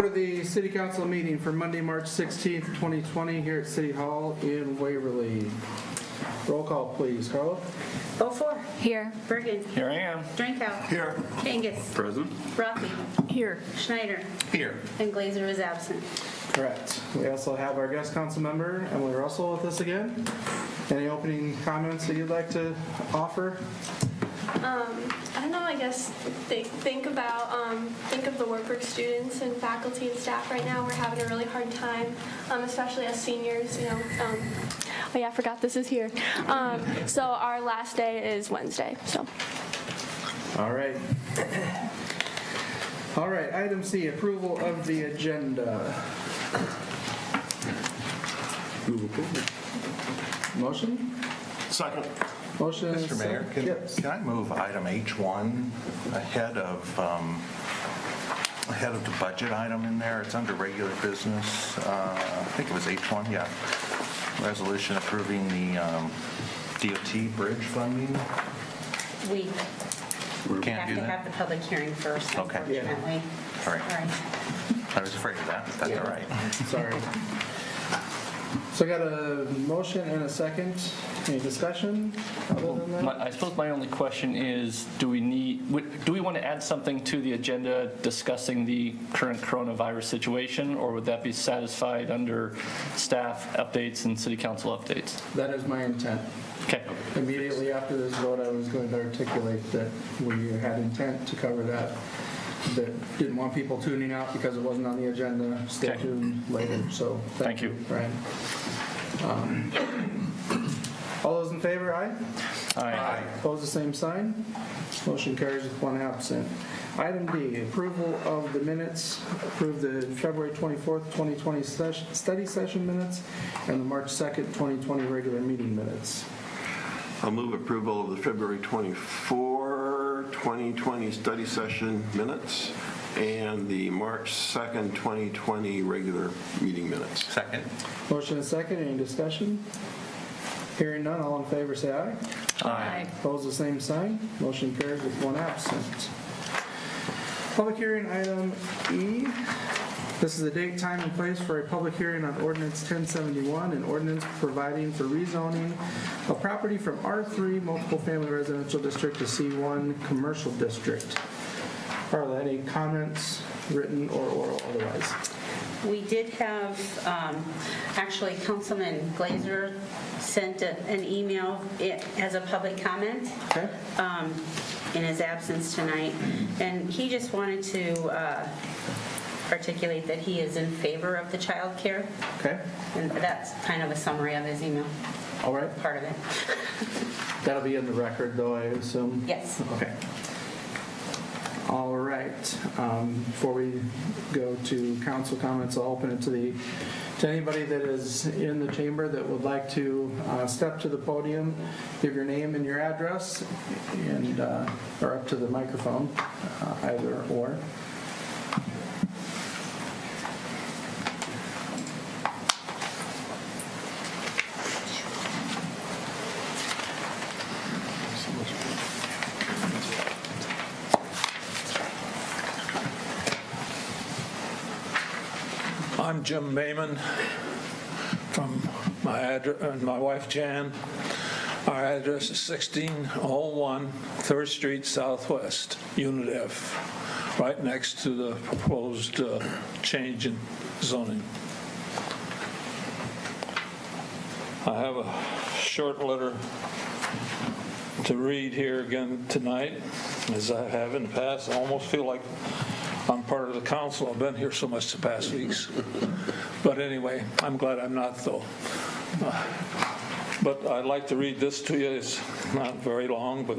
For the City Council meeting for Monday, March 16th, 2020, here at City Hall in Waverly. Roll call, please. Carla? Beaufore. Here. Birgen. Here I am. Drenkow. Here. Kangas. Present. Rathe. Here. Schneider. Here. And Glaser is absent. Correct. We also have our guest council member, Emily Russell, with us again. Any opening comments that you'd like to offer? I don't know, I guess think of the workers, students, and faculty and staff right now. We're having a really hard time, especially as seniors, Oh yeah, I forgot this is here. So our last day is Wednesday, so. All right. All right, item C, approval of the agenda. Move approval. Motion? Second. Motion. Mr. Mayor, Yes. can I move item H1 ahead of the budget item in there? It's under regular business. I think it was H1, yeah. Resolution approving the DOT bridge funding. We Can't have do to that? have the public hearing first, Okay. unfortunately. All right. I was afraid of that. That's all right. Sorry. So I got a motion and a second. Any discussion other than that? I suppose my only question is, do we want to add something to the agenda discussing the current coronavirus situation, or would that be satisfied under staff updates and city council updates? That is my intent. Okay. Immediately after this vote, I was going to articulate that we had intent to cover that didn't want people tuning out because it wasn't on the agenda. Stay Okay. tuned later. So Thank you. Brian. All those in favor, aye? Aye. Opposed, the same sign. Motion carries with one absent. Item D, approval of the minutes. Approve the February 24th, 2020 study session minutes and the March 2nd, 2020 regular meeting minutes. I'll move approval of the February 24, 2020 study session minutes and the March 2nd, 2020 regular meeting minutes. Second. Motion and second. Any discussion? Hearing none, all in favor say aye. Aye. Opposed, the same sign. Motion carries with one absent. Public hearing item E. This is the date, time, and place for a public hearing on Ordinance 1071, an ordinance providing for rezoning of property from R3 Multiple Family Residential District to C1 Commercial District. Carla, any comments, written or oral otherwise? We did have, actually, Councilman Glaser sent an email as a public comment Okay. in his absence tonight, and he just wanted to articulate that he is in favor of the child care, Okay. and that's kind of a summary of his email, All right. part of it. That'll be in the record, though, I assume? Yes. Okay. All right. Before we go to council comments, I'll open it to anybody that is in the chamber that would like to step to the podium, give your name and your address, and or up to the microphone, either or. I'm Jim Bayman from my address, and my wife Jan. Our address is 1601 3rd Street Southwest, Unit F, right next to the proposed change in zoning. I have a short letter to read here again tonight, as I have in the past. I almost feel like I'm part of the council. I've been here so much the past weeks. But anyway, I'm glad I'm not, though. But I'd like to read this to you. It's not very long, but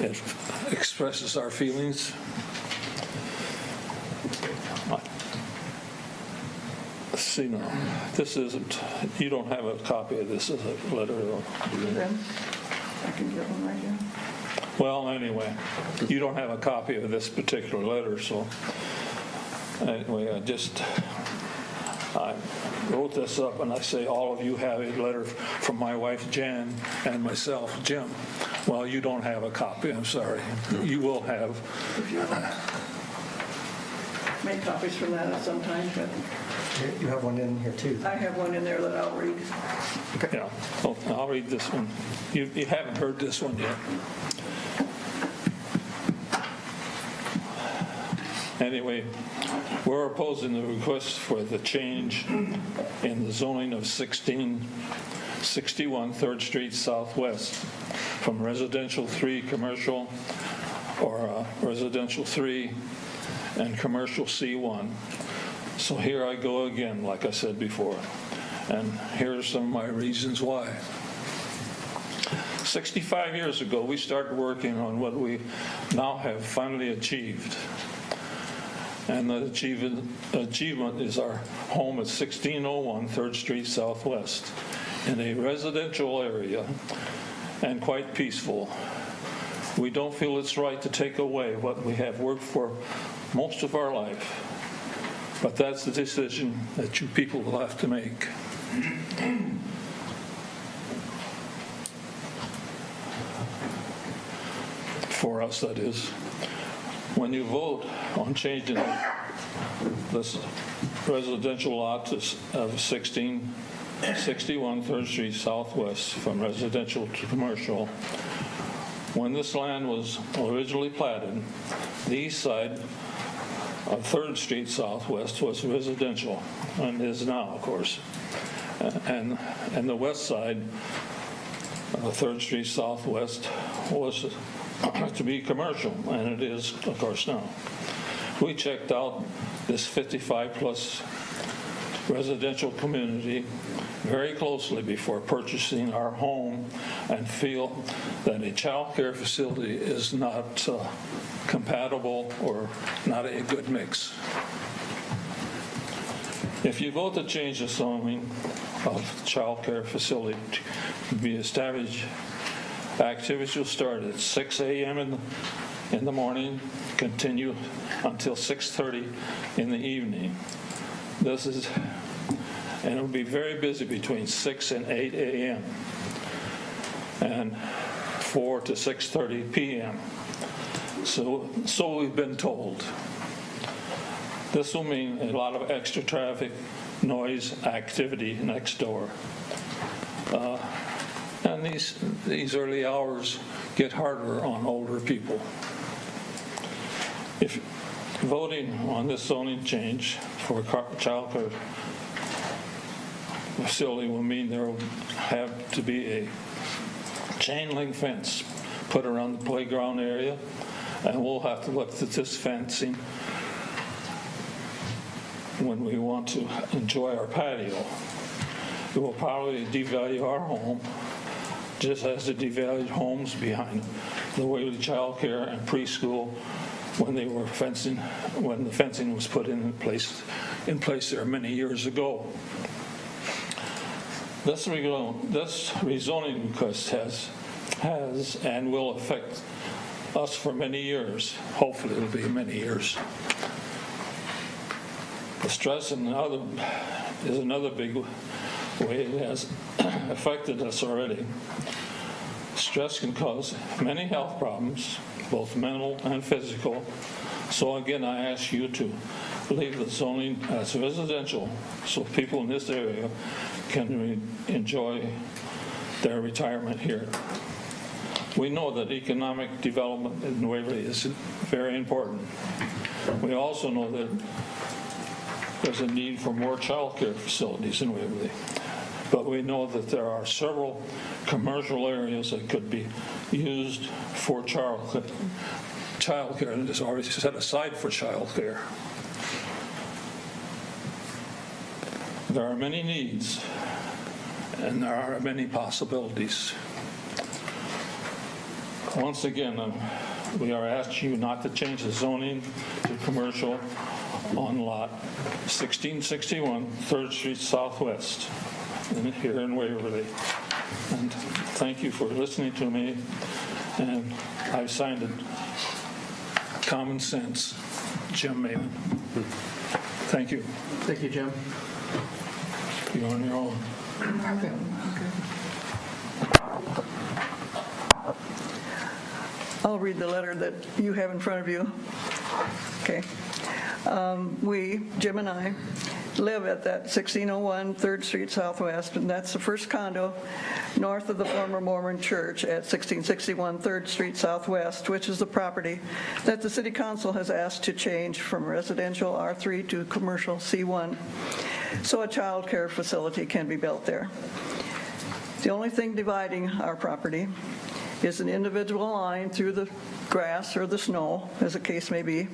it expresses our feelings. Let's see now. This isn't, you don't have a copy of this as a letter, though. I can get one right here. Well, anyway, you don't have a copy of this particular letter, so anyway, I wrote this up, and I say all of you have a letter from my wife Jan and myself, Jim. Well, you don't have a copy, I'm sorry. You will have. make copies from that at some time, but You have one in here too. I have one in there that I'll read. Yeah, well, I'll read this one. You haven't heard this one yet. Anyway, we're opposing the request for the change in the zoning of 1661 3rd Street Southwest from residential 3 commercial or residential 3 and commercial C1. So here I go again, like I said before, and here are some of my reasons why. 65 years ago, we started working on what we now have finally achieved. And the achievement is our home at 1601 3rd Street Southwest in a residential area and quite peaceful. We don't feel it's right to take away what we have worked for most of our life, but that's the decision that you people will have to make. For us, that is. When you vote on changing this residential lot of 1661 3rd Street Southwest from residential to commercial, when this land was originally platted, the east side of 3rd Street Southwest was residential, and is now, of course. And the west side of 3rd Street Southwest was to be commercial, and it is, of course, now. We checked out this 55-plus residential community very closely before purchasing our home and feel that a child care facility is not compatible or not a good mix. If you vote to change the zoning of child care facility to be established, activities will start at 6 a.m. in the morning, continue until 6:30 in the evening. And it will be very busy between 6 and 8 a.m. and 4 to 6:30 p.m. So we've been told. This will mean a lot of extra traffic, noise, activity next door. And these early hours get harder on older people. If voting on this zoning change for a child care facility will mean there will have to be a chain link fence put around the playground area, and we'll have to look at this fencing when we want to enjoy our patio. It will probably devalue our home, just as it devalued homes behind the Waverly Child Care and preschool when the fencing was put in place there many years ago. This rezoning request has and will affect us for many years. Hopefully it'll be many years. The stress is another big way it has affected us already. Stress can cause many health problems, both mental and physical. So again, I ask you to leave the zoning as residential so people in this area can enjoy their retirement here. We know that economic development in Waverly is very important. We also know that there's a need for more child care facilities in Waverly. But we know that there are several commercial areas that could be used for child care, and is already set aside for child care. There are many needs, and there are many possibilities. Once again, we are asking you not to change the zoning to commercial on lot 1661 3rd Street Southwest here in Waverly. And thank you for listening to me, and I've signed it. Common sense, Jim Maven. Thank you. Thank you, Jim. You're on your own. I'll read the letter that you have in front of you. Okay. Jim and I, live at that 1601 3rd Street Southwest, and that's the first condo north of the former Mormon church at 1661 3rd Street Southwest, which is the property that the City Council has asked to change from residential R3 to commercial C1, so a child care facility can be built there. The only thing dividing our property is an individual line through the grass or the snow, as the case may be,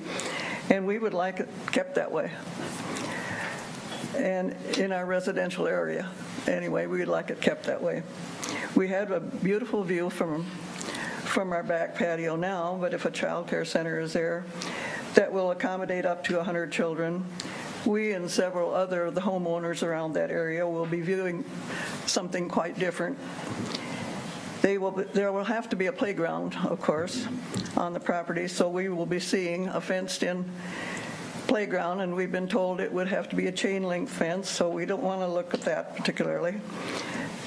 and we would like it kept that way. And in our residential area, anyway, we would like it kept that way. We have a beautiful view from our back patio now, but if a child care center is there that will accommodate up to 100 children, we and several other of the homeowners around that area will be viewing something quite different. There will have to be a playground, of course, on the property, so we will be seeing a fenced-in playground, and we've been told it would have to be a chain-link fence, so we don't want to look at that particularly.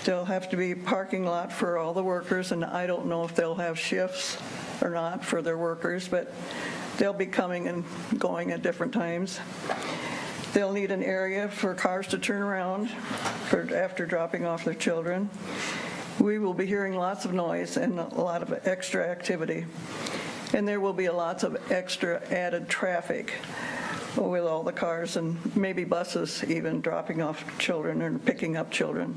There'll have to be parking lot for all the workers, and I don't know if they'll have shifts or not for their workers, but they'll be coming and going at different times. They'll need an area for cars to turn around after dropping off their children. We will be hearing lots of noise and a lot of extra activity. And there will be lots of extra added traffic with all the cars and maybe buses even dropping off children or picking up children.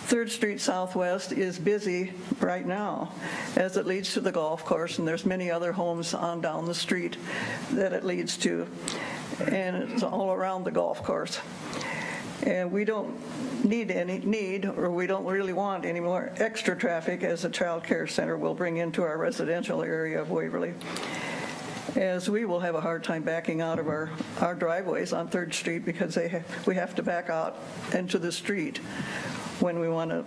3rd Street Southwest is busy right now as it leads to the golf course, and there's many other homes on down the street that it leads to, and it's all around the golf course. And we don't or we don't really want any more extra traffic as a child care center will bring into our residential area of Waverly, as we will have a hard time backing out of our driveways on 3rd Street because we have to back out into the street when we want to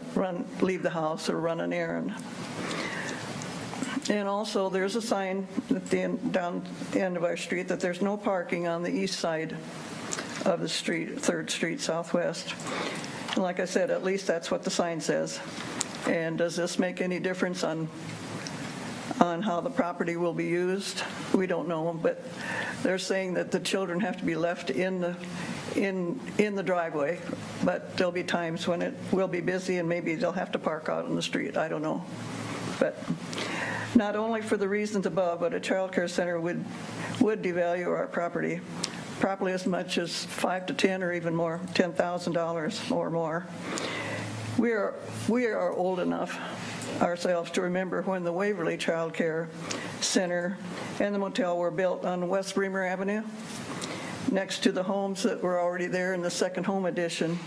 leave the house or run an errand. And also, there's a sign at down the end of our street that there's no parking on the east side of the street, 3rd Street Southwest. And like I said, at least that's what the sign says. And does this make any difference on how the property will be used? We don't know, but they're saying that the children have to be left in the driveway, but there'll be times when it will be busy and maybe they'll have to park out on the street. I don't know. But not only for the reasons above, but a child care center would devalue our property probably as much as $5,000 to $10,000 or even more, $10,000 or more. We are old enough ourselves to remember when the Waverly Child Care Center and the motel were built on West Bremer Avenue, next to the homes that were already there in the second home addition.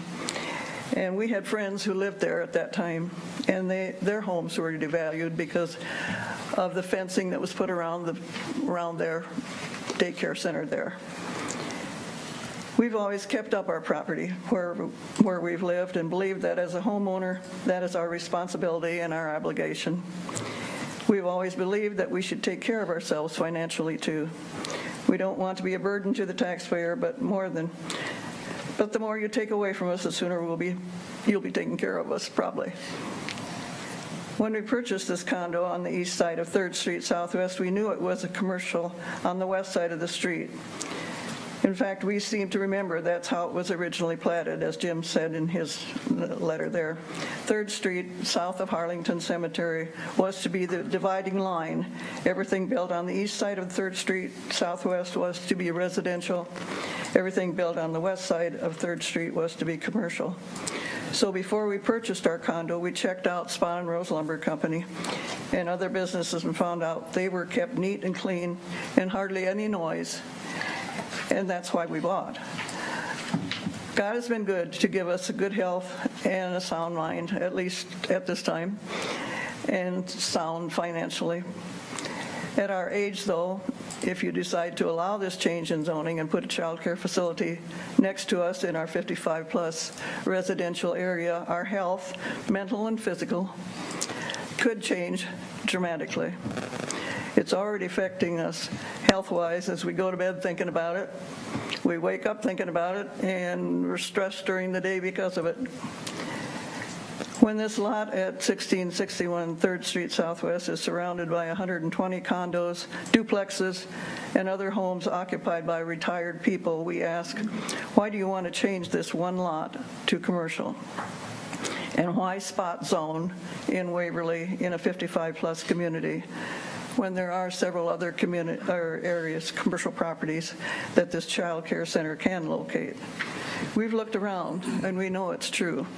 And we had friends who lived there at that time, and their homes were devalued because of the fencing that was put around their daycare center there. We've always kept up our property where we've lived and believe that as a homeowner, that is our responsibility and our obligation. We've always believed that we should take care of ourselves financially too. We don't want to be a burden to the taxpayer, but the more you take away from us, the sooner you'll be taking care of us, probably. When we purchased this condo on the east side of 3rd Street Southwest, we knew it was a commercial on the west side of the street. In fact, we seem to remember that's how it was originally platted, as Jim said in his letter there. 3rd Street, south of Harlington Cemetery, was to be the dividing line. Everything built on the east side of 3rd Street Southwest was to be residential. Everything built on the west side of 3rd Street was to be commercial. So before we purchased our condo, we checked out Spahn and Rose Lumber Company and other businesses and found out they were kept neat and clean and hardly any noise. And that's why we bought. God has been good to give us a good health and a sound mind, at least at this time, and sound financially. At our age, though, if you decide to allow this change in zoning and put a child care facility next to us in our 55-plus residential area, our health, mental and physical, could change dramatically. It's already affecting us health-wise as we go to bed thinking about it. We wake up thinking about it, and we're stressed during the day because of it. When this lot at 1661 3rd Street Southwest is surrounded by 120 condos, duplexes, and other homes occupied by retired people, we ask, why do you want to change this one lot to commercial? And why spot zone in Waverly in a 55-plus community when there are several other areas, commercial properties, that this child care center can locate? We've looked around, and we know it's true.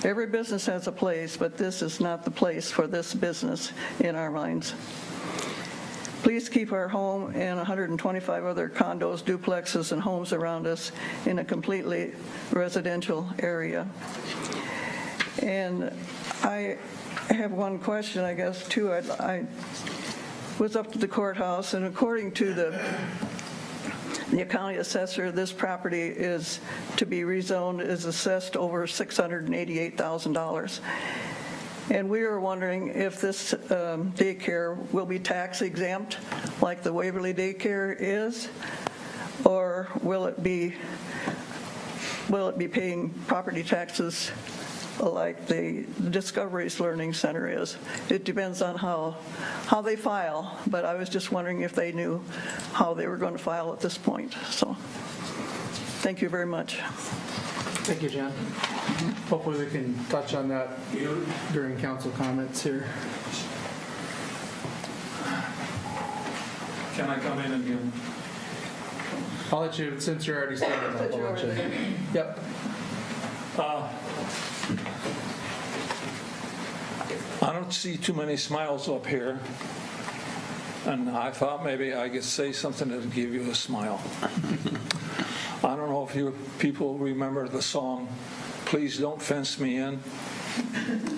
Every business has a place, but this is not the place for this business in our minds. Please keep our home and 125 other condos, duplexes, and homes around us in a completely residential area. And I have one question, I guess, too. I was up to the courthouse, and according to the county assessor, this property is to be rezoned, is assessed over $688,000. And we were wondering if this daycare will be tax exempt like the Waverly daycare is, or will it be paying property taxes like the Discovery's Learning Center is. It depends on how they file, but I was just wondering if they knew how they were going to file at this point. So, thank you very much. Thank you, Jen. Hopefully we can touch on that during council comments here. Can I come in again? I'll let you, since you're already started, I'll let you. Yep. I don't see too many smiles up here, and I thought maybe I could say something that would give you a smile. I don't know if you people remember the song, Please Don't Fence Me In.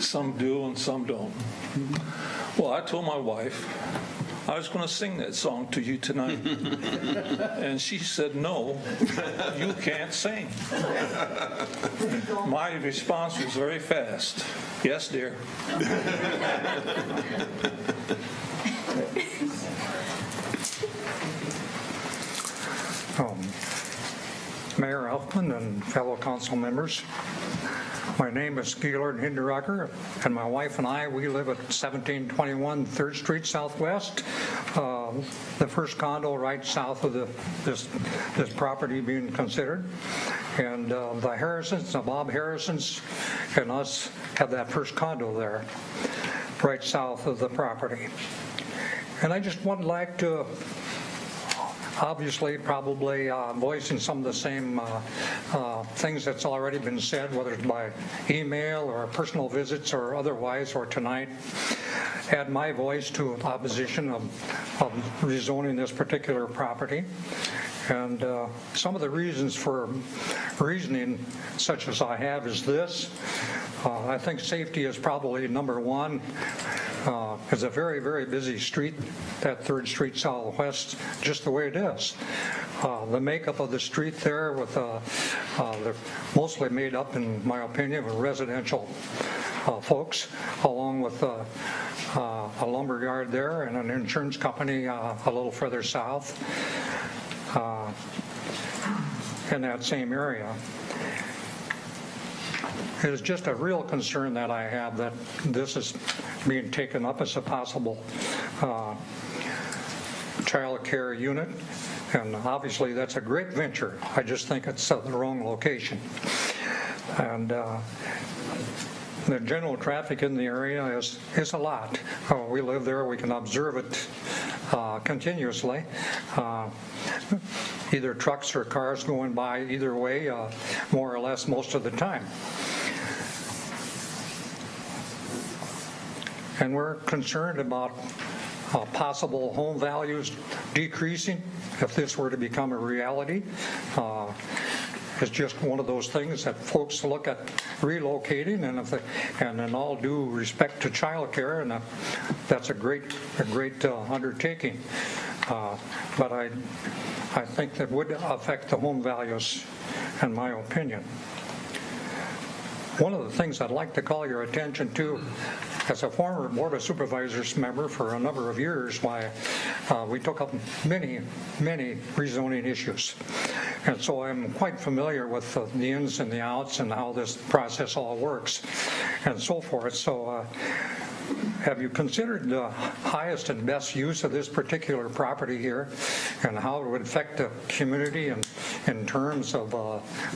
Some do and some don't. Well, I told my wife I was going to sing that song to you tonight, and she said, no, you can't sing. My response was very fast. Yes, dear. Mayor Elfman and fellow council members, my name is Gaylord Hinderocker, and my wife and I, we live at 1721 3rd Street Southwest, the first condo right south of this property being considered. And the Harrisons, the Bob Harrisons, and us have that first condo there, right south of the property. And I just would like to obviously probably voicing some of the same things that's already been said, whether it's by email or personal visits or otherwise, or tonight, add my voice to opposition of rezoning this particular property. And some of the reasons for reasoning such as I have is this. I think safety is probably number one. It's a very, very busy street, that 3rd Street Southwest, just the way it is. The makeup of the street there with they're mostly made up, in my opinion, with residential folks, along with a lumber yard there and an insurance company a little further south in that same area. It is just a real concern that I have that this is being taken up as a possible child care unit, and obviously that's a great venture. I just think it's the wrong location. And the general traffic in the area is a lot. We live there, we can observe it continuously. Either trucks or cars going by either way, more or less most of the time. And we're concerned about possible home values decreasing if this were to become a reality. It's just one of those things that folks look at relocating, and in all due respect to child care, and that's a great undertaking. But I think that would affect the home values, in my opinion. one of the things I'd like to call your attention to, as a former Board of Supervisors member for a number of years, why we took up many rezoning issues. And so I'm quite familiar with the ins and the outs and how this process all works and so forth. So have you considered the highest and best use of this particular property here and how it would affect the community and in terms of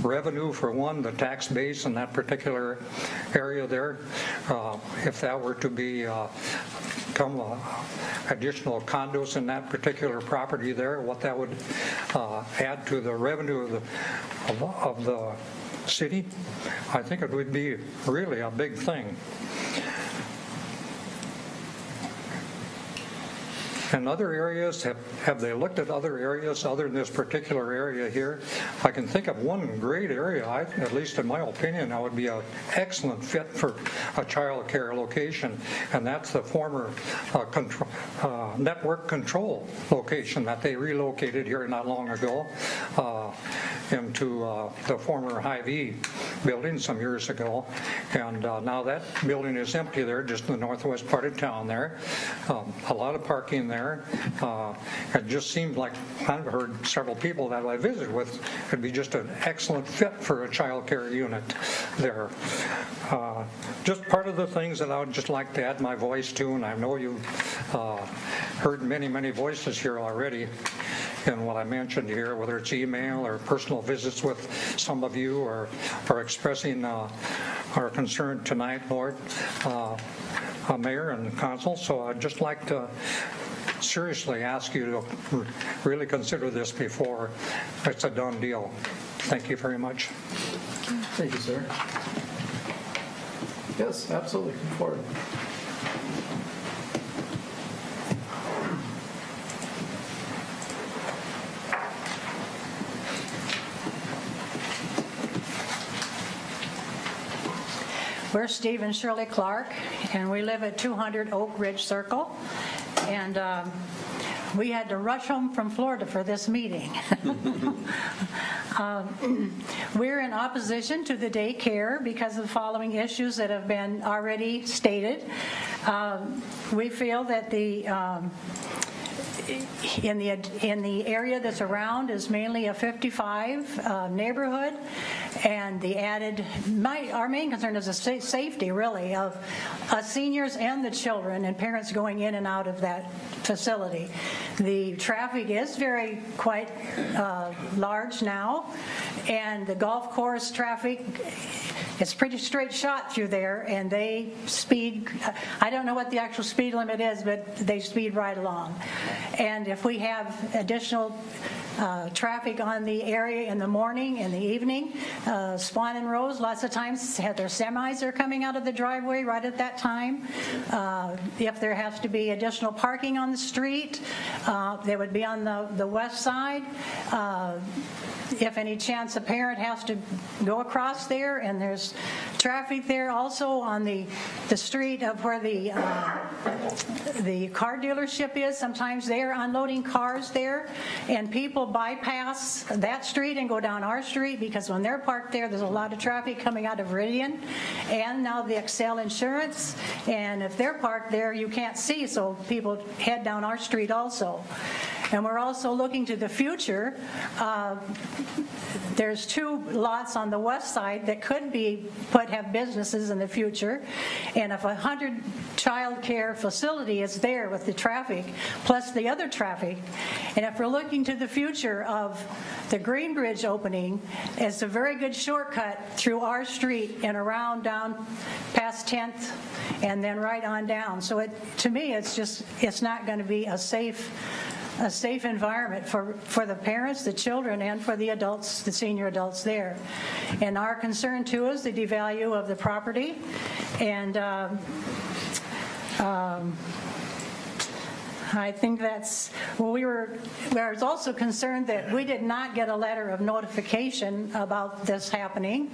revenue, for one, the tax base in that particular area there? If that were to become additional condos in that particular property there, what that would add to the revenue of the city, I think it would be really a big thing. And other areas, have they looked at other areas other than this particular area here? I can think of one great area, at least in my opinion, that would be an excellent fit for a child care location, and that's the former network control location that they relocated here not long ago into the former Hy-Vee building some years ago. And now that building is empty there, just in the northwest part of town there. A lot of parking there. It just seemed like, I've heard several people that I visited with, it'd be just an excellent fit for a child care unit there. Just part of the things that I would just like to add my voice to, and I know you've heard many voices here already in what I mentioned here, whether it's email or personal visits with some of you or expressing our concern tonight, Lord, Mayor and Council. So I'd just like to seriously ask you to really consider this before it's a done deal. Thank you very much. Thank you, sir. Yes, absolutely. Come forward. We're Steve and Shirley Clark, and we live at 200 Oak Ridge Circle. And we had to rush home from Florida for this meeting. We're in opposition to the daycare because of the following issues that have been already stated. We feel that in the area that's around is mainly a 55 neighborhood, and our main concern is the safety, really, of seniors and the children and parents going in and out of that facility. The traffic is quite large now, and the golf course traffic, it's pretty straight shot through there, and they speed, I don't know what the actual speed limit is, but they speed right along. And if we have additional traffic on the area in the morning and the evening, Swan and Rose lots of times have their semis are coming out of the driveway right at that time. If there has to be additional parking on the street, they would be on the west side. If any chance a parent has to go across there, and there's traffic there also on the street of where the car dealership is. Sometimes they're unloading cars there, and people bypass that street and go down our street because when they're parked there's a lot of traffic coming out of Viridian and now the Excel Insurance, and if they're parked there you can't see, so people head down our street also. And we're also looking to the future. There's 2 lots on the west side that could have businesses in the future. And if 100 child care facility is there with the traffic, plus the other traffic, and if we're looking to the future of the Green Bridge opening, it's a very good shortcut through our street and around down past 10th and then right on down. So to me, it's not going to be a safe environment for the parents, the children, and for the adults, the senior adults there. And our concern too is the devalue of the property, and I think that's Well, we was also concerned that we did not get a letter of notification about this happening,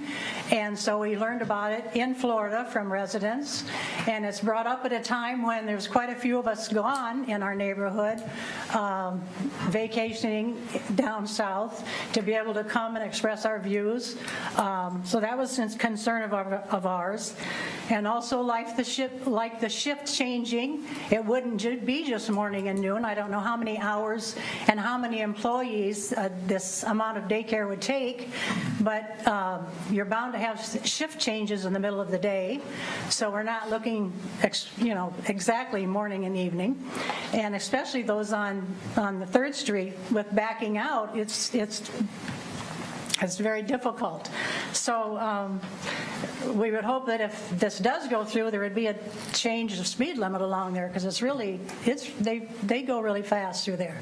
and so we learned about it in Florida from residents, and it's brought up at a time when there's quite a few of us gone in our neighborhood, vacationing down south, to be able to come and express our views. So that was a concern of ours. And also like the shift changing, it wouldn't be just morning and noon. I don't know how many hours and how many employees this amount of daycare would take, but you're bound to have shift changes in the middle of the day. So we're not looking, exactly morning and evening. And especially those on the 3rd Street with backing out, it's very difficult. So we would hope that if this does go through, there would be a change of speed limit along there, because they go really fast through there.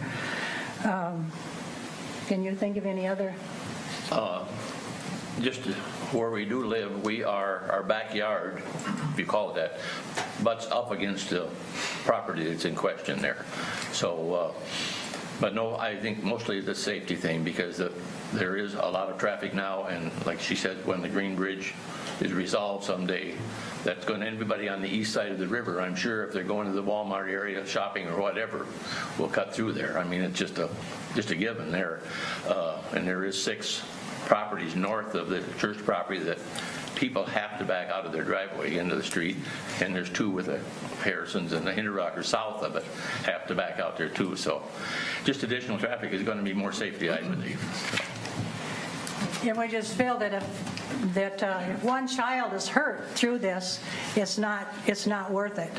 Can you think of any other? Just where we do live, our backyard, if you call it that, butts up against the property that's in question there. So, but no, I think mostly the safety thing, because there is a lot of traffic now, and like she said, when the Green Bridge is resolved someday, that's going to, everybody on the east side of the river, I'm sure if they're going to the Walmart area shopping or whatever, will cut through there. I mean, it's just a given there. And there is 6 properties north of the church property that people have to back out of their driveway into the street, and there's 2 with the Harrisons and the Hinterrockers south of it have to back out there too. So just additional traffic is going to be more safety, I believe. And we just feel that if one child is hurt through this, it's not worth it.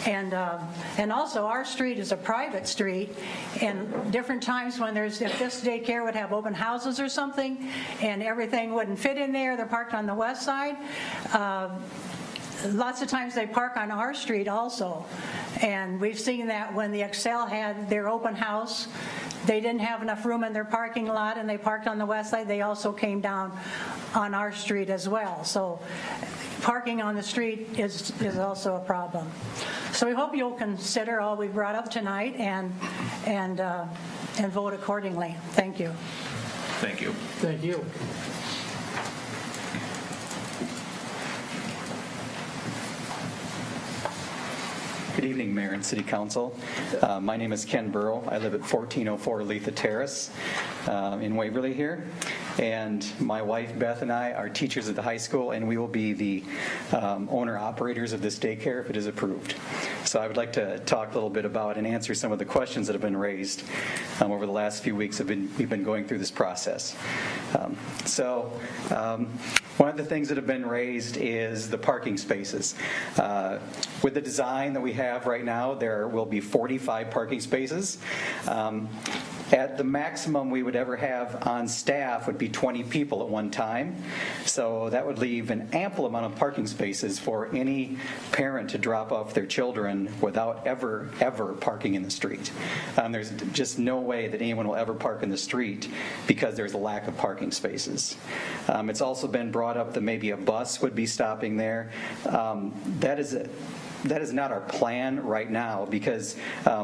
And also our street is a private street, and different times when if this daycare would have open houses or something, and everything wouldn't fit in there, they're parked on the west side. Lots of times they park on our street also, and we've seen that when the Excel had their open house, they didn't have enough room in their parking lot and they parked on the west side. They also came down on our street as well. So parking on the street is also a problem. So we hope you'll consider all we brought up tonight and vote accordingly. Thank you. Thank you. Thank you. Good evening, Mayor and City Council. My name is Ken Burrow. I live at 1404 Letha Terrace in Waverly here. And my wife, Beth, and I are teachers at the high school, and we will be the owner-operators of this daycare if it is approved. So I would like to talk a little bit about and answer some of the questions that have been raised over the last few weeks. We've been going through this process. One of the things that have been raised is the parking spaces. With the design that we have right now, there will be 45 parking spaces. At the maximum we would ever have on staff would be 20 people at one time. So that would leave an ample amount of parking spaces for any parent to drop off their children without ever parking in the street. There's just no way that anyone will ever park in the street because there's a lack of parking spaces. It's also been brought up that maybe a bus would be stopping there. That is not our plan right now, because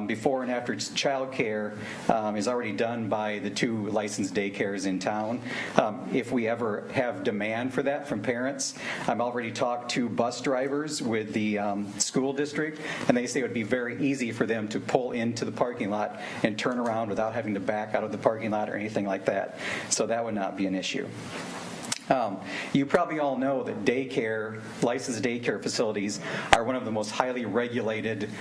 before and after childcare is already done by the 2 licensed daycares in town. If we ever have demand for that from parents, I've already talked to bus drivers with the school district, and they say it would be very easy for them to pull into the parking lot and turn around without having to back out of the parking lot or anything like that. So that would not be an issue. You probably all know that licensed daycare facilities are one of the most highly regulated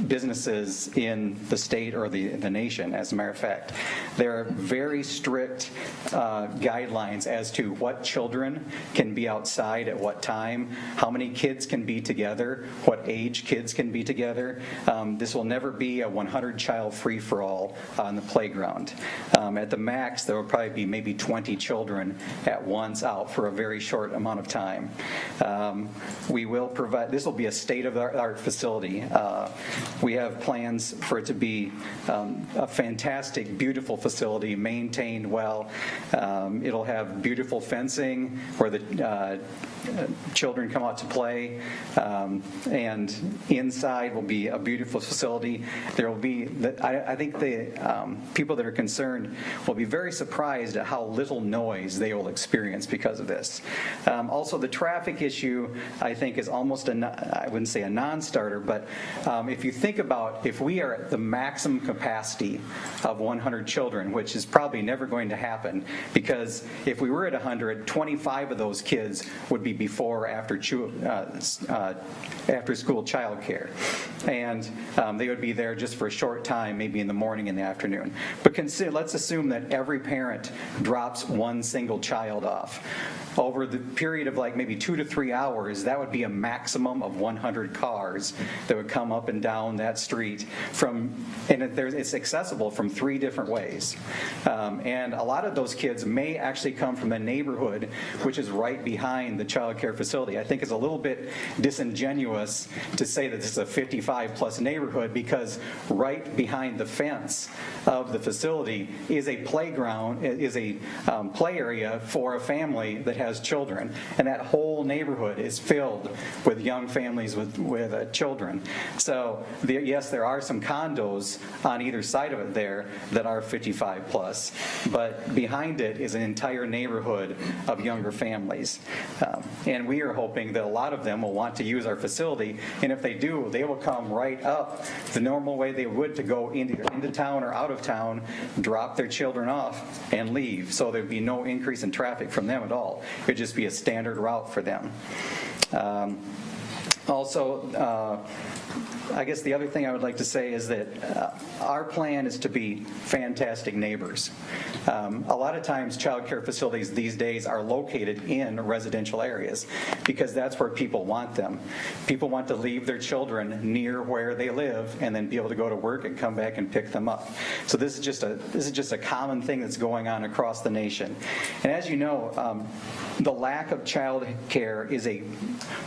businesses in the state or the nation, as a matter of fact. There are very strict guidelines as to what children can be outside at what time, how many kids can be together, what age kids can be together. This will never be a 100-child free-for-all on the playground. At the max, there will probably be maybe 20 children at once out for a very short amount of time. We will provide, this will be a state-of-the-art facility. We have plans for it to be a fantastic, beautiful facility, maintained well. It'll have beautiful fencing where the children come out to play, and inside will be a beautiful facility. There will be, I think the people that are concerned will be very surprised at how little noise they will experience because of this. Also, the traffic issue, I think, is almost I wouldn't say a non-starter, but if you think about if we are at the maximum capacity of 100 children, which is probably never going to happen, because if we were at 100, 25 of those kids would be before or after school child care, and they would be there just for a short time, maybe in the morning and the afternoon. But let's assume that every parent drops one single child off. Over the period of like maybe 2 to 3 hours, that would be a maximum of 100 cars that would come up and down that street it's accessible from 3 different ways. And a lot of those kids may actually come from the neighborhood, which is right behind the child care facility. I think it's a little bit disingenuous to say that this is a 55-plus neighborhood, because right behind the fence of the facility is a playground, is a play area for a family that has children, and that whole neighborhood is filled with young families with children. So yes, there are some condos on either side of it there that are 55 plus, but behind it is an entire neighborhood of younger families. And we are hoping that a lot of them will want to use our facility, and if they do, they will come right up the normal way they would to go into town or out of town, drop their children off, and leave. So there'd be no increase in traffic from them at all. It would just be a standard route for them. Also, I guess the other thing I would like to say is that our plan is to be fantastic neighbors. A lot of times child care facilities these days are located in residential areas because that's where people want them. People want to leave their children near where they live and then be able to go to work and come back and pick them up. So this is just a common thing that's going on across the nation. And as you know, the lack of child care is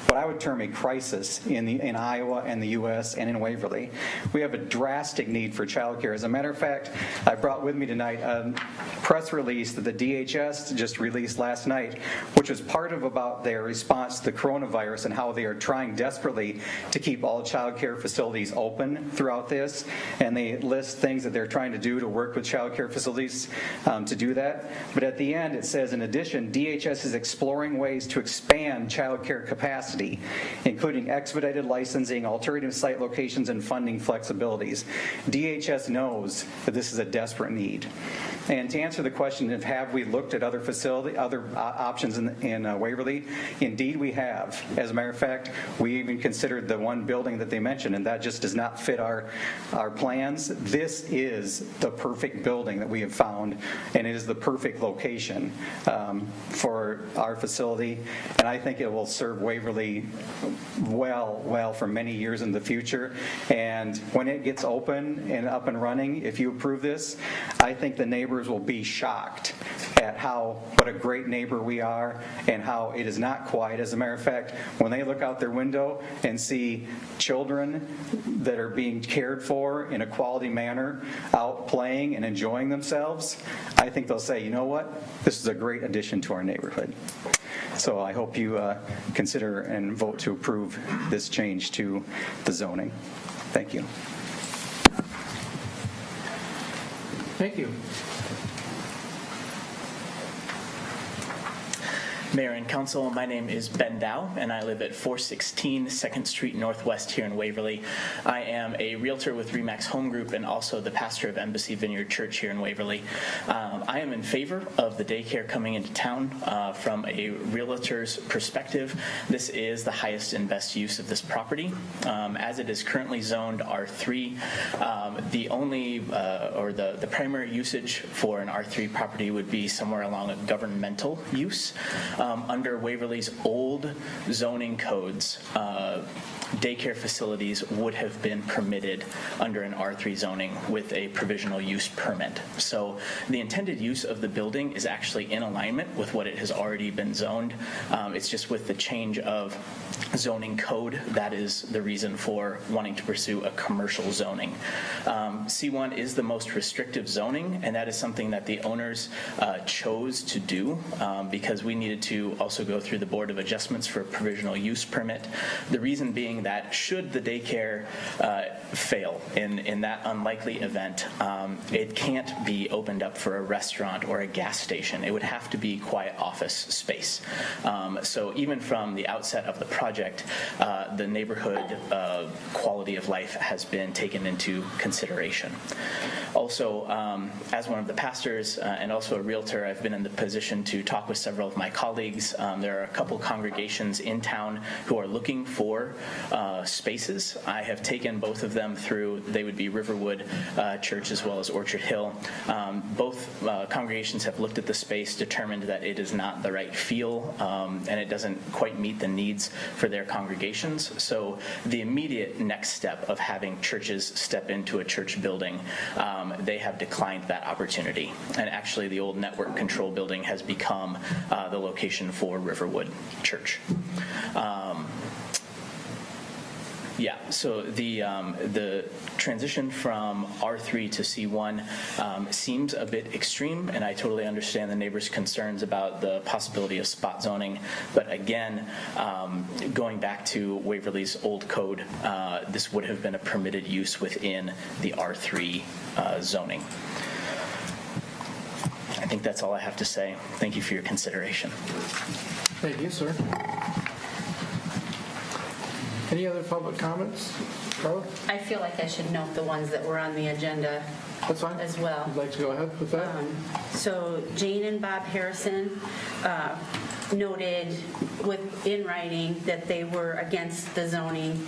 what I would term a crisis in Iowa and the U.S. and in Waverly. We have a drastic need for child care. As a matter of fact, I brought with me tonight a press release that the DHS just released last night, which was part of about their response to the coronavirus and how they are trying desperately to keep all child care facilities open throughout this. And they list things that they're trying to do to work with child care facilities to do that. But at the end, it says, in addition, DHS is exploring ways to expand child care capacity, including expedited licensing, alternative site locations, and funding flexibilities. DHS knows that this is a desperate need. And to answer the question of have we looked at other options in Waverly, indeed we have. As a matter of fact, we even considered the one building that they mentioned, and that just does not fit our plans. This is the perfect building that we have found, and it is the perfect location for our facility, and I think it will serve Waverly well for many years in the future. And when it gets open and up and running, if you approve this, I think the neighbors will be shocked at what a great neighbor we are and how it is not quiet. As a matter of fact, when they look out their window and see children that are being cared for in a quality manner out playing and enjoying themselves, I think they'll say, you know what, this is a great addition to our neighborhood. So I hope you consider and vote to approve this change to the zoning. Thank you. Thank you. Mayor and Council, my name is Ben Dow, and I live at 416 2nd Street Northwest here in Waverly. I am a realtor with RE/MAX Home Group and also the pastor of Embassy Vineyard Church here in Waverly. I am in favor of the daycare coming into town. From a realtor's perspective, this is the highest and best use of this property. As it is currently zoned R3, the only or the primary usage for an R3 property would be somewhere along a governmental use. Under Waverly's old zoning codes, daycare facilities would have been permitted under an R3 zoning with a provisional use permit. So the intended use of the building is actually in alignment with what it has already been zoned. It's just with the change of zoning code, that is the reason for wanting to pursue a commercial zoning. C1 is the most restrictive zoning, and that is something that the owners chose to do because we needed to also go through the Board of Adjustments for a provisional use permit. The reason being that should the daycare fail in that unlikely event, it can't be opened up for a restaurant or a gas station. It would have to be quiet office space. So even from the outset of the project, the neighborhood quality of life has been taken into consideration. Also, as one of the pastors and also a realtor, I've been in the position to talk with several of my colleagues. There are a couple congregations in town who are looking for spaces. I have taken both of them through, they would be Riverwood Church as well as Orchard Hill. Both congregations have looked at the space, determined that it is not the right feel, and it doesn't quite meet the needs for their congregations. So the immediate next step of having churches step into a church building, they have declined that opportunity. And actually the old network control building has become the location for Riverwood Church. Yeah, so the transition from R3 to C1 seems a bit extreme, and I totally understand the neighbors' concerns about the possibility of spot zoning. But again, going back to Waverly's old code, this would have been a permitted use within the R3 zoning. I think that's all I have to say. Thank you for your consideration. Thank you, sir. Any other public comments? Carla? I feel like I should note the ones that were on the agenda That's fine. as well. You'd like to go ahead with that? So Jane and Bob Harrison noted in writing that they were against the zoning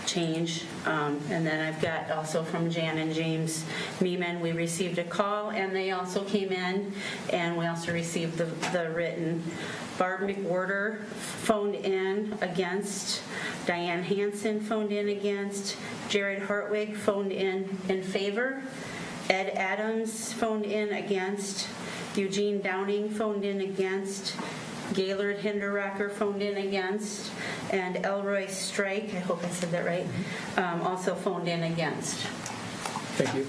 change. And then I've got also from Jan and James Meeman, we received a call, and they also came in, and we also received the written. Barb McWhorter phoned in against. Diane Hansen phoned in against. Jared Hartwig phoned in favor. Ed Adams phoned in against. Eugene Downing phoned in against. Gaylord Hinderracker phoned in against. And Elroy Strike, I hope I said that right, also phoned in against. Thank you.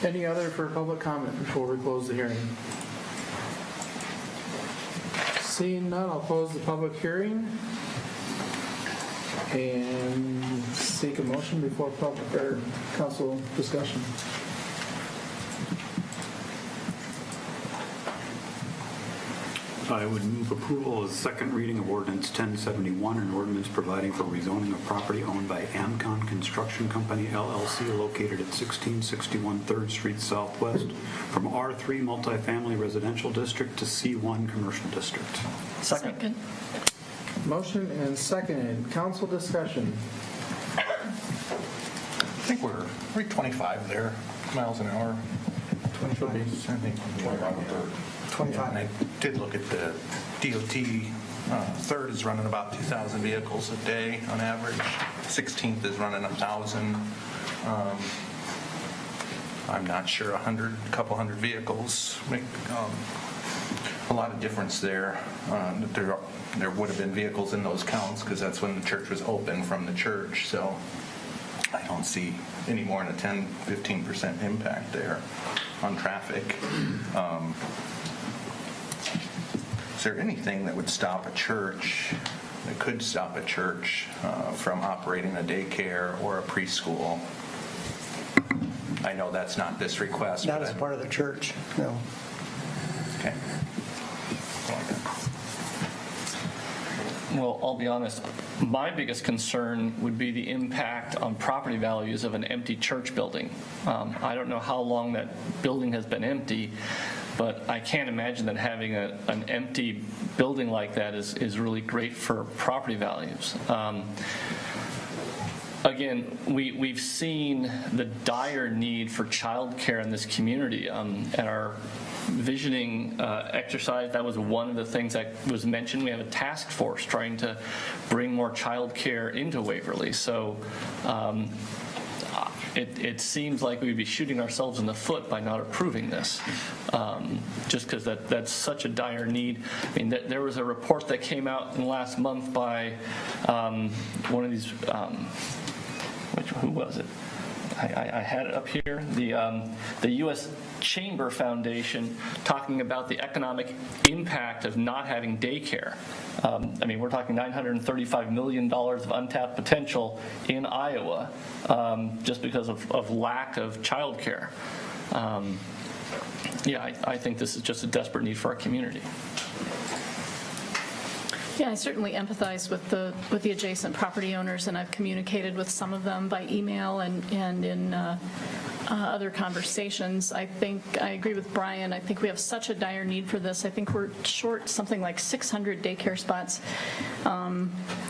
Any other for public comment before we close the hearing? Seeing none, I'll close the public hearing and seek a motion before public or council discussion. I would move approval of the second reading of Ordinance 1071, an ordinance providing for rezoning of property owned by Amcon Construction Company LLC located at 1661 3rd Street Southwest from R3 Multifamily Residential District to C1 Commercial District. Second. Motion and seconded. Council discussion. I think we're 25 there, miles an hour. 25. I think 25. And I did look at the DOT. Third is running about 2,000 vehicles a day on average. 16th is running 1,000. I'm not sure, a couple hundred vehicles make a lot of difference there. There would have been vehicles in those counts because that's when the church was open from the church. So I don't see any more than a 10-15% impact there on traffic. Is there anything that would stop a church, that could stop a church from operating a daycare or a preschool? I know that's not this request. Not as part of the church, no. Okay. Well, I'll be honest, my biggest concern would be the impact on property values of an empty church building. I don't know how long that building has been empty, but I can't imagine that having an empty building like that is really great for property values. Again, we've seen the dire need for childcare in this community. At our visioning exercise, that was one of the things that was mentioned. We have a task force trying to bring more childcare into Waverly. So it seems like we'd be shooting ourselves in the foot by not approving this, just because that's such a dire need. I mean, there was a report that came out in the last month by one of these, who was it? I had it up here, the U.S. Chamber Foundation, talking about the economic impact of not having daycare. I mean, we're talking $935 million of untapped potential in Iowa just because of lack of childcare. Yeah, I think this is just a desperate need for our community. Yeah, I certainly empathize with the adjacent property owners, and I've communicated with some of them by email and in other conversations. I think I agree with Brian. I think we have such a dire need for this. I think we're short something like 600 daycare spots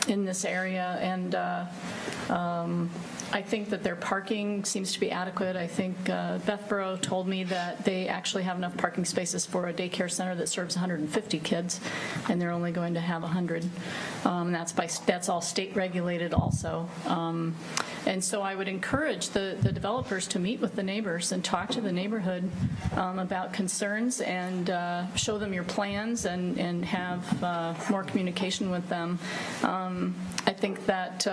in this area, and I think that their parking seems to be adequate. I think Bethborough told me that they actually have enough parking spaces for a daycare center that serves 150 kids, and they're only going to have 100. That's all state regulated also. And so I would encourage the developers to meet with the neighbors and talk to the neighborhood about concerns, and show them your plans and have more communication with them. I think that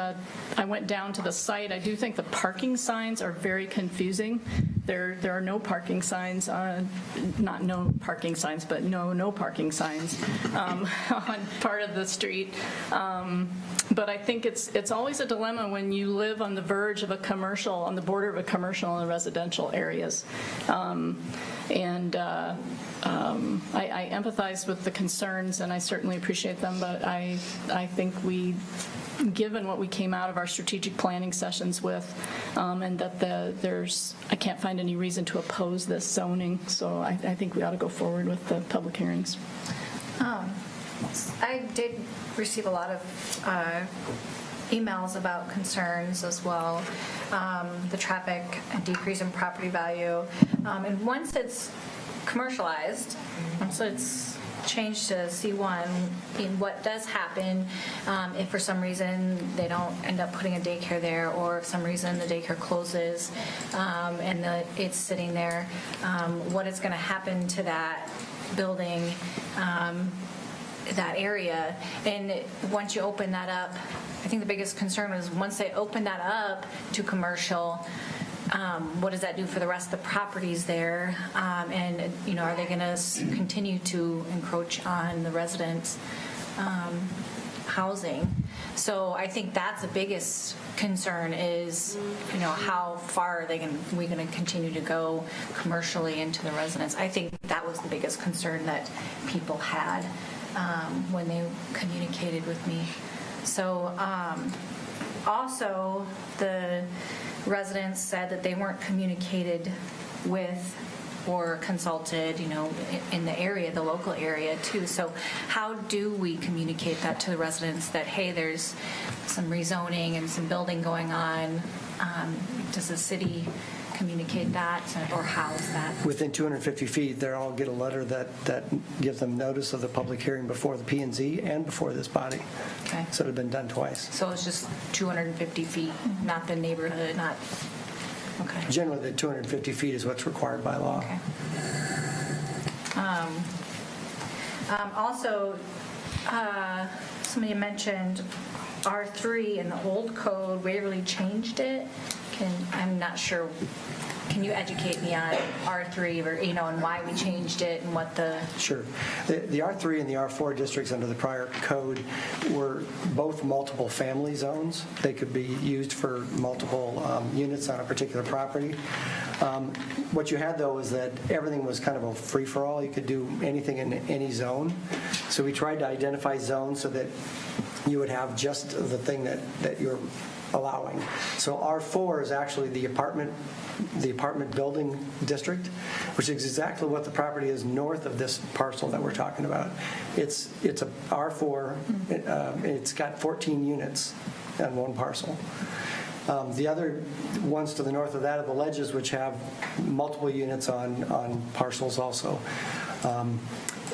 I went down to the site. I do think the parking signs are very confusing. There are no parking signs, not no parking signs, but no parking signs on part of the street. But I think it's always a dilemma when you live on the verge of a commercial, on the border of a commercial and residential areas. I empathize with the concerns, and I certainly appreciate them, but I think given what we came out of our strategic planning sessions with, and that I can't find any reason to oppose this zoning, so I think we ought to go forward with the public hearings. I did receive a lot of emails about concerns as well, the traffic and decrease in property value, and once it's commercialized, once it's changed to C1, what does happen if for some reason they don't end up putting a daycare there, or if some reason the daycare closes and it's sitting there, what is going to happen to that building, that area? And once you open that up, I think the biggest concern was once they open that up to commercial, what does that do for the rest of the properties there? And are they going to continue to encroach on the residents' housing? So I think that's the biggest concern is, how far are we going to continue to go commercially into the residents? I think that was the biggest concern that people had when they communicated with me. So also the residents said that they weren't communicated with or consulted, in the area, the local area too. So how do we communicate that to the residents that, hey, there's some rezoning and some building going on? Does the city communicate that, or how is that? Within 250 feet, they'll all get a letter that gives them notice of the public hearing before the P&Z and before this body. Okay. So it had been done twice. So it's just 250 feet, not the neighborhood, not, okay. Generally, the 250 feet is what's required by law. Okay. Also, somebody mentioned R3 in the old code. Waverly changed it. I'm not sure. Can you educate me on R3, or and why we changed it and what the? Sure. The R3 and the R4 districts under the prior code were both multiple family zones. They could be used for multiple units on a particular property. What you had, though, is that everything was kind of a free-for-all. You could do anything in any zone. So we tried to identify zones so that you would have just the thing that you're allowing. So R4 is actually the apartment building district, which is exactly what the property is north of this parcel that we're talking about. It's a R4. It's got 14 units on one parcel. The other ones to the north of that are the ledges, which have multiple units on parcels also.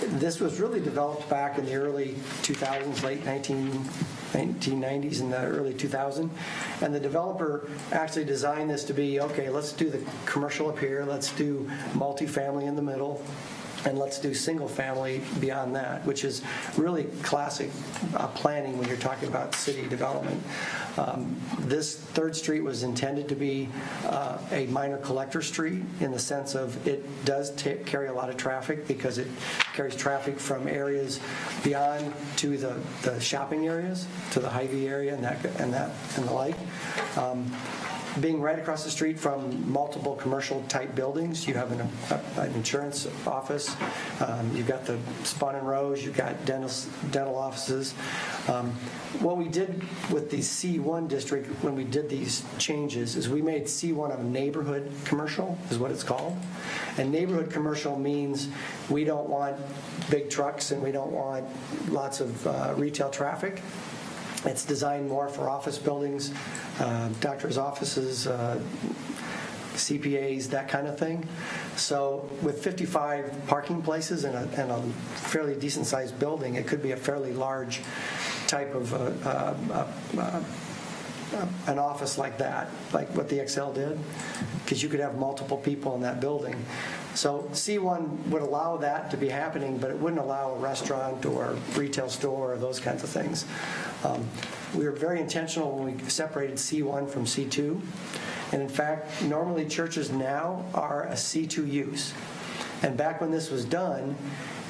This was really developed back in the early 2000s, late 1990s and the early 2000s. And the developer actually designed this to be, okay, let's do the commercial up here, let's do multifamily in the middle, and let's do single family beyond that, which is really classic planning when you're talking about city development. This 3rd Street was intended to be a minor collector street in the sense of it does carry a lot of traffic because it carries traffic from areas beyond to the shopping areas, to the Hy-Vee area and the like. Being right across the street from multiple commercial type buildings, you have an insurance office, you've got the Spun and Rose, you've got dental offices. What we did with the C1 district when we did these changes is we made C1 a neighborhood commercial, is what it's called. And neighborhood commercial means we don't want big trucks and we don't want lots of retail traffic. It's designed more for office buildings, doctors' offices, CPAs, that kind of thing. So with 55 parking places and a fairly decent-sized building, it could be a fairly large type of an office like that, like what the XL did, because you could have multiple people in that building. So C1 would allow that to be happening, but it wouldn't allow a restaurant or retail store or those kinds of things. We were very intentional when we separated C1 from C2. And in fact, normally churches now are a C2 use. And back when this was done,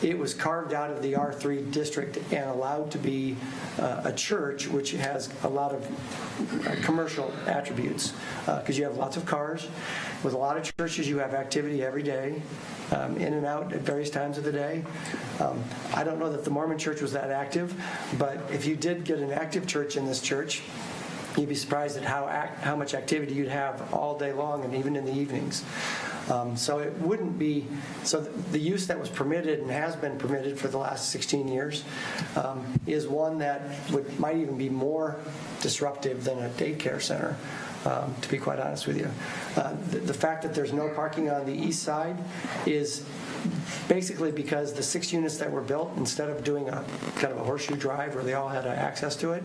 it was carved out of the R3 district and allowed to be a church, which has a lot of commercial attributes, because you have lots of cars. With a lot of churches, you have activity every day, in and out at various times of the day. I don't know that the Mormon church was that active, but if you did get an active church in this church, you'd be surprised at how much activity you'd have all day long and even in the evenings. So it wouldn't be, so the use that was permitted and has been permitted for the last 16 years is one that might even be more disruptive than a daycare center, to be quite honest with you. The fact that there's no parking on the east side is basically because the 6 units that were built, instead of doing a kind of a horseshoe drive where they all had access to it,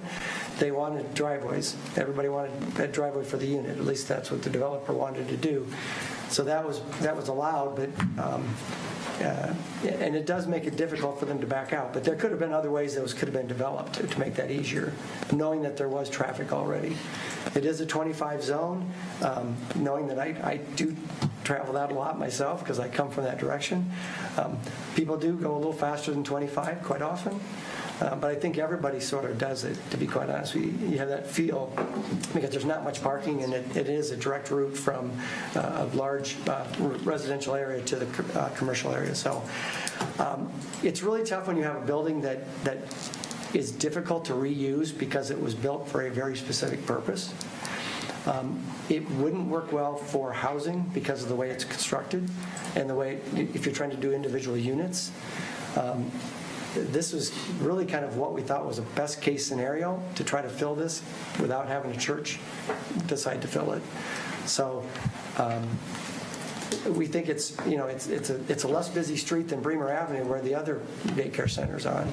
they wanted driveways. Everybody wanted a driveway for the unit. At least that's what the developer wanted to do. So that was allowed, but and it does make it difficult for them to back out. But there could have been other ways those could have been developed to make that easier, knowing that there was traffic already. It is a 25 zone, knowing that I do travel that a lot myself because I come from that direction. People do go a little faster than 25 quite often. But I think everybody sort of does it, to be quite honest with you. You have that feel because there's not much parking, and it is a direct route from a large residential area to the commercial area. So it's really tough when you have a building that is difficult to reuse because it was built for a very specific purpose. It wouldn't work well for housing because of the way it's constructed and the way, if you're trying to do individual units. This was really kind of what we thought was a best case scenario to try to fill this without having a church decide to fill it. So we think it's a less busy street than Bremer Avenue where the other daycare center's on.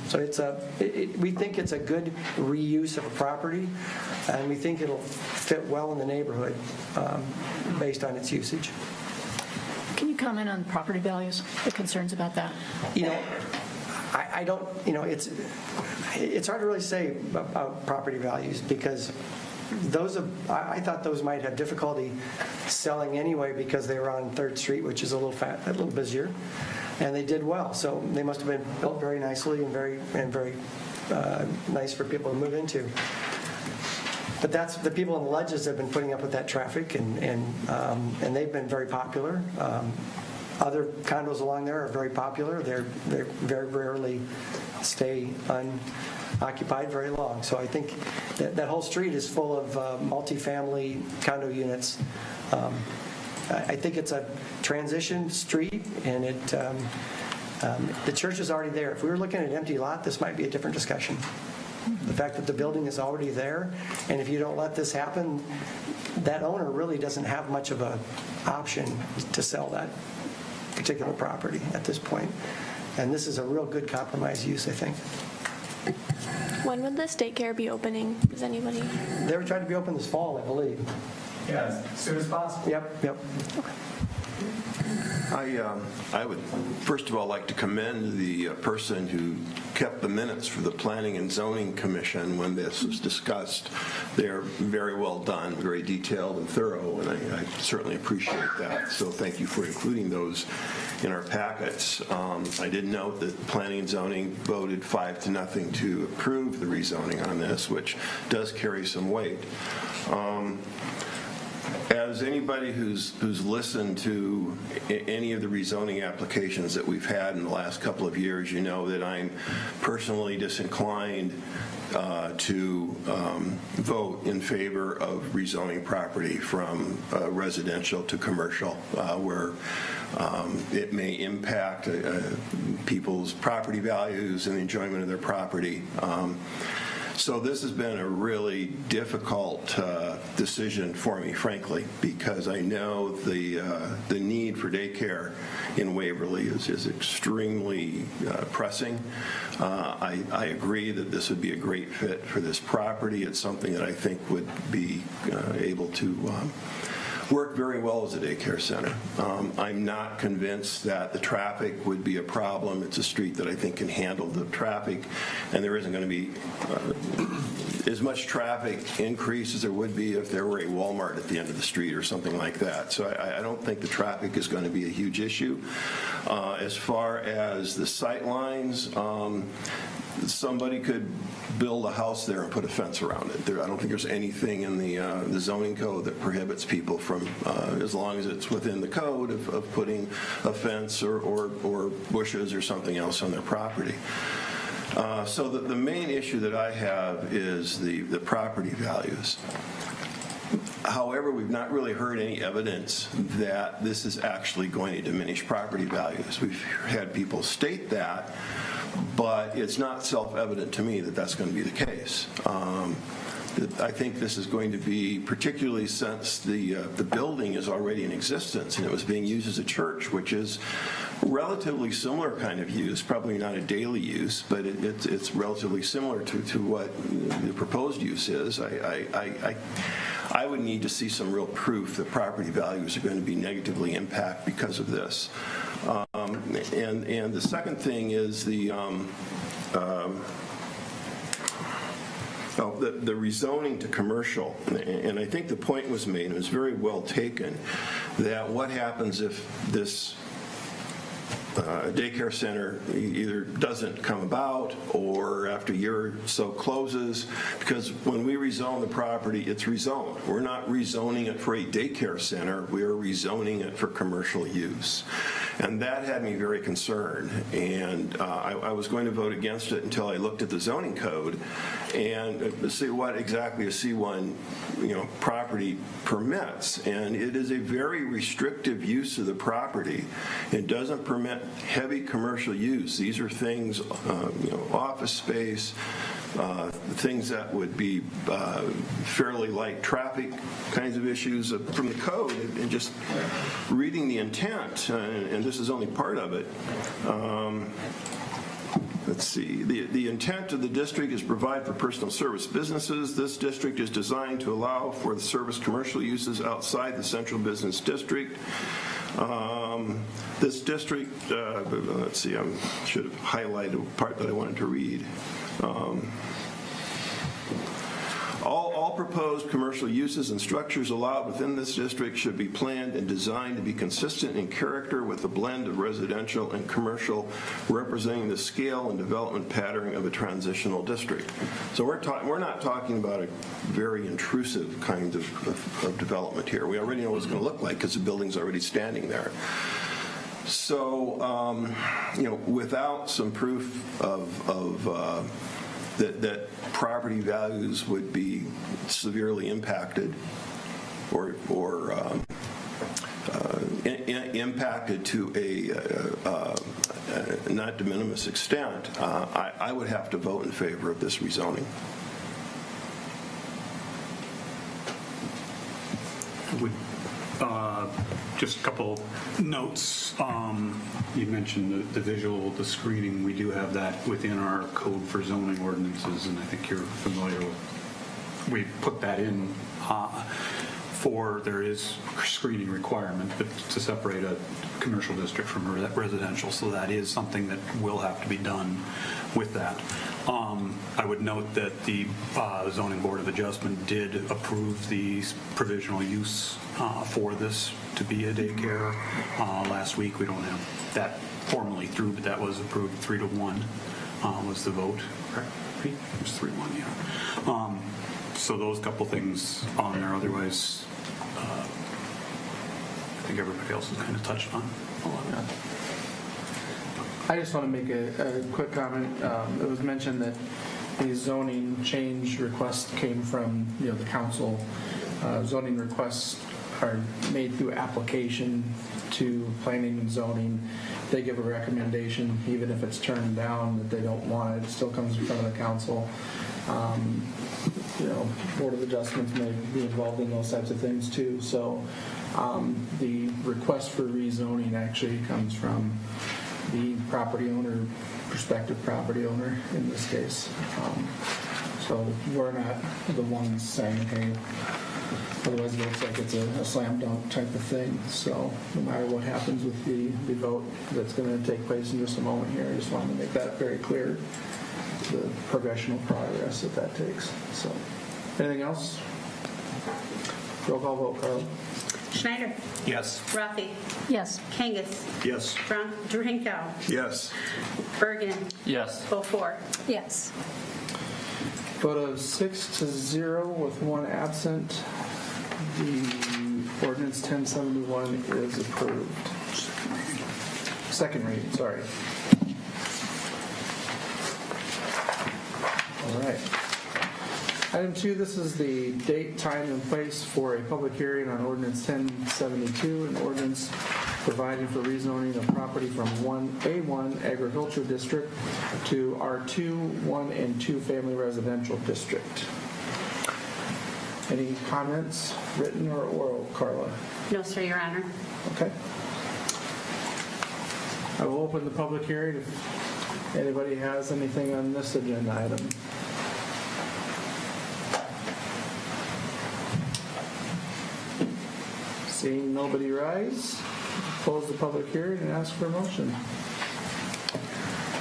So we think it's a good reuse of a property, and we think it'll fit well in the neighborhood based on its usage. Can you comment on property values, the concerns about that? I don't, it's hard to really say about property values because I thought those might have difficulty selling anyway because they were on 3rd Street, which is a little busier, and they did well. So they must have been built very nicely and very nice for people to move into. But that's the people on the ledges have been putting up with that traffic, and they've been very popular. Other condos along there are very popular. They very rarely stay unoccupied very long. So I think that whole street is full of multifamily condo units. I think it's a transition street, and the church is already there. If we were looking at an empty lot, this might be a different discussion. The fact that the building is already there, and if you don't let this happen, that owner really doesn't have much of an option to sell that particular property at this point. And this is a real good compromise use, I think. When would this daycare be opening? Does anybody? They were trying to be open this fall, I believe. Yeah, as soon as possible. Yep. I would first of all like to commend the person who kept the minutes for the Planning and Zoning Commission when this was discussed. They're very well done, very detailed and thorough, and I certainly appreciate that. So thank you for including those in our packets. I did note that Planning and Zoning voted 5-0 to approve the rezoning on this, which does carry some weight. As anybody who's listened to any of the rezoning applications that we've had in the last couple of years, you know that I'm personally disinclined to vote in favor of rezoning property from residential to commercial, where it may impact people's property values and the enjoyment of their property. So this has been a really difficult decision for me, frankly, because I know the need for daycare in Waverly is extremely pressing. I agree that this would be a great fit for this property. It's something that I think would be able to work very well as a daycare center. I'm not convinced that the traffic would be a problem. It's a street that I think can handle the traffic, and there isn't going to be as much traffic increase as there would be if there were a Walmart at the end of the street or something like that. So I don't think the traffic is going to be a huge issue. As far as the sight lines, somebody could build a house there and put a fence around it. I don't think there's anything in the zoning code that prohibits people from, as long as it's within the code, of putting a fence or bushes or something else on their property. So the main issue that I have is the property values. However, we've not really heard any evidence that this is actually going to diminish property values. We've had people state that, but it's not self-evident to me that that's going to be the case. I think this is going to be, particularly since the building is already in existence and it was being used as a church, which is relatively similar kind of use, probably not a daily use, but it's relatively similar to what the proposed use is. I would need to see some real proof that property values are going to be negatively impacted because of this. And the second thing is the rezoning to commercial, and I think the point was made, and it was very well taken, that what happens if this daycare center either doesn't come about or after a year or so closes, because when we rezone the property, it's rezoned. We're not rezoning it for a daycare center, we are rezoning it for commercial use. And that had me very concerned, and I was going to vote against it until I looked at the zoning code and see what exactly a C1 property permits. And it is a very restrictive use of the property. It doesn't permit heavy commercial use. These are things, office space, things that would be fairly light traffic kinds of issues from the code, and just reading the intent, and this is only part of it. Let's see. The intent of the district is to provide for personal service businesses. This district is designed to allow for the service commercial uses outside the central business district. This district, let's see, I should have highlighted a part that I wanted to read. All proposed commercial uses and structures allowed within this district should be planned and designed to be consistent in character with a blend of residential and commercial, representing the scale and development pattern of a transitional district. So we're not talking about a very intrusive kind of development here. We already know what it's going to look like because the building's already standing there. So, without some proof of that property values would be severely impacted or impacted to not de minimis extent, I would have to vote in favor of this rezoning. Just a couple notes. You mentioned the visual, the screening. We do have that within our code for zoning ordinances, and I think you're familiar with. We put that in there is screening requirement to separate a commercial district from a residential, so that is something that will have to be done with that. I would note that the Zoning Board of Adjustment did approve the provisional use for this to be a daycare last week. We don't have that formally through, but that was approved 3-1 was the vote. Correct? It was 3-1, yeah. So those couple things on there. Otherwise, I think everybody else has kind of touched on a lot of that. I just want to make a quick comment. It was mentioned that the zoning change request came from the council. Zoning requests are made through application to planning and zoning. They give a recommendation, even if it's turned down, that they don't want it. It still comes in front of the council. Board of Adjustments may be involved in those types of things too. So the request for rezoning actually comes from the property owner, prospective property owner in this case. So we're not the ones saying, hey, otherwise it looks like it's a slam dunk type of thing. So no matter what happens with the vote that's going to take place in just a moment here, I just wanted to make that very clear, the progression of progress that takes. So anything else? Roll call vote, Carl. Schneider. Yes. Rathe. Yes. Kangas. Yes. Drenkow. Yes. Birgen. Yes. Beaufore. Yes. Vote of 6-0 with one absent. The ordinance 1071 is approved. Second reading, sorry. All right. Item 2, this is the date, time, and place for a public hearing on ordinance 1072, an ordinance providing for rezoning of property from A1 agricultural district to R2, 1 and 2 family residential district. Any comments, written or oral, Carla? No, sir, Your Honor. Okay. I will open the public hearing if anybody has anything on this agenda item. Seeing nobody rise, close the public hearing and ask for a motion.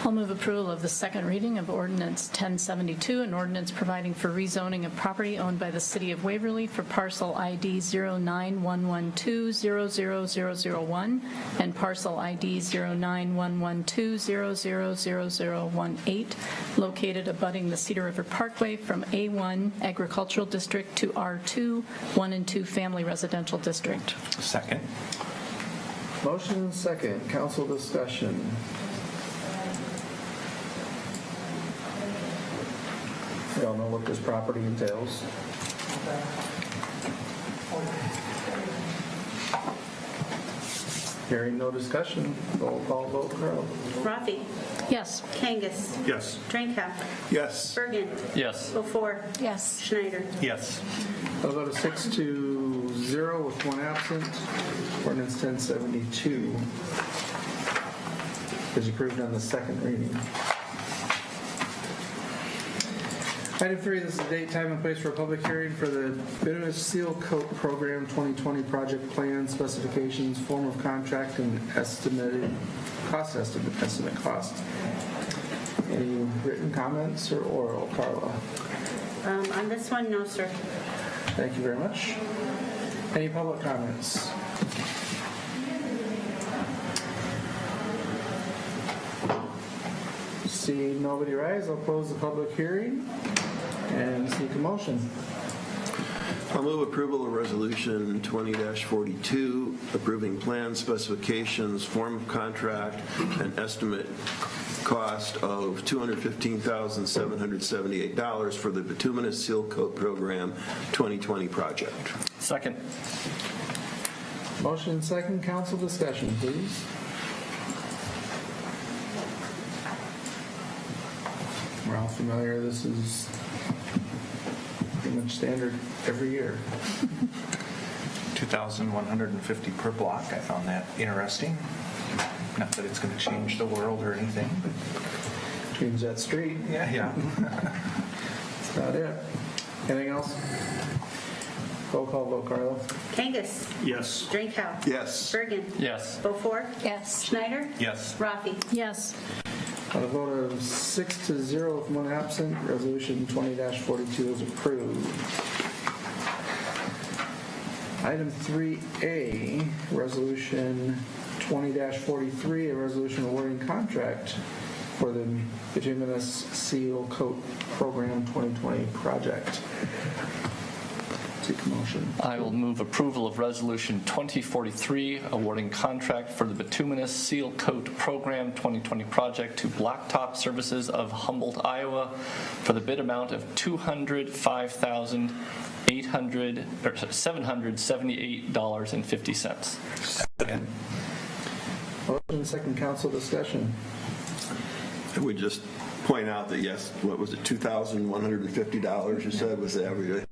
I'll move approval of the second reading of Ordinance 1072, an ordinance providing for rezoning of property owned by the City of Waverly for Parcel ID 0911200001 and Parcel ID 091120000018, located abutting the Cedar River Parkway from A1 Agricultural District to R2, 1 and 2 Family Residential District. Second. Motion and second. Council discussion. We all know what this property entails. Hearing no discussion, roll call vote, Carl. Rathe. Yes. Kangas. Yes. Drenkow. Yes. Bergen. Yes. Beaufore. Yes. Schneider. Yes. I'll go to 6-0 with one absent. Ordinance 1072 is approved on the second reading. Item 3, this is the date, time, and place for a public hearing for the Bituminous Seal Coat Program 2020 project plan, specifications, form of contract, and estimated cost estimate cost. Any written comments or oral, Carla? On this one, no, sir. Thank you very much. Any public comments? Seeing nobody rise, I'll close the public hearing and seek a motion. I'll move approval of Resolution 20-42, approving plans, specifications, form of contract, and estimate cost of $215,778 for the Bituminous Seal Coat Program 2020 project. Second. Motion and second, council discussion, please. all familiar, this is pretty much standard every year. 2,150 per block. I found that interesting. Not that it's going to change the world or anything, but Change that street. yeah. That's about it. Anything else? Roll call vote, Carla. Kangas. Yes. Drenkow. Yes. Bergen. Yes. Beaufore. Yes. Schneider. Yes. Rathe. Yes. On a vote of 6-0 with one absent, resolution 20-42 is approved. Item 3A, resolution 20-43, a resolution awarding contract for the Bituminous Seal Coat Program 2020 project. Seek a motion. I will move approval of Resolution 2043, awarding contract for the Bituminous Seal Coat Program 2020 project to Blacktop Services of Humboldt, Iowa, for the bid amount of $778.50. Motion, second council discussion. I would just point out that, yes, what was it, $2,150 you said was the average?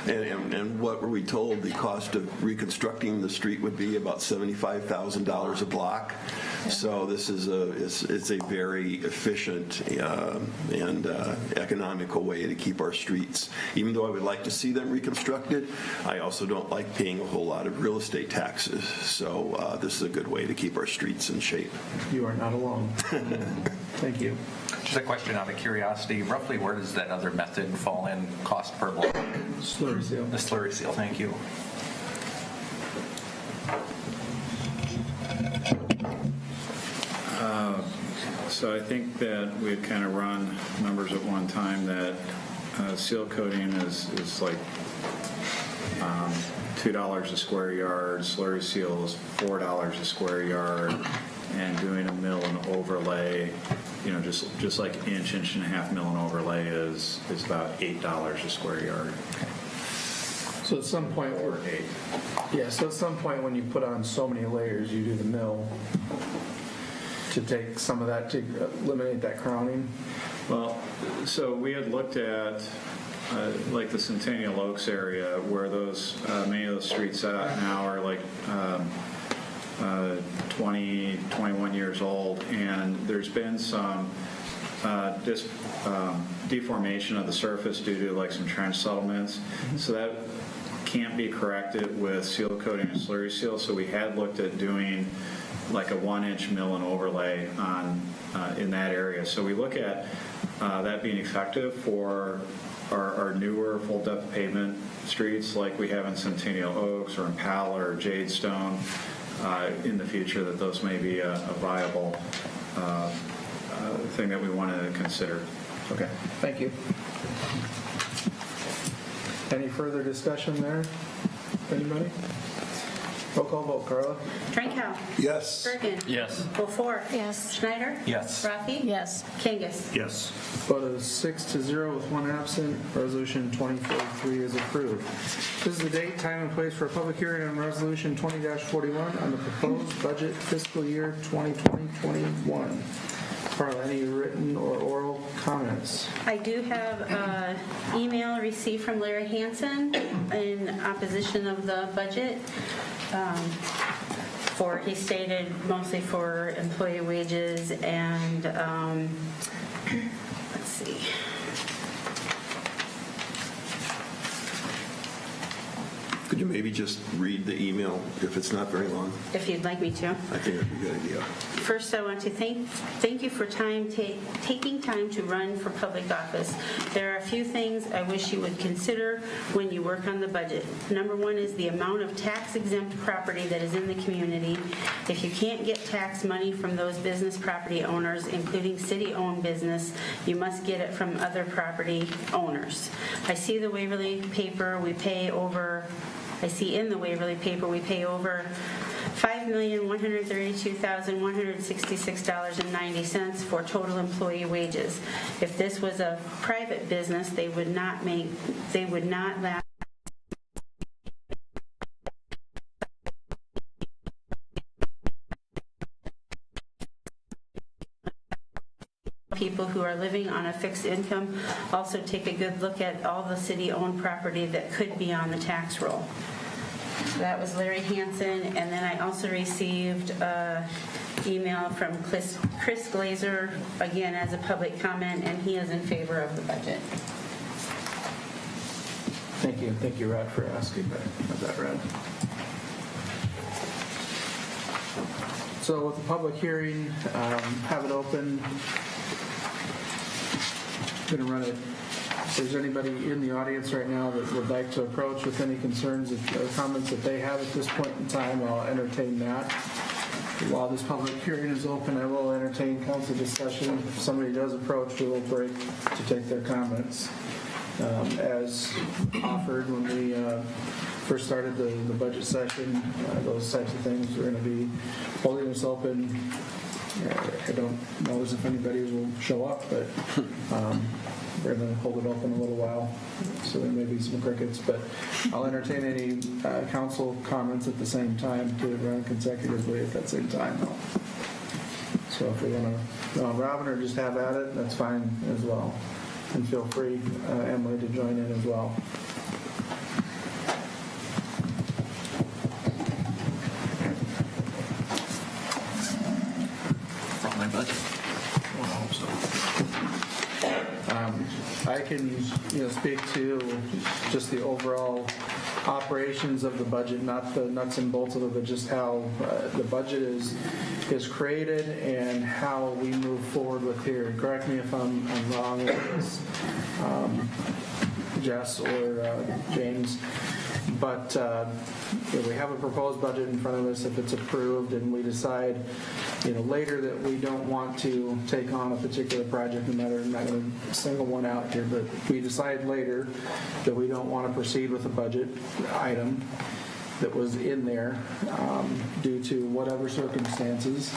And what were we told the cost of reconstructing the street would be? About $75,000 a block. So this is it's a very efficient and economical way to keep our streets. Even though I would like to see them reconstructed, I also don't like paying a whole lot of real estate taxes. So this is a good way to keep our streets in shape. You are not alone. Thank you. Just a question out of curiosity. Roughly where does that other method fall in cost per block? Slurry seal. The slurry seal, thank you. So I think that we had kind of run numbers at one time that seal coating is like $2 a square yard, slurry seal is $4 a square yard, and doing a mill and overlay, just like inch and a half mill and overlay is about $8 a square yard. So at some point, Or 8. yeah, so at some point when you put on so many layers, you do the mill to take some of that, to eliminate that crowning. Well, so we had looked at like the Centennial Oaks area where those many of those streets out now are like 20, 21 years old, and there's been some deformation of the surface due to like some trench settlements. So that can't be corrected with seal coating and slurry seal. So we had looked at doing like a 1-inch mill and overlay on in that area. So we look at that being effective for our newer full depth pavement streets like we have in Centennial Oaks or Impala or Jadestone. In the future, that those may be a viable thing that we want to consider. Okay, thank you. Any further discussion there? Anybody? Roll call vote, Carla. Drenkow. Yes. Bergen. Yes. Beaufore. Yes. Schneider. Yes. Rathe. Yes. Kangas. Yes. Vote of 6-0 with one absent, resolution 2043 is approved. This is the date, time, and place for a public hearing on resolution 20-41 on the proposed budget fiscal year 2020-21. Carla, any written or oral comments? I do have an email received from Larry Hansen in opposition of the budget. He stated mostly for employee wages and, let's see. Could you maybe just read the email if it's not very long? If you'd like me to. I think that'd be a good idea. First, I want to thank you for taking time to run for public office. There are a few things I wish you would consider when you work on the budget. Number one is the amount of tax-exempt property that is in the community. If you can't get tax money from those business property owners, including city-owned business, you must get it from other property owners. I see in the Waverly paper we pay over $5,132,166.90 for total employee wages. If this was a private business, they would not last. people who are living on a fixed income also take a good look at all the city-owned property that could be on the tax roll. So that was Larry Hansen, and then I also received an email from Chris Glaser, again as a public comment, and he is in favor of the budget. Thank you. Thank you, Rod, for asking that, Rod. So with the public hearing, have it open. Going to run it. If there's anybody in the audience right now that would like to approach with any concerns or comments that they have at this point in time, I'll entertain that. While this public hearing is open, I will entertain council discussion. If somebody does approach, we will break to take their comments. As offered when we first started the budget session, those types of things, we're going to be holding this open. I don't know as if anybody will show up, but we're going to hold it open a little while, so there may be some crickets, but I'll entertain any council comments at the same time to run consecutively at that same time. So if we want to, Robin, or just have at it, that's fine as well. And feel free, Emily, to join in as well. From my budget. I can, speak to just the overall operations of the budget, not the nuts and bolts of it, but just how the budget is created and how we move forward with here. Correct me if I'm wrong with this, Jess or James, but we have a proposed budget in front of us. If it's approved and we decide later that we don't want to take on a particular project, no matter, I'm not going to single one out here, but we decide later that we don't want to proceed with a budget item that was in there due to whatever circumstances.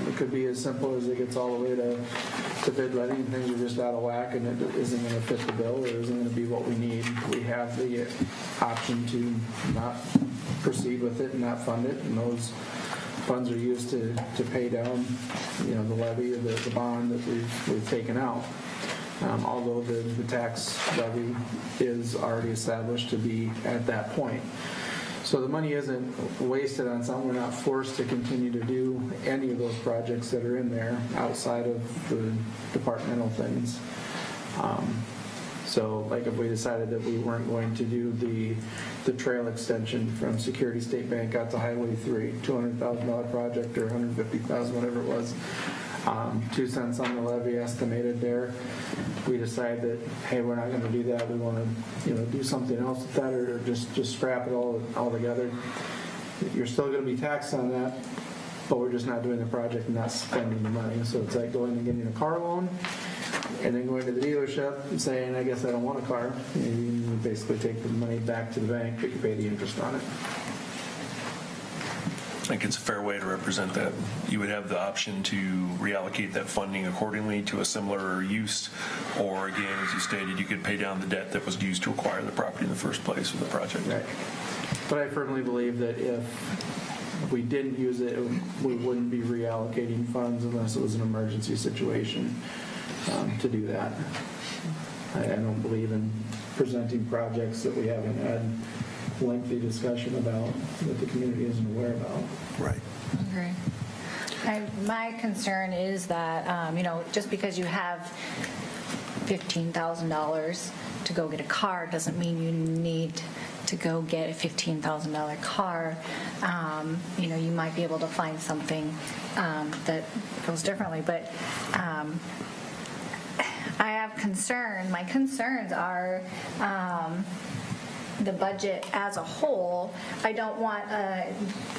It could be as simple as it gets all the way to bid letting and things are just out of whack and it isn't going to fit the bill or isn't going to be what we need. We have the option to not proceed with it and not fund it, and those funds are used to pay down the levy or the bond that we've taken out. Although the tax levy is already established to be at that point. So the money isn't wasted on something. We're not forced to continue to do any of those projects that are in there outside of the departmental things. So like if we decided that we weren't going to do the trail extension from Security State Bank out to Highway 3, $200,000 project or $150,000, whatever it was, 2 cents on the levy estimated there. We decide that, hey, we're not going to do that. We want to, do something else with that, or just scrap it all together. You're still going to be taxed on that, but we're just not doing the project and not spending the money. So it's like going and getting a car loan, and then going to the dealership and saying, I guess I don't want a car. You basically take the money back to the bank, but you pay the interest on it. I think it's a fair way to represent that. You would have the option to reallocate that funding accordingly to a similar use, or again, as you stated, you could pay down the debt that was used to acquire the property in the first place for the project. Right. But I firmly believe that if we didn't use it, we wouldn't be reallocating funds unless it was an emergency situation to do that. I don't believe in presenting projects that we haven't had lengthy discussion about, that the community isn't aware about. Right. Okay. My concern is that, just because you have $15,000 to go get a car doesn't mean you need to go get a $15,000 car. You might be able to find something that goes differently, but I have concern. My concerns are the budget as a whole. I don't want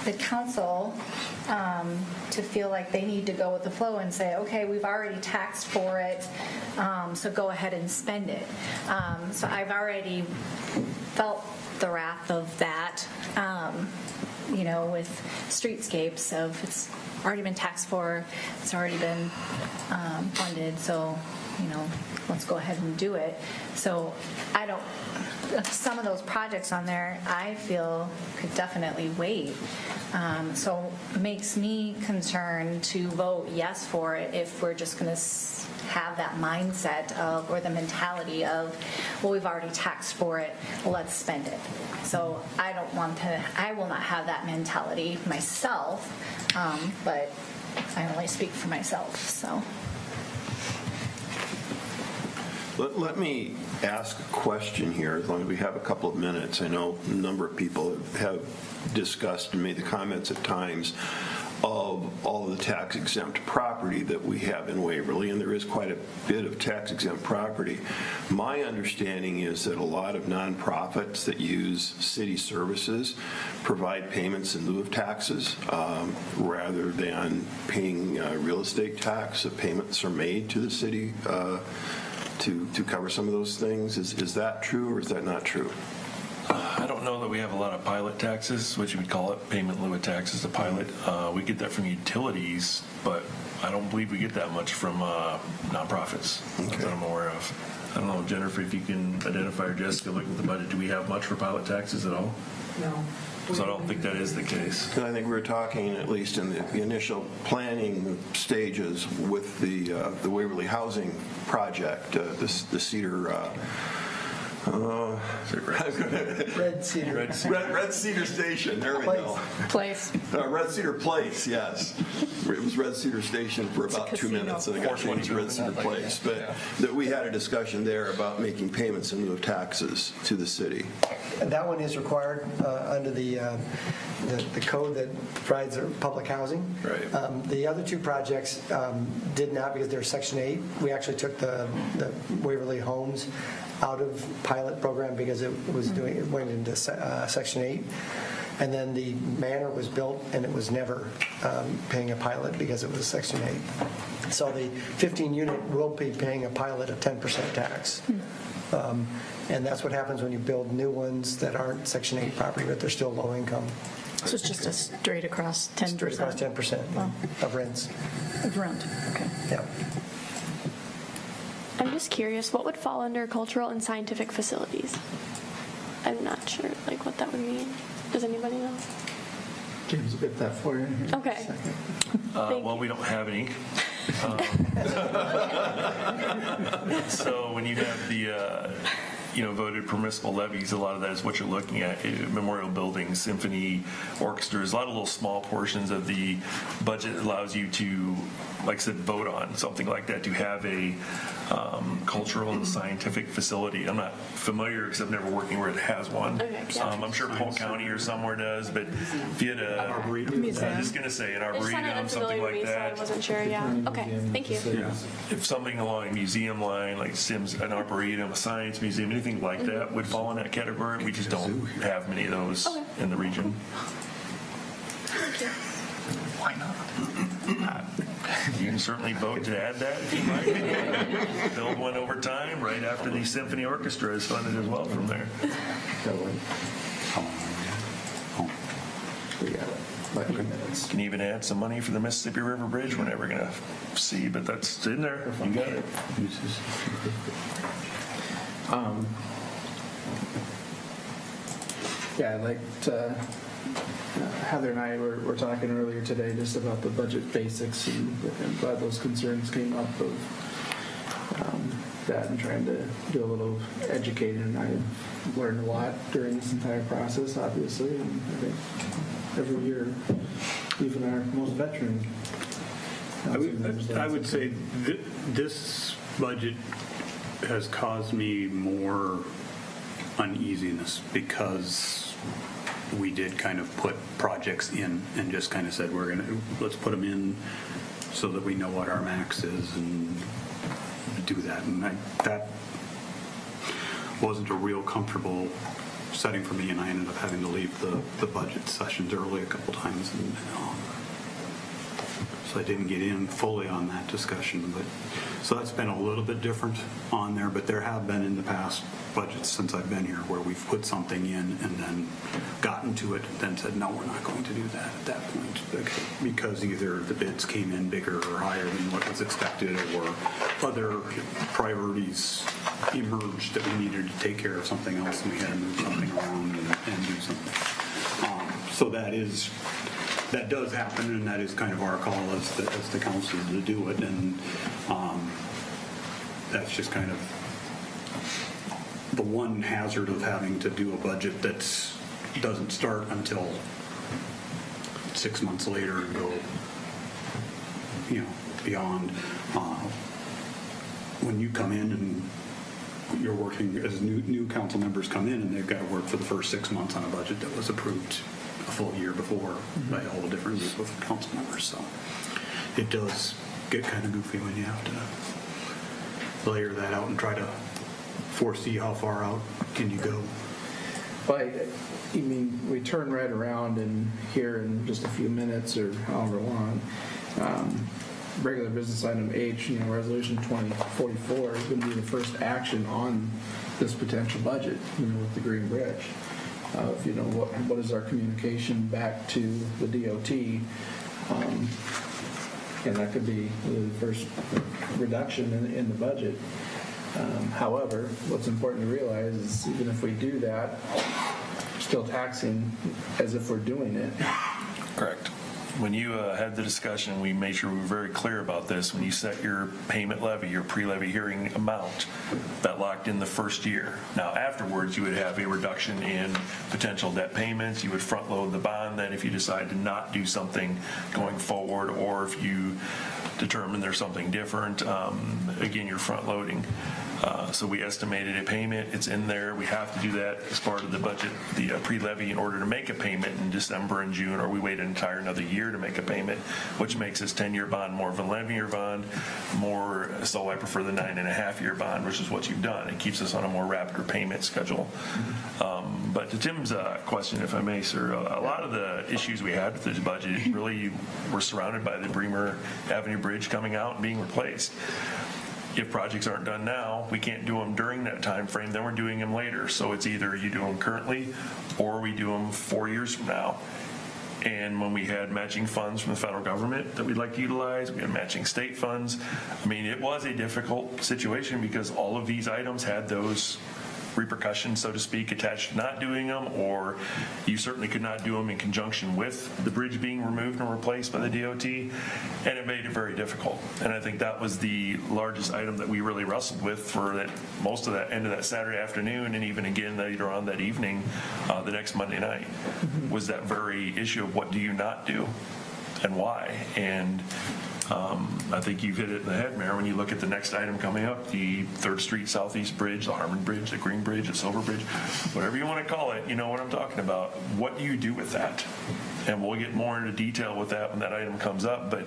the council to feel like they need to go with the flow and say, okay, we've already taxed for it, so go ahead and spend it. So I've already felt the wrath of that, with streetscapes of it's already been taxed for, it's already been funded, so, let's go ahead and do it. So some of those projects on there, I feel could definitely wait. So it makes me concerned to vote yes for it if we're just going to have that mindset of, or the mentality of, well, we've already taxed for it, let's spend it. So I will not have that mentality myself, but I only speak for myself, so. Let me ask a question here, as long as we have a couple of minutes. I know a number of people have discussed and made the comments at times of all of the tax-exempt property that we have in Waverly, and there is quite a bit of tax-exempt property. My understanding is that a lot of nonprofits that use city services provide payments in lieu of taxes rather than paying real estate tax. The payments are made to the city to cover some of those things. Is that true, or is that not true? I don't know that we have a lot of pilot taxes, which you would call it, payment in lieu of taxes, a pilot. We get that from utilities, but I don't believe we get that much from nonprofits that I'm aware of. I don't know, Jennifer, if you can identify, or Jessica, looking at the budget, do we have much for pilot taxes at all? No. Because I don't think that is the case. I think we were talking, at least in the initial planning stages, with the Waverly Housing Project, the Cedar. Red Cedar. Red Cedar Station. There we go. Place. Red Cedar Place. Yes, it was Red Cedar Station for about 2 minutes, and it got changed to Red Cedar Place. But that we had a discussion there about making payments in lieu of taxes to the city. And that one is required under the code that provides public housing. Right. The other two projects did not, because they're Section 8. We actually took the Waverly Homes out of pilot program because it went into Section 8. And then the manor was built, and it was never paying a pilot because it was Section 8. So the 15 unit will be paying a pilot of 10% tax. And that's what happens when you build new ones that aren't Section 8 property, but they're still low income. So it's just a straight across 10%? Straight across 10% of rents. Of rent, okay. Yeah. I'm just curious, what would fall under cultural and scientific facilities? I'm not sure what that would mean. Does anybody know? James will get that for you. Okay. Well, we don't have any. So when you have the voted permissible levies, a lot of that is what you're looking at. Memorial buildings, symphony, orchestras, a lot of little small portions of the budget allows you to, like I said, vote on something like that, to have a cultural and scientific facility. I'm not familiar because I've never worked anywhere that has one. Okay, gotcha. I'm sure Polk County or somewhere does, but if you had I was just going to say an arboretum, something like that. So I wasn't sure, yeah. Okay, thank you. Yeah. If something along a museum line, like Sims, an arboretum, a science museum, anything like that would fall in that category. We just don't have many of those in the region. Why not? You can certainly vote to add that if you like. Build one over time, right after the symphony orchestra is funded as well from there. We got it. About 8 minutes. Can even add some money for the Mississippi River Bridge we're never going to see, but that's in there. You got it. Yeah, I'd like to, Heather and I were talking earlier today just about the budget basics, and I'm glad those concerns came up of that, and trying to do a little educating. And I've learned a lot during this entire process, obviously, and I think every year, even our most veteran. I would say this budget has caused me more uneasiness because we did kind of put projects in and just kind of said let's put them in so that we know what our max is and do that. And that wasn't a real comfortable setting for me, and I ended up having to leave the budget sessions early a couple times. And, so so I didn't get in fully on that discussion. But so that's been a little bit different on there, but there have been in the past budgets since I've been here where we've put something in and then gotten to it, then said, no, we're not going to do that at that point, because either the bids came in bigger or higher than what was expected, or other priorities emerged that we needed to take care of something else and we had to move something around and do something. So that does happen, and that is kind of our call as the council to do it, and that's just kind of the one hazard of having to do a budget that doesn't start until 6 months later and go, beyond. When you come in and you're working as new council members come in and they've got to work for the first 6 months on a budget that was approved a full year before by a whole different group of council members. So it does get kind of goofy when you have to layer that out and try to foresee how far out can you go. Well, you mean, we turn right around and here in just a few minutes or however long, regular business item H, resolution 2044 is going to be the first action on this potential budget, with the Green Bridge. What is our communication back to the DOT? And that could be the first reduction in the budget. However, what's important to realize is even if we do that, we're still taxing as if we're doing it. Correct. When you had the discussion, we made sure we were very clear about this. When you set your payment levy, your pre-levy hearing amount, that locked in the first year. Now, afterwards, you would have a reduction in potential debt payments. You would front load the bond then if you decide to not do something going forward, or if you determine there's something different, again, you're front loading. So we estimated a payment. It's in there. We have to do that as part of the budget, the pre-levy, in order to make a payment in December and June, or we wait another year to make a payment, which makes this 10-year bond more of an 11-year bond, so I prefer the 9.5-year bond, which is what you've done. It keeps us on a more rapid repayment schedule. But to Tim's question, if I may, sir, a lot of the issues we had with this budget really were surrounded by the Bremer Avenue Bridge coming out and being replaced. If projects aren't done now, we can't do them during that time frame, then we're doing them later. So it's either you do them currently or we do them 4 years from now. And when we had matching funds from the federal government that we'd like to utilize, we had matching state funds. I mean, it was a difficult situation because all of these items had those repercussions, so to speak, attached to not doing them, or you certainly could not do them in conjunction with the bridge being removed and replaced by the DOT, and it made it very difficult. And I think that was the largest item that we really wrestled with for that most of that end of that Saturday afternoon, and even again later on that evening, the next Monday night, was that very issue of what do you not do and why. And I think you've hit it in the head, Mayor, when you look at the next item coming up, the 3rd Street Southeast Bridge, the Harmon Bridge, the Green Bridge, the Silver Bridge, whatever you want to call it, you know what I'm talking about. What do you do with that? And we'll get more into detail with that when that item comes up, but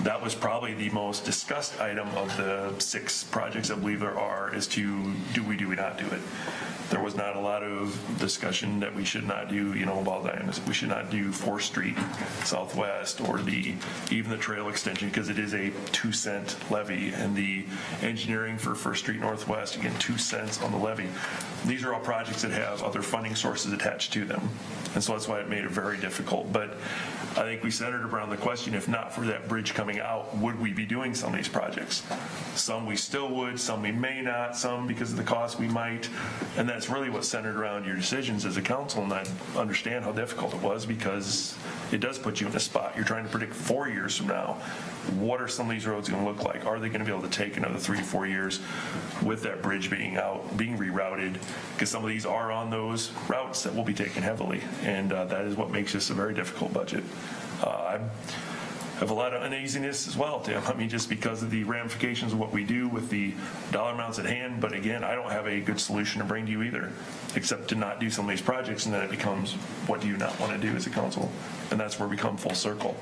that was probably the most discussed item of the 6 projects I believe there are, as to do we not do it. There was not a lot of discussion that we should not do, about that. We should not do 4th Street Southwest or even the trail extension, because it is a 2-cent levy, and the engineering for 1st Street Northwest, again, 2 cents on the levy. These are all projects that have other funding sources attached to them, and so that's why it made it very difficult. But I think we centered around the question, if not for that bridge coming out, would we be doing some of these projects? Some we still would, some we may not, some because of the cost we might, and that's really what centered around your decisions as a council. And I understand how difficult it was, because it does put you in a spot. You're trying to predict 4 years from now, what are some of these roads going to look like? Are they going to be able to take another 3 to 4 years with that bridge being out, being rerouted? Because some of these are on those routes that will be taken heavily, and that is what makes this a very difficult budget. I have a lot of uneasiness as well, Tim. I mean, just because of the ramifications of what we do with the dollar amounts at hand. But again, I don't have a good solution to bring to you either, except to not do some of these projects, and then it becomes, what do you not want to do as a council? And that's where we come full circle.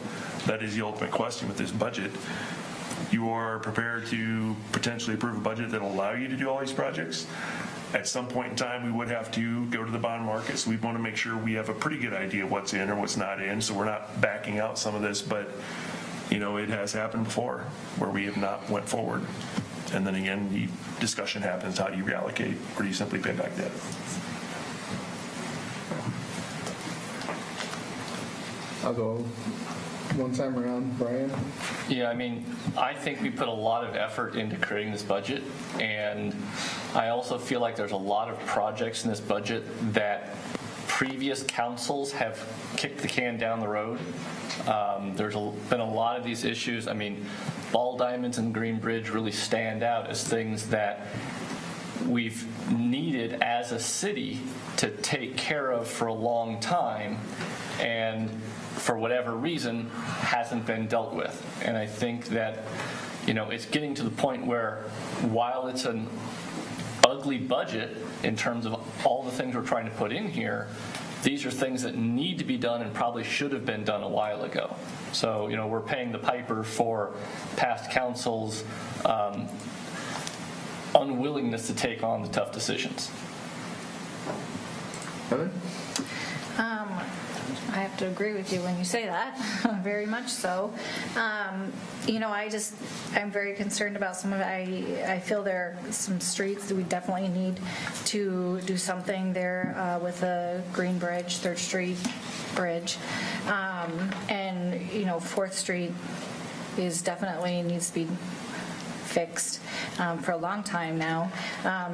That is the ultimate question with this budget. You are prepared to potentially approve a budget that will allow you to do all these projects. At some point in time, we would have to go to the bond market, so we want to make sure we have a pretty good idea what's in or what's not in, so we're not backing out some of this. But it has happened before where we have not went forward. And then again, the discussion happens, how do you reallocate, or do you simply pay back debt? I'll go one time around. Brian? Yeah, I mean, I think we put a lot of effort into creating this budget, and I also feel like there's a lot of projects in this budget that previous councils have kicked the can down the road. There's been a lot of these issues. I mean, Ball Diamonds and Green Bridge really stand out as things that we've needed as a city to take care of for a long time, and for whatever reason hasn't been dealt with. And I think that it's getting to the point where, while it's an ugly budget in terms of all the things we're trying to put in here, these are things that need to be done and probably should have been done a while ago. So we're paying the piper for past councils' unwillingness to take on the tough decisions. Heather? I have to agree with you when you say that, very much so. I'm very concerned about some of it. I feel there are some streets that we definitely need to do something there with the Green Bridge, 3rd Street Bridge. And 4th Street is definitely needs to be fixed for a long time now.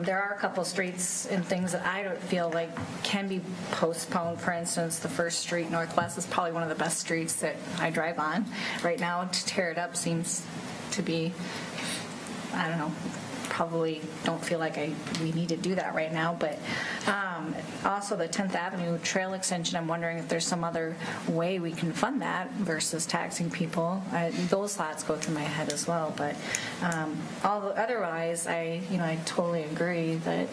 There are a couple streets and things that I don't feel like can be postponed. For instance, the 1st Street Northwest is probably one of the best streets that I drive on. Right now, to tear it up seems to be, I don't know, probably don't feel like we need to do that right now. But also the 10th Avenue Trail Extension, I'm wondering if there's some other way we can fund that versus taxing people. Those thoughts go through my head as well. But otherwise, I totally agree that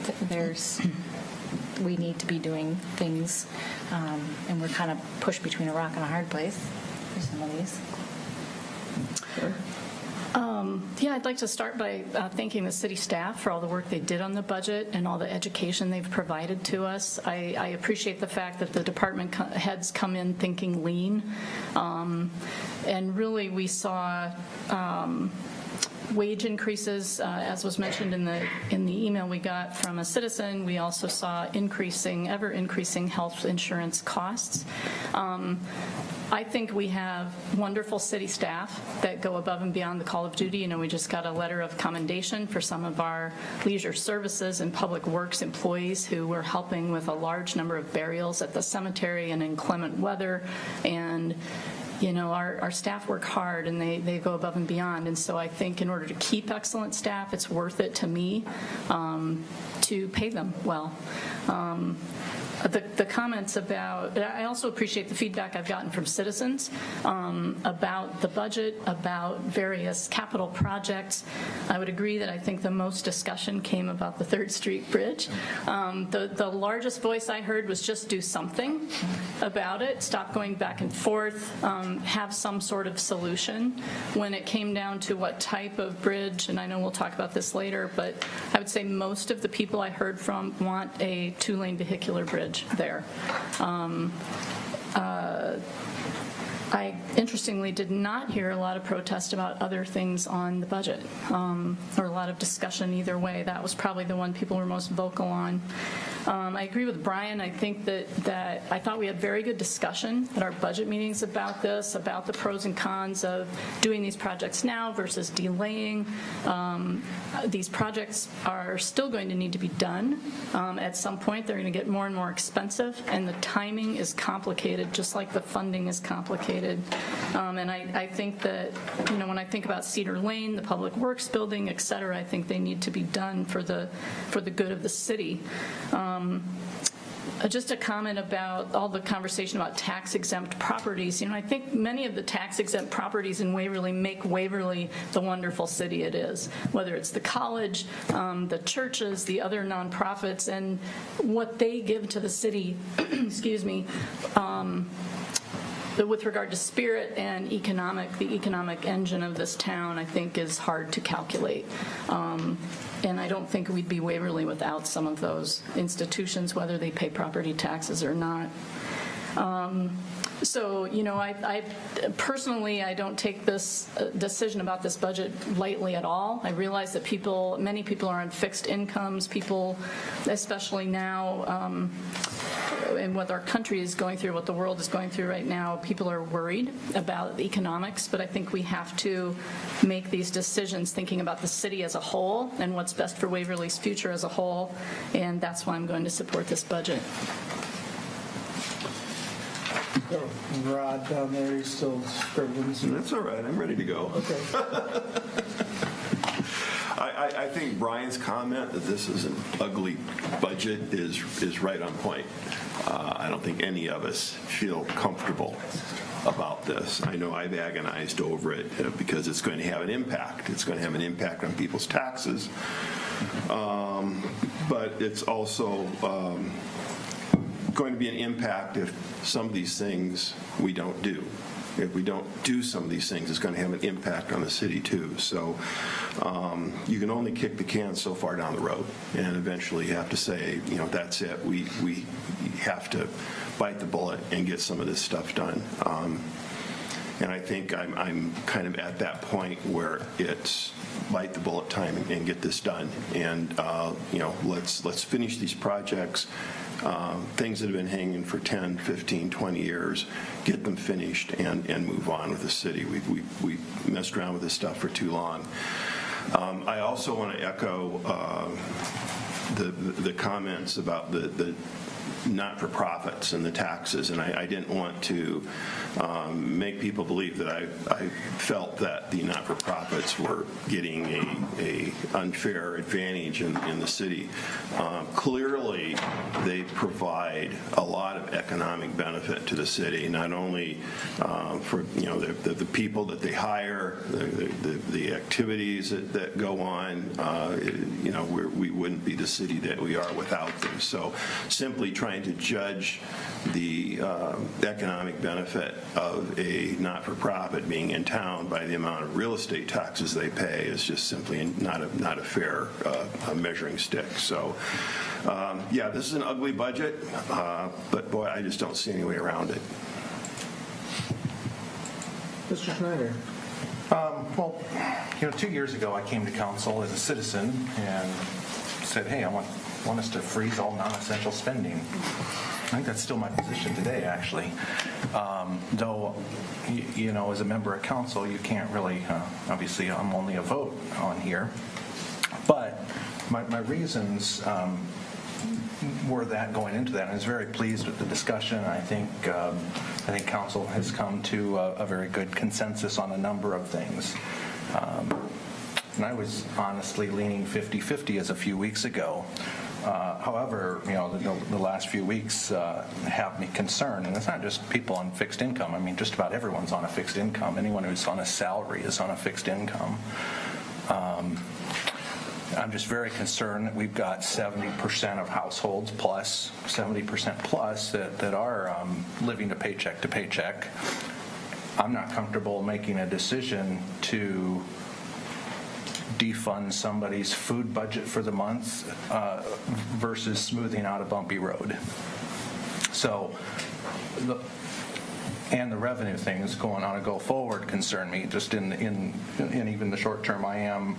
we need to be doing things, and we're kind of pushed between a rock and a hard place for some of these. I'd like to start by thanking the city staff for all the work they did on the budget and all the education they've provided to us. I appreciate the fact that the department heads come in thinking lean. And really we saw wage increases, as was mentioned in the email we got from a citizen. We also saw ever increasing health insurance costs. I think we have wonderful city staff that go above and beyond the call of duty. We just got a letter of commendation for some of our leisure services and public works employees who were helping with a large number of burials at the cemetery and inclement weather. And our staff work hard and they go above and beyond. And so I think in order to keep excellent staff, it's worth it to me to pay them well. The comments about, I also appreciate the feedback I've gotten from citizens about the budget, about various capital projects. I would agree that I think the most discussion came about the 3rd Street Bridge. The largest voice I heard was just do something about it, stop going back and forth, have some sort of solution. When it came down to what type of bridge, and I know we'll talk about this later, but I would say most of the people I heard from want a 2-lane vehicular bridge there. I interestingly did not hear a lot of protest about other things on the budget, or a lot of discussion either way. That was probably the one people were most vocal on. I agree with Brian. I think that I thought we had very good discussion at our budget meetings about this, about the pros and cons of doing these projects now versus delaying. These projects are still going to need to be done. At some point, they're going to get more and more expensive, and the timing is complicated, just like the funding is complicated. And I think that, when I think about Cedar Lane, the Public Works building, et cetera, I think they need to be done for the good of the city. Just a comment about all the conversation about tax-exempt properties. I think many of the tax-exempt properties in Waverly make Waverly the wonderful city it is, whether it's the college, the churches, the other nonprofits, and what they give to the city, excuse me, with regard to spirit and the economic engine of this town, I think is hard to calculate. And I don't think we'd be Waverly without some of those institutions, whether they pay property taxes or not. So, I personally, I don't take this decision about this budget lightly at all. I realize that many people are on fixed incomes, people, especially now, and what our country is going through, what the world is going through right now, people are worried about the economics, but I think we have to make these decisions thinking about the city as a whole and what's best for Waverly's future as a whole, and that's why I'm going to support this budget. Rod down there, he's still scribbling. That's all right, I'm ready to go. Okay. I think Brian's comment that this is an ugly budget is right on point. I don't think any of us feel comfortable about this. I know I've agonized over it because it's going to have an impact. It's going to have an impact on people's taxes, but it's also going to be an impact if some of these things we don't do. If we don't do some of these things, it's going to have an impact on the city too. So you can only kick the can so far down the road, and eventually you have to say, that's it. We have to bite the bullet and get some of this stuff done. And I think I'm kind of at that point where it's bite the bullet time and get this done. And let's finish these projects. Things that have been hanging for 10, 15, 20 years, get them finished and move on with the city. We messed around with this stuff for too long. I also want to echo the comments about the not-for-profits and the taxes, and I didn't want to make people believe that I felt that the not-for-profits were getting a unfair advantage in the city. Clearly, they provide a lot of economic benefit to the city, not only for the people that they hire, the activities that go on. We wouldn't be the city that we are without them. So simply trying to judge the economic benefit of a not-for-profit being in town by the amount of real estate taxes they pay is just simply not a fair measuring stick. So, this is an ugly budget, but boy, I just don't see any way around it. Mr. Schneider. 2 years ago, I came to council as a citizen and said, hey, I want us to freeze all non-essential spending. I think that's still my position today, actually. Though, as a member of council, you can't really, obviously, I'm only a vote on here. But my reasons were that going into that, and I was very pleased with the discussion. I think council has come to a very good consensus on a number of things. And I was honestly leaning 50-50 as a few weeks ago. However, the last few weeks have me concerned, and it's not just people on fixed income. I mean, just about everyone's on a fixed income. Anyone who's on a salary is on a fixed income. I'm just very concerned that we've got 70% of households plus, 70% plus that are living to paycheck. I'm not comfortable making a decision to defund somebody's food budget for the month versus smoothing out a bumpy road. So, the revenue things going on a go forward concern me. Just in even the short term, I am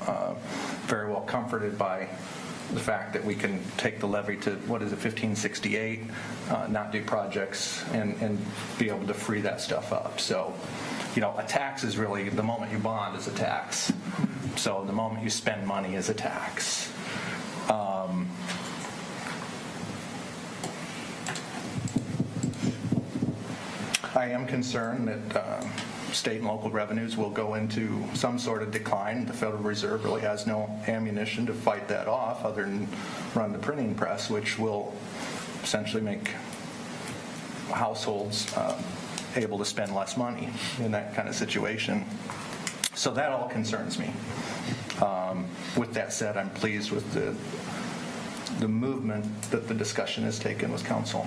very well comforted by the fact that we can take the levy to, 1568, not do projects and be able to free that stuff up. So, a tax is really, the moment you bond is a tax. So the moment you spend money is a tax. I am concerned that state and local revenues will go into some sort of decline. The Federal Reserve really has no ammunition to fight that off other than run the printing press, which will essentially make households able to spend less money in that kind of situation. So that all concerns me. With that said, I'm pleased with the movement that the discussion has taken with council.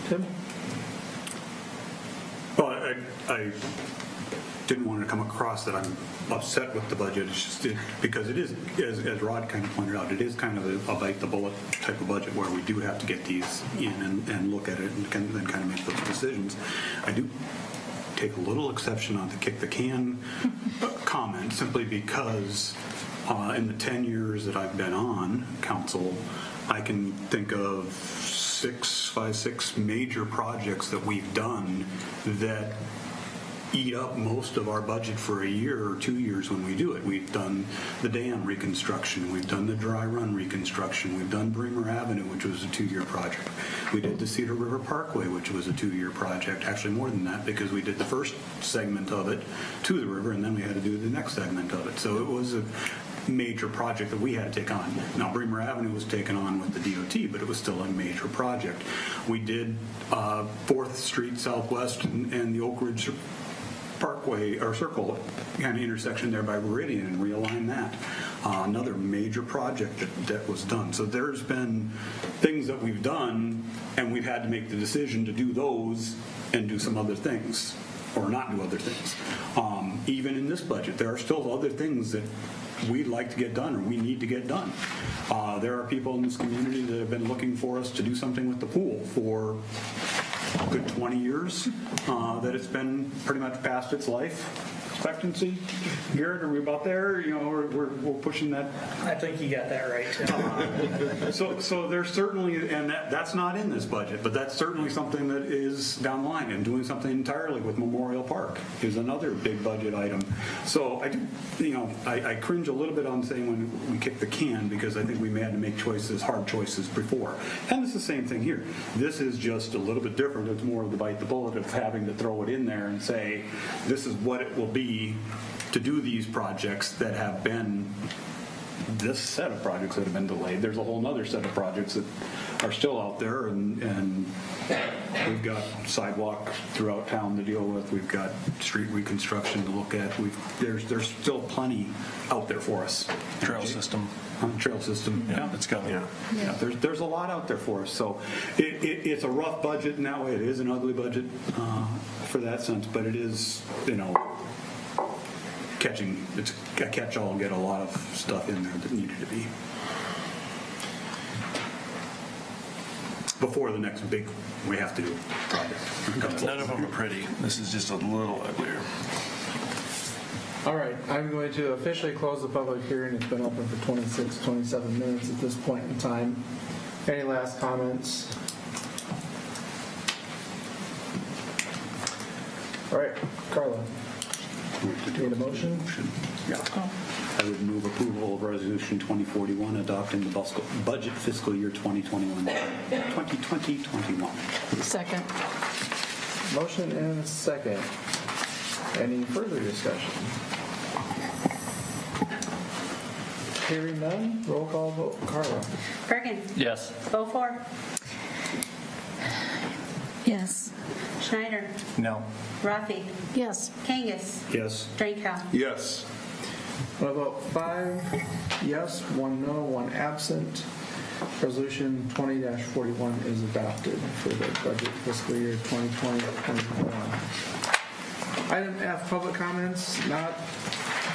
Tim? Well, I didn't want to come across that I'm upset with the budget. It's just because it is, as Rod kind of pointed out, it is kind of a bite the bullet type of budget where we do have to get these in and look at it and then kind of make those decisions. I do take a little exception on the kick the can comment simply because in the 10 years that I've been on council, I can think of 6 major projects that we've done that eat up most of our budget for a year or 2 years when we do it. We've done the dam reconstruction, we've done the dry run reconstruction, we've done Bremer Avenue, which was a 2-year project. We did the Cedar River Parkway, which was a 2-year project, actually more than that because we did the first segment of it to the river and then we had to do the next segment of it. So it was a major project that we had to take on. Now, Bremer Avenue was taken on with the DOT, but it was still a major project. We did 4th Street Southwest and the Oak Ridge Parkway or Circle kind of intersection there by Meridian and realign that. Another major project that was done. So there's been things that we've done and we've had to make the decision to do those and do some other things or not do other things. Even in this budget, there are still other things that we'd like to get done or we need to get done. There are people in this community that have been looking for us to do something with the pool for a good 20 years, that it's been pretty much past its life expectancy. Garrett, are we about there? You know, we're pushing that. I think you got that right. So there's certainly, and that's not in this budget, but that's certainly something that is down the line. And doing something entirely with Memorial Park is another big budget item. So I do, I cringe a little bit on saying when we kick the can because I think we may have to make choices, hard choices before. And it's the same thing here. This is just a little bit different. It's more of the bite the bullet of having to throw it in there and say, this is what it will be to do these projects that have been this set of projects that have been delayed. There's a whole other set of projects that are still out there, and we've got sidewalk throughout town to deal with. We've got street reconstruction to look at. There's still plenty out there for us. Trail system. Trail system. Yeah, it's coming. Yeah. There's a lot out there for us. So it's a rough budget now. It is an ugly budget for that sense, but it is, it's a catch-all and get a lot of stuff in there that needed to be before the next big we have to do project. None of them are pretty. This is just a little uglier. All right, I'm going to officially close the public hearing. It's been open for 26, 27 minutes at this point in time. Any last comments? All right, Carla. Need a motion? Yeah. I would move approval of Resolution 2041 adopting the budget fiscal year 2020-21. Second. Motion and a second. Any further discussion? Hearing none, roll call vote. Carla. Birgen. Yes. Beaufore. Yes. Schneider. No. Rathe. Yes. Kangas. Yes. Drenkow. Yes. What about 5 yes, 1 no, 1 absent? Resolution 20-41 is adopted for the budget fiscal year 2020-2021. Item F, public comments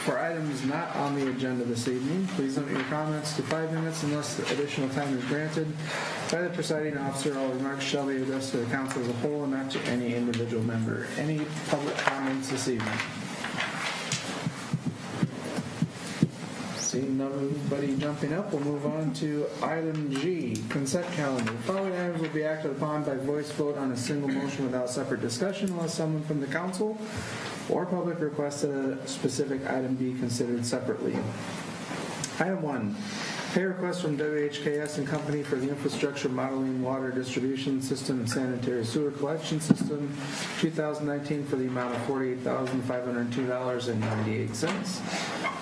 for items not on the agenda this evening. Please limit your comments to 5 minutes unless additional time is granted by the presiding officer. All remarks shall be addressed to the council as a whole and not to any individual member. Any public comments this evening? Seeing nobody jumping up, we'll move on to item G, consent calendar. The following items will be acted upon by voice vote on a single motion without separate discussion unless someone from the council or public requests that a specific item be considered separately. Item 1, pay request from WHKS and Company for the infrastructure modeling water distribution system and sanitary sewer collection system 2019 for the amount of $48,502.98.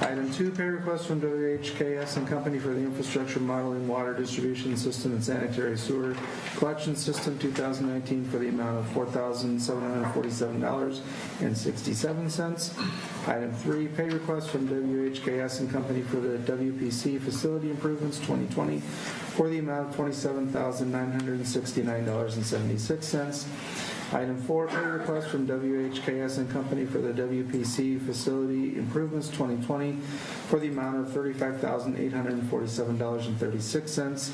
Item 2, pay request from WHKS and Company for the infrastructure modeling water distribution system and sanitary sewer collection system 2019 for the amount of $4,747.67. Item 3, pay request from WHKS and Company for the WPC facility improvements 2020 for the amount of $27,969.76. Item 4, pay request from WHKS and Company for the WPC Facility Improvements 2020 for the amount of $35,847.36.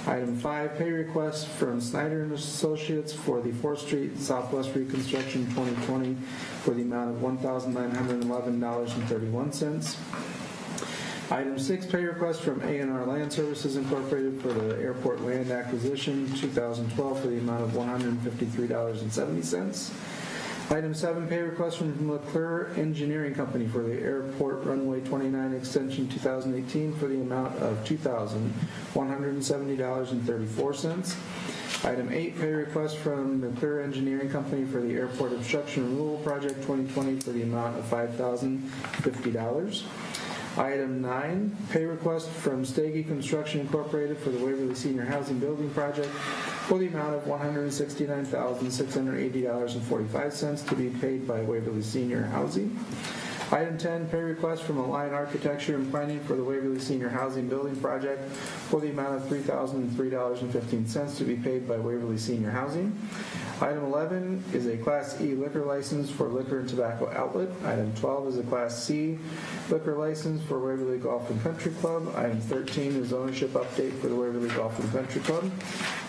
Item 5, pay request from Schneider and Associates for the 4th Street Southwest Reconstruction 2020 for the amount of $1,911.31. Item 6, pay request from A&R Land Services Incorporated for the Airport Land Acquisition 2012 for the amount of $153.70. Item 7, pay request from McClure Engineering Company for the Airport Runway 29 Extension 2018 for the amount of $2,170.34. Item 8, pay request from McClure Engineering Company for the Airport Obstruction Removal Project 2020 for the amount of $5,050. Item 9, pay request from Stagey Construction Incorporated for the Waverly Senior Housing Building Project for the amount of $169,680.45 to be paid by Waverly Senior Housing. Item 10, pay request from Align Architecture and Planning for the Waverly Senior Housing Building Project for the amount of $3,003.15 to be paid by Waverly Senior Housing. Item 11 is a Class E liquor license for Liquor and Tobacco Outlet. Item 12 is a Class C liquor license for Waverly Golf and Country Club. Item 13 is ownership update for the Waverly Golf and Country Club.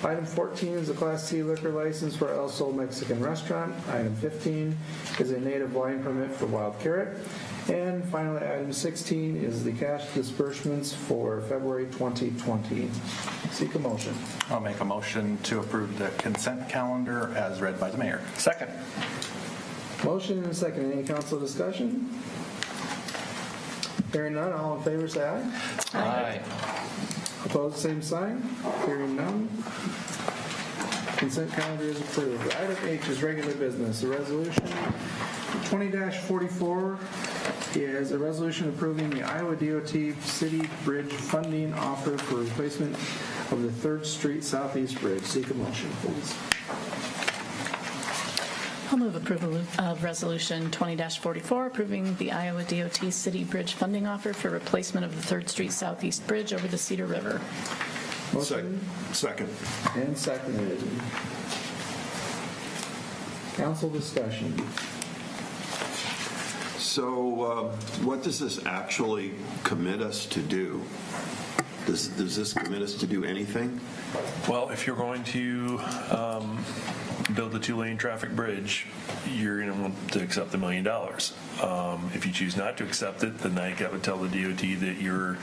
Item 14 is a Class C liquor license for El Sol Mexican Restaurant. Item 15 is a native wine permit for Wild Carrot. And finally, item 16 is the cash disbursements for February 2020. Seek a motion. I'll make a motion to approve the consent calendar as read by the mayor. Second. Motion and a second. Any council discussion? Hearing none, all in favor say aye. Aye. Opposed, same sign. Hearing none. Consent calendar is approved. Item H is regular business. The resolution 20-44 is a resolution approving the Iowa DOT City Bridge funding offer for replacement of the 3rd Street Southeast Bridge. Seek a motion, please. I'll move approval of Resolution 20-44, approving the Iowa DOT City Bridge funding offer for replacement of the 3rd Street Southeast Bridge over the Cedar River. Motion Second. and seconded. Council discussion. So what does this actually commit us to do? Does this commit us to do anything? Well, if you're going to build a 2-lane traffic bridge, you're going to want to accept the $1 million. If you choose not to accept it, then I would tell the DOT that you're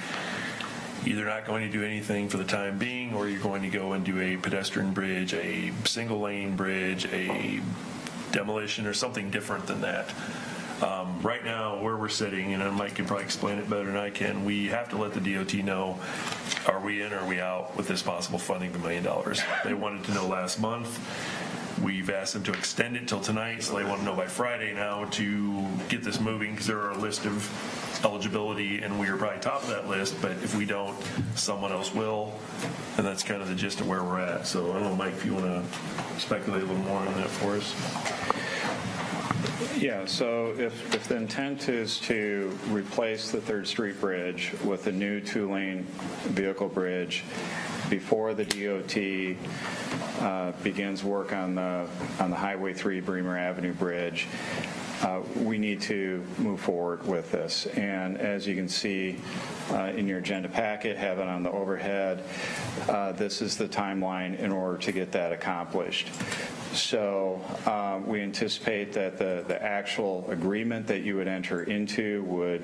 either not going to do anything for the time being, or you're going to go and do a pedestrian bridge, a single-lane bridge, a demolition, or something different than that. Right now, where we're sitting, and Mike can probably explain it better than I can, we have to let the DOT know, are we in or are we out with this possible funding of $1 million? They wanted to know last month. We've asked them to extend it till tonight, so they want to know by Friday now to get this moving, because there are a list of eligibility, and we are probably top of that list, but if we don't, someone else will, and that's kind of the gist of where we're at. So I don't know, Mike, if you want to speculate a little more on that for us. Yeah, so if the intent is to replace the 3rd Street Bridge with a new 2-lane vehicle bridge before the DOT begins work on the Highway 3 Bremer Avenue Bridge, we need to move forward with this. And as you can see in your agenda packet, have it on the overhead, this is the timeline in order to get that accomplished. So we anticipate that the actual agreement that you would enter into would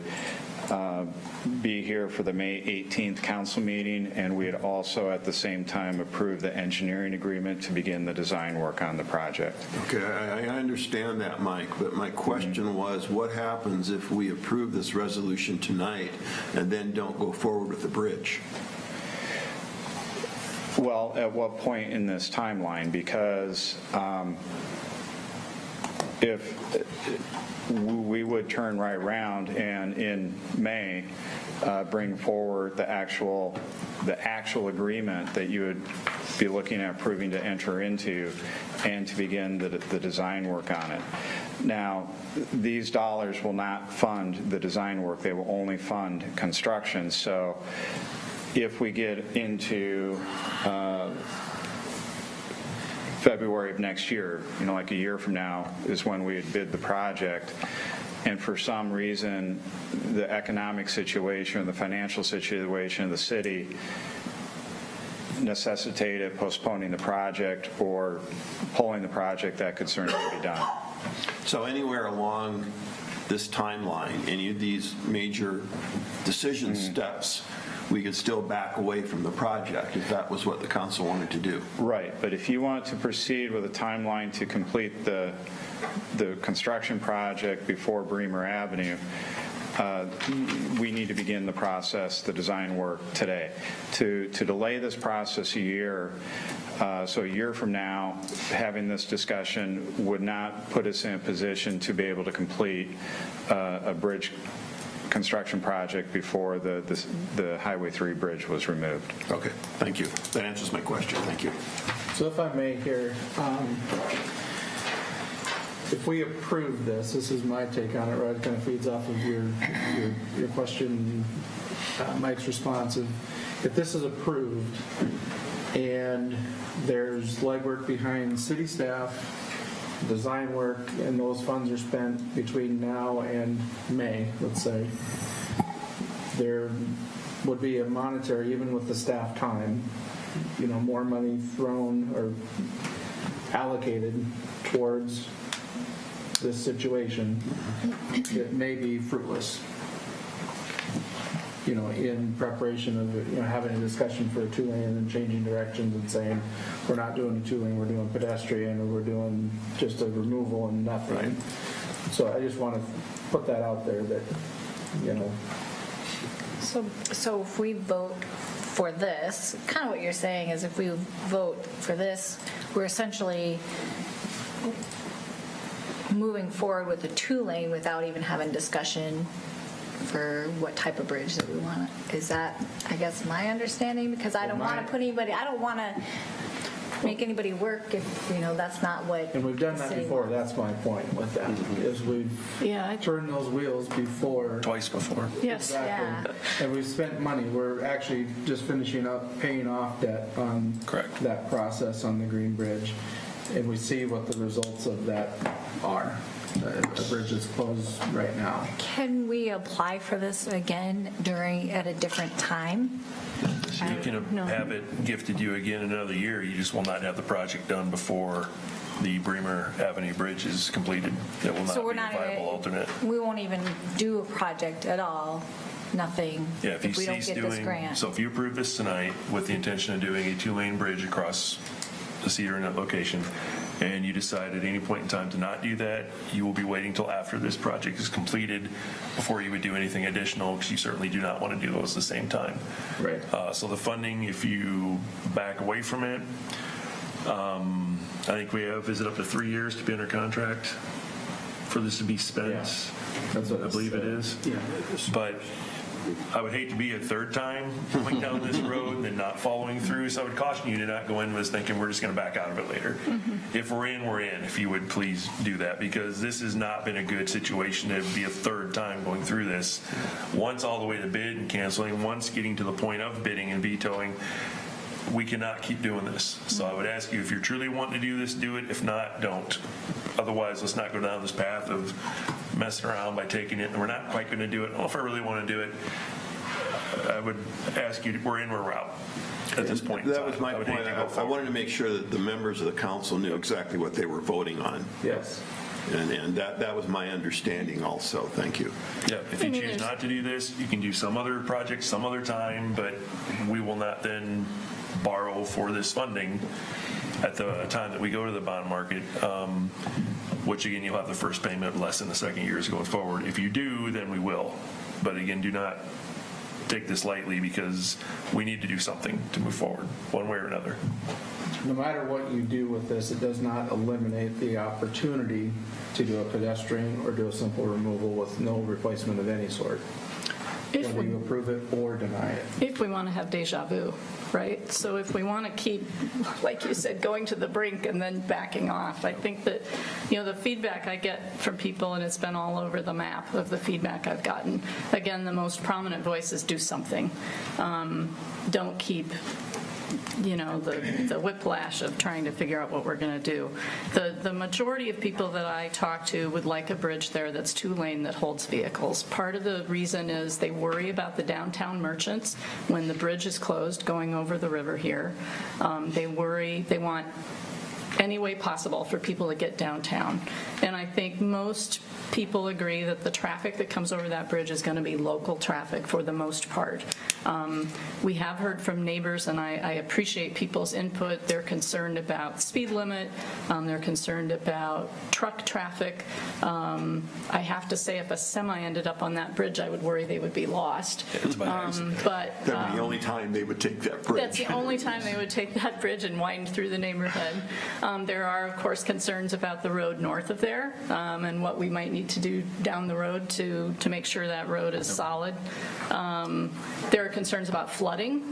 be here for the May 18th council meeting, and we would also at the same time approve the engineering agreement to begin the design work on the project. Okay, I understand that, Mike, but my question was, what happens if we approve this resolution tonight and then don't go forward with the bridge? Well, at what point in this timeline? Because if we would turn right around and in May bring forward the actual agreement that you would be looking at approving to enter into and to begin the design work on it. Now, these dollars will not fund the design work. They will only fund construction. So if we get into February of next year, like a year from now, is when we had bid the project. And for some reason, the economic situation, the financial situation of the city necessitated postponing the project or pulling the project, that could certainly be done. So anywhere along this timeline, any of these major decision steps, we could still back away from the project if that was what the council wanted to do. Right, but if you want to proceed with a timeline to complete the construction project before Bremer Avenue, we need to begin the process, the design work today. To delay this process a year, so a year from now, having this discussion would not put us in a position to be able to complete a bridge construction project before the Highway 3 bridge was removed. Okay, thank you. That answers my question. Thank you. So if I may here, if we approve this is my take on it, right? It kind of feeds off of your question, Mike's response. If this is approved and there's legwork behind city staff, design work, and those funds are spent between now and May, let's say, there would be a monetary, even with the staff time, more money thrown or allocated towards this situation that may be fruitless, in preparation of having a discussion for a 2-lane and then changing directions and saying we're not doing a 2-lane, we're doing pedestrian, or we're doing just a removal and nothing. Right. So I just want to put that out there that So if we vote for this, kind of what you're saying is if we vote for this, we're essentially moving forward with the 2-lane without even having discussion for what type of bridge that we want. Is that, I guess, my understanding? Because I don't want to put anybody, I don't want to make anybody work if, that's not what. And we've done that before. That's my point with that, is we've turned those wheels before. Twice before. Yes. Exactly. Yeah. And we've spent money. We're actually just finishing up paying off debt on that process on the Green Bridge. And we see what the results of that are. The bridge is closed right now. Can we apply for this again at a different time? You can have it gifted you again in another year. You just will not have the project done before the Bremer Avenue Bridge is completed. It will not be a viable alternate. We won't even do a project at all. Nothing. Yeah, if we don't get this grant. So if you approve this tonight with the intention of doing a 2-lane bridge across the Cedar in that location, and you decide at any point in time to not do that, you will be waiting till after this project is completed before you would do anything additional, because you certainly do not want to do those at the same time. Right. So the funding, if you back away from it, I think we have, is it up to 3 years to be under contract for this to be spent? Yeah. That's what I believe it is. Yeah. But I would hate to be a third time going down this road and then not following through. So I would caution you to not go in with thinking we're just going to back out of it later. Mm-hmm. If we're in, we're in. If you would please do that, because this has not been a good situation to be a third time going through this. Once all the way to bid and canceling, once getting to the point of bidding and vetoing. We cannot keep doing this. So I would ask you, if you're truly wanting to do this, do it. If not, don't. Otherwise, let's not go down this path of messing around by taking it. And we're not quite going to do it. I don't know if I really want to do it. I would ask you, we're in, we're out at this point. That was my point. I wanted to make sure that the members of the council knew exactly what they were voting on. Yes. And that was my understanding also. Thank you. Yeah, if you choose not to do this, you can do some other project some other time, but we will not then borrow for this funding at the time that we go to the bond market, which again, you'll have the first payment less in the second years going forward. If you do, then we will. But again, do not take this lightly, because we need to do something to move forward one way or another. No matter what you do with this, it does not eliminate the opportunity to do a pedestrian or do a simple removal with no replacement of any sort. Whether you approve it or deny it. If we want to have deja vu, right? So if we want to keep, like you said, going to the brink and then backing off, I think that, the feedback I get from people, and it's been all over the map of the feedback I've gotten, again, the most prominent voice is do something. Don't keep the whiplash of trying to figure out what we're going to do. The majority of people that I talk to would like a bridge there that's 2-lane that holds vehicles. Part of the reason is they worry about the downtown merchants when the bridge is closed going over the river here. They worry, they want any way possible for people to get downtown. And I think most people agree that the traffic that comes over that bridge is going to be local traffic for the most part. We have heard from neighbors, and I appreciate people's input. They're concerned about speed limit. They're concerned about truck traffic. I have to say, if a semi ended up on that bridge, I would worry they would be lost. But That'd be the only time they would take that bridge. that's the only time they would take that bridge and wind through the neighborhood. There are, of course, concerns about the road north of there and what we might need to do down the road to make sure that road is solid. There are concerns about flooding.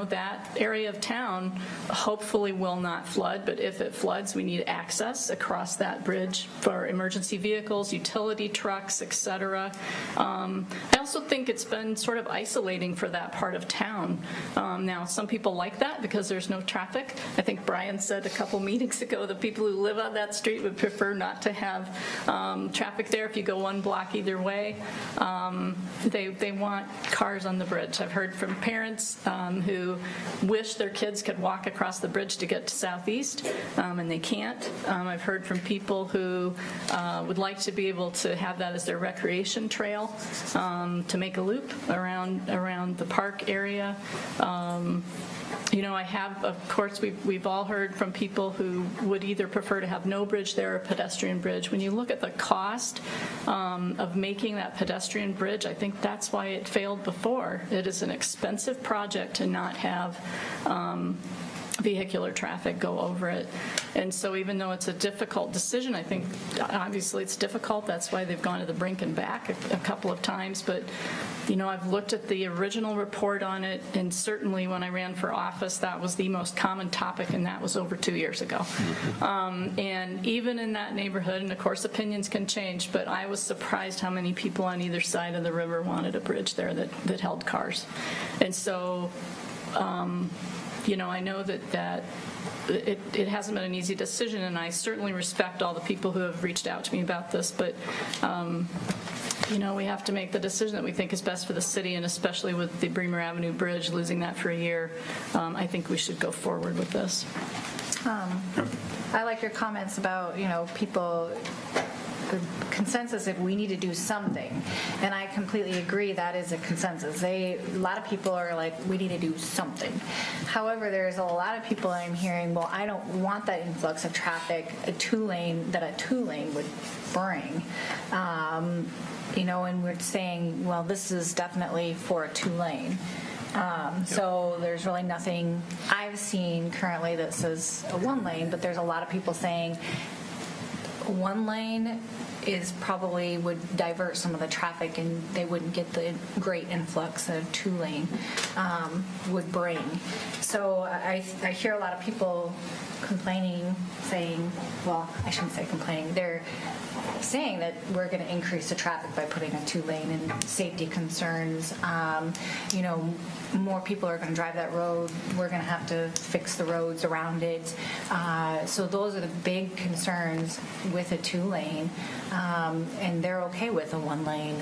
That area of town hopefully will not flood, but if it floods, we need access across that bridge for emergency vehicles, utility trucks, etc. I also think it's been sort of isolating for that part of town. Now, some people like that because there's no traffic. I think Brian said a couple meetings ago the people who live on that street would prefer not to have traffic there if you go one block either way. They want cars on the bridge. I've heard from parents who wish their kids could walk across the bridge to get to Southeast, and they can't. I've heard from people who would like to be able to have that as their recreation trail, to make a loop around the park area. I have, of course, we've all heard from people who would either prefer to have no bridge there or a pedestrian bridge. When you look at the cost of making that pedestrian bridge, I think that's why it failed before. It is an expensive project to not have vehicular traffic go over it. And so even though it's a difficult decision, I think obviously it's difficult. That's why they've gone to the brink and back a couple of times. But, I've looked at the original report on it, and certainly when I ran for office, that was the most common topic, and that was over 2 years ago. And even in that neighborhood, and of course opinions can change, but I was surprised how many people on either side of the river wanted a bridge there that held cars. And so I know that it hasn't been an easy decision, and I certainly respect all the people who have reached out to me about this, but we have to make the decision that we think is best for the city, and especially with the Bremer Avenue Bridge, losing that for a year, I think we should go forward with this. I like your comments about, people, the consensus if we need to do something. And I completely agree that is a consensus. A lot of people are like, we need to do something. However, there's a lot of people I'm hearing, well, I don't want that influx of traffic, a two-lane would bring. And we're saying, well, this is definitely for a 2-lane. So there's really nothing I've seen currently that says a 1-lane, but there's a lot of people saying 1 lane is probably would divert some of the traffic, and they wouldn't get the great influx that a 2-lane would bring. So I hear a lot of people complaining, saying, well, I shouldn't say complaining, they're saying that we're going to increase the traffic by putting a 2-lane and safety concerns. More people are going to drive that road. We're going to have to fix the roads around it. So those are the big concerns with a 2-lane, and they're okay with a 1-lane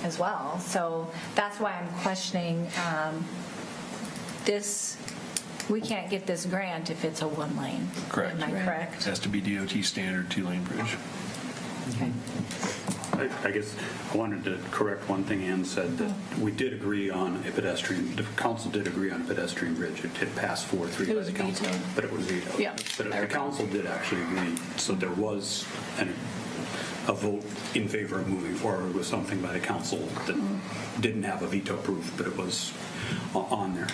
as well. So that's why I'm questioning this. We can't get this grant if it's a 1-lane. Correct. Am I correct? It has to be DOT standard 2-lane bridge. Okay. I guess I wanted to correct one thing Ann said, that we did agree on a pedestrian, the council did agree on a pedestrian bridge. It did pass 4-3 by the council, but it was vetoed. Yeah. But the council did actually agree, so there was a vote in favor of moving forward with something by the council that didn't have a veto proof, but it was on there.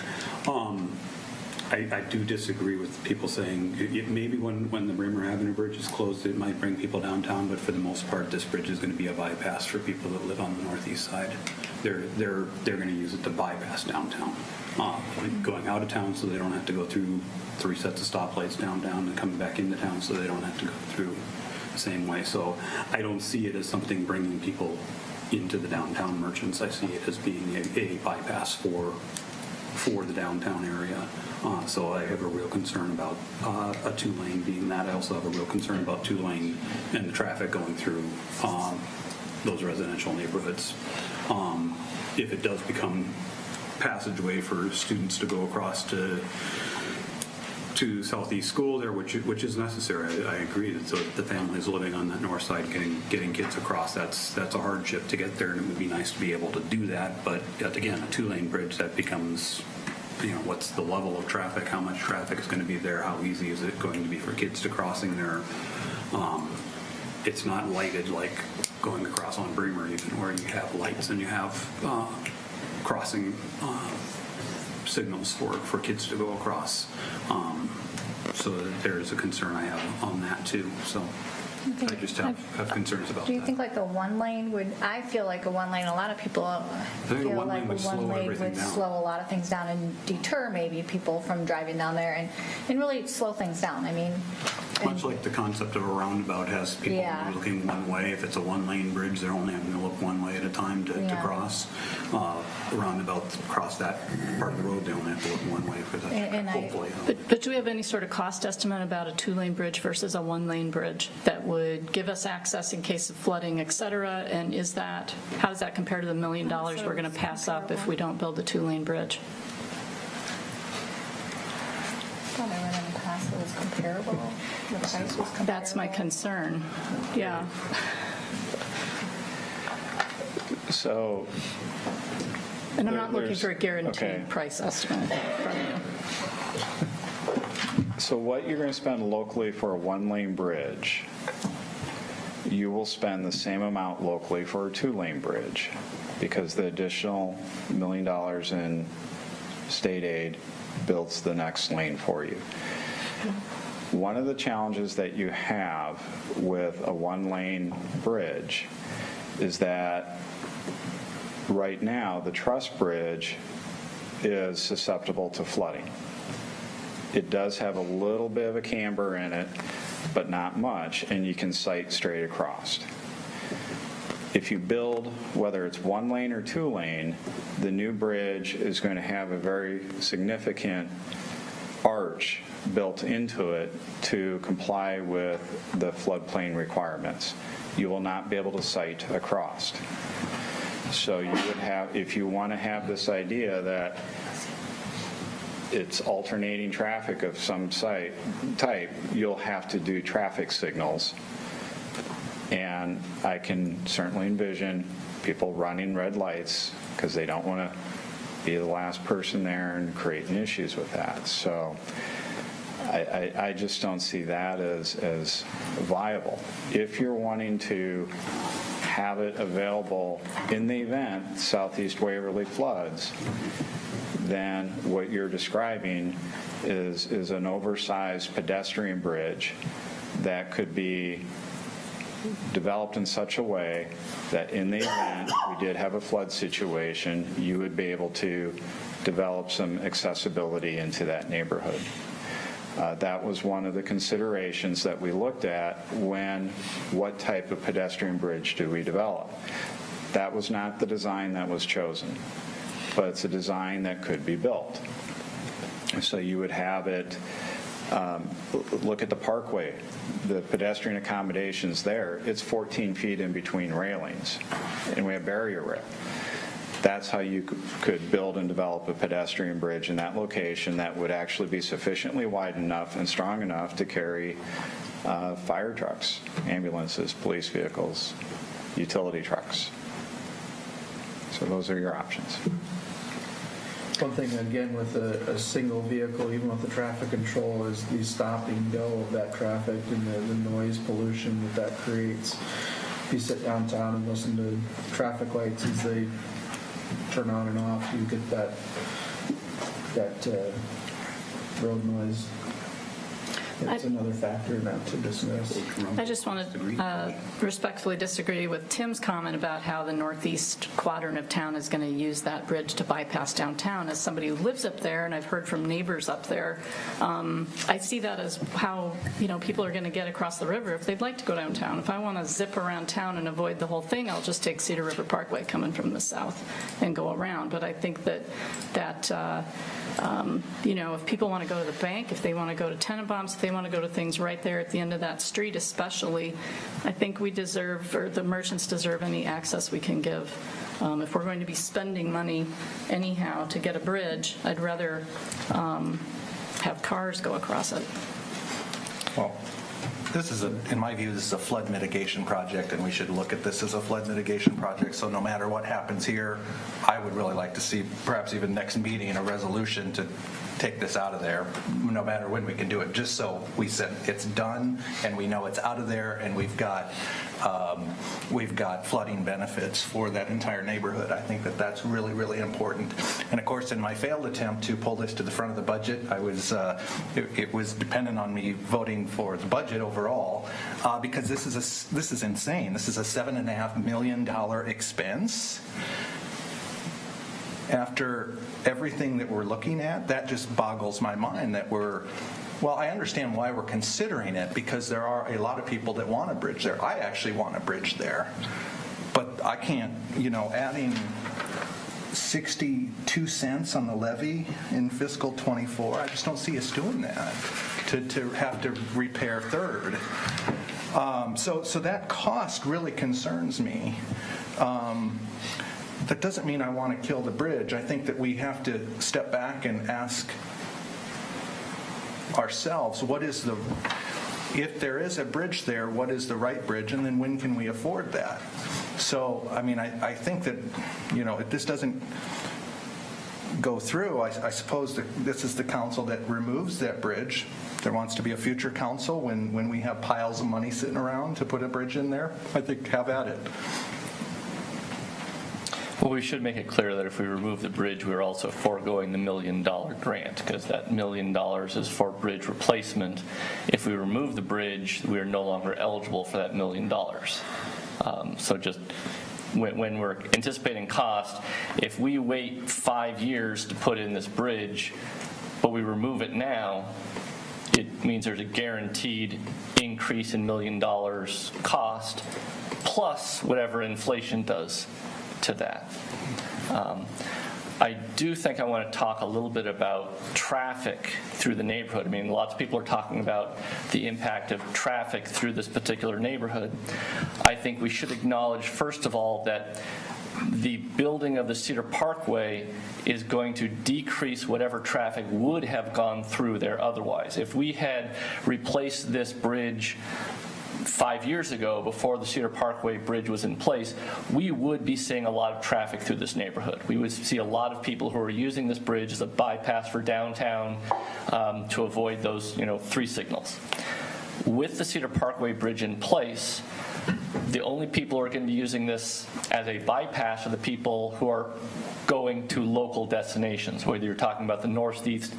I do disagree with people saying maybe when the Bremer Avenue Bridge is closed, it might bring people downtown, but for the most part, this bridge is going to be a bypass for people that live on the northeast side. They're going to use it to bypass downtown, going out of town so they don't have to go through 3 sets of stoplights downtown and coming back into town so they don't have to go through the same way. So I don't see it as something bringing people into the downtown merchants. I see it as being a bypass for for the downtown area. So I have a real concern about a two-lane being that. I also have a real concern about two-lane and the traffic going through those residential neighborhoods. If it does become passageway for students to go across to Southeast School there, which is necessary. I agree that the families living on that north side getting kids across, that's a hardship to get there, and it would be nice to be able to do that. But again, a two-lane bridge, that becomes, what's the level of traffic, how much traffic is going to be there, how easy is it going to be for kids to crossing there. It's not lighted like going across on Bremer, even, where you have lights and you have crossing signals for kids to go across. So there's a concern I have on that too. So I just have concerns about that. Do you think like a one lane would, I feel like a one lane, a lot of people feel like a one lane would slow a lot of things down and deter maybe people from driving down there and really slow things down. I mean, much like the concept of a roundabout has people looking one way. If it's a one-lane bridge, they're only having to look one way at a time to cross. The roundabout, across that part of the road, they only have to look one way for that, hopefully. But do we have any sort of cost estimate about a two-lane bridge versus a one-lane bridge that would give us access in case of flooding, et cetera? And how does that compare to the $1 million we're going to pass up if we don't build a two-lane bridge? I thought I read in the past it was comparable. The price was comparable. That's my concern. Yeah. So. And I'm not looking for a guaranteed price estimate from you. So what you're going to spend locally for a one-lane bridge, you will spend the same amount locally for a two-lane bridge, because the additional $1 million in state aid builds the next lane for you. One of the challenges that you have with a one-lane bridge is that right now the truss bridge is susceptible to flooding. It does have a little bit of a camber in it, but not much, and you can sight straight across. If you build, whether it's one lane or two lane, the new bridge is going to have a very significant arch built into it to comply with the floodplain requirements. You will not be able to sight across. So you would have, if you want to have this idea that it's alternating traffic of some type, you'll have to do traffic signals. And I can certainly envision people running red lights because they don't want to be the last person there and creating issues with that. So I just don't see that as viable. If you're wanting to have it available in the event Southeast Waverly floods, then what you're describing is an oversized pedestrian bridge that could be developed in such a way that in the event we did have a flood situation, you would be able to develop some accessibility into that neighborhood. That was one of the considerations that we looked at what type of pedestrian bridge do we develop. That was not the design that was chosen, but it's a design that could be built. So you would have it, look at the parkway, the pedestrian accommodations there, it's 14 feet in between railings, and we have barrier rail. That's how you could build and develop a pedestrian bridge in that location that would actually be sufficiently wide enough and strong enough to carry fire trucks, ambulances, police vehicles, utility trucks. So those are your options. One thing, again, with a single vehicle, even with the traffic control, is the stop and go of that traffic and the noise pollution that creates. If you sit downtown and listen to traffic lights as they turn on and off, you get that road noise. it's another factor not to dismiss. I just want to respectfully disagree with Tim's comment about how the northeast quadrant of town is going to use that bridge to bypass downtown. As somebody who lives up there, and I've heard from neighbors up there, I see that as how people are going to get across the river if they'd like to go downtown. If I want to zip around town and avoid the whole thing, I'll just take Cedar River Parkway coming from the south and go around. But I think that if people want to go to the bank, if they want to go to Tenenbaums, if they want to go to things right there at the end of that street especially, I think we deserve, or the merchants deserve, any access we can give. If we're going to be spending money anyhow to get a bridge, I'd rather have cars go across it. Well, this is, in my view, this is a flood mitigation project, and we should look at this as a flood mitigation project. So no matter what happens here, I would really like to see, perhaps even next meeting, a resolution to take this out of there, no matter when we can do it, just so we said it's done and we know it's out of there, and we've got flooding benefits for that entire neighborhood. I think that that's really, really important. And of course, in my failed attempt to pull this to the front of the budget, I was it was dependent on me voting for the budget overall, because this is insane. This is a $7.5 million expense. After everything that we're looking at, that just boggles my mind that I understand why we're considering it, because there are a lot of people that want a bridge there. I actually want a bridge there. But I can't, adding 62 cents on the levy in fiscal 24, I just don't see us doing that, to have to repair Third. So that cost really concerns me. That doesn't mean I want to kill the bridge. I think that we have to step back and ask ourselves, if there is a bridge there, what is the right bridge, and then when can we afford that? So, I think that, if this doesn't go through, I suppose that this is the council that removes that bridge. There wants to be a future council when we have piles of money sitting around to put a bridge in there. I think have at it. Well, we should make it clear that if we remove the bridge, we're also foregoing the $1 million grant, because that $1 million is for bridge replacement. If we remove the bridge, we are no longer eligible for that $1 million. So just when we're anticipating cost, if we wait 5 years to put in this bridge, but we remove it now, it means there's a guaranteed increase in $1 million cost, plus whatever inflation does to that. I do think I want to talk a little bit about traffic through the neighborhood. Lots of people are talking about the impact of traffic through this particular neighborhood. I think we should acknowledge, first of all, that the building of the Cedar Parkway is going to decrease whatever traffic would have gone through there otherwise. If we had replaced this bridge 5 years ago, before the Cedar Parkway bridge was in place, we would be seeing a lot of traffic through this neighborhood. We would see a lot of people who are using this bridge as a bypass for downtown to avoid those 3 signals. With the Cedar Parkway bridge in place, the only people who are going to be using this as a bypass are the people who are going to local destinations, whether you're talking about the northeast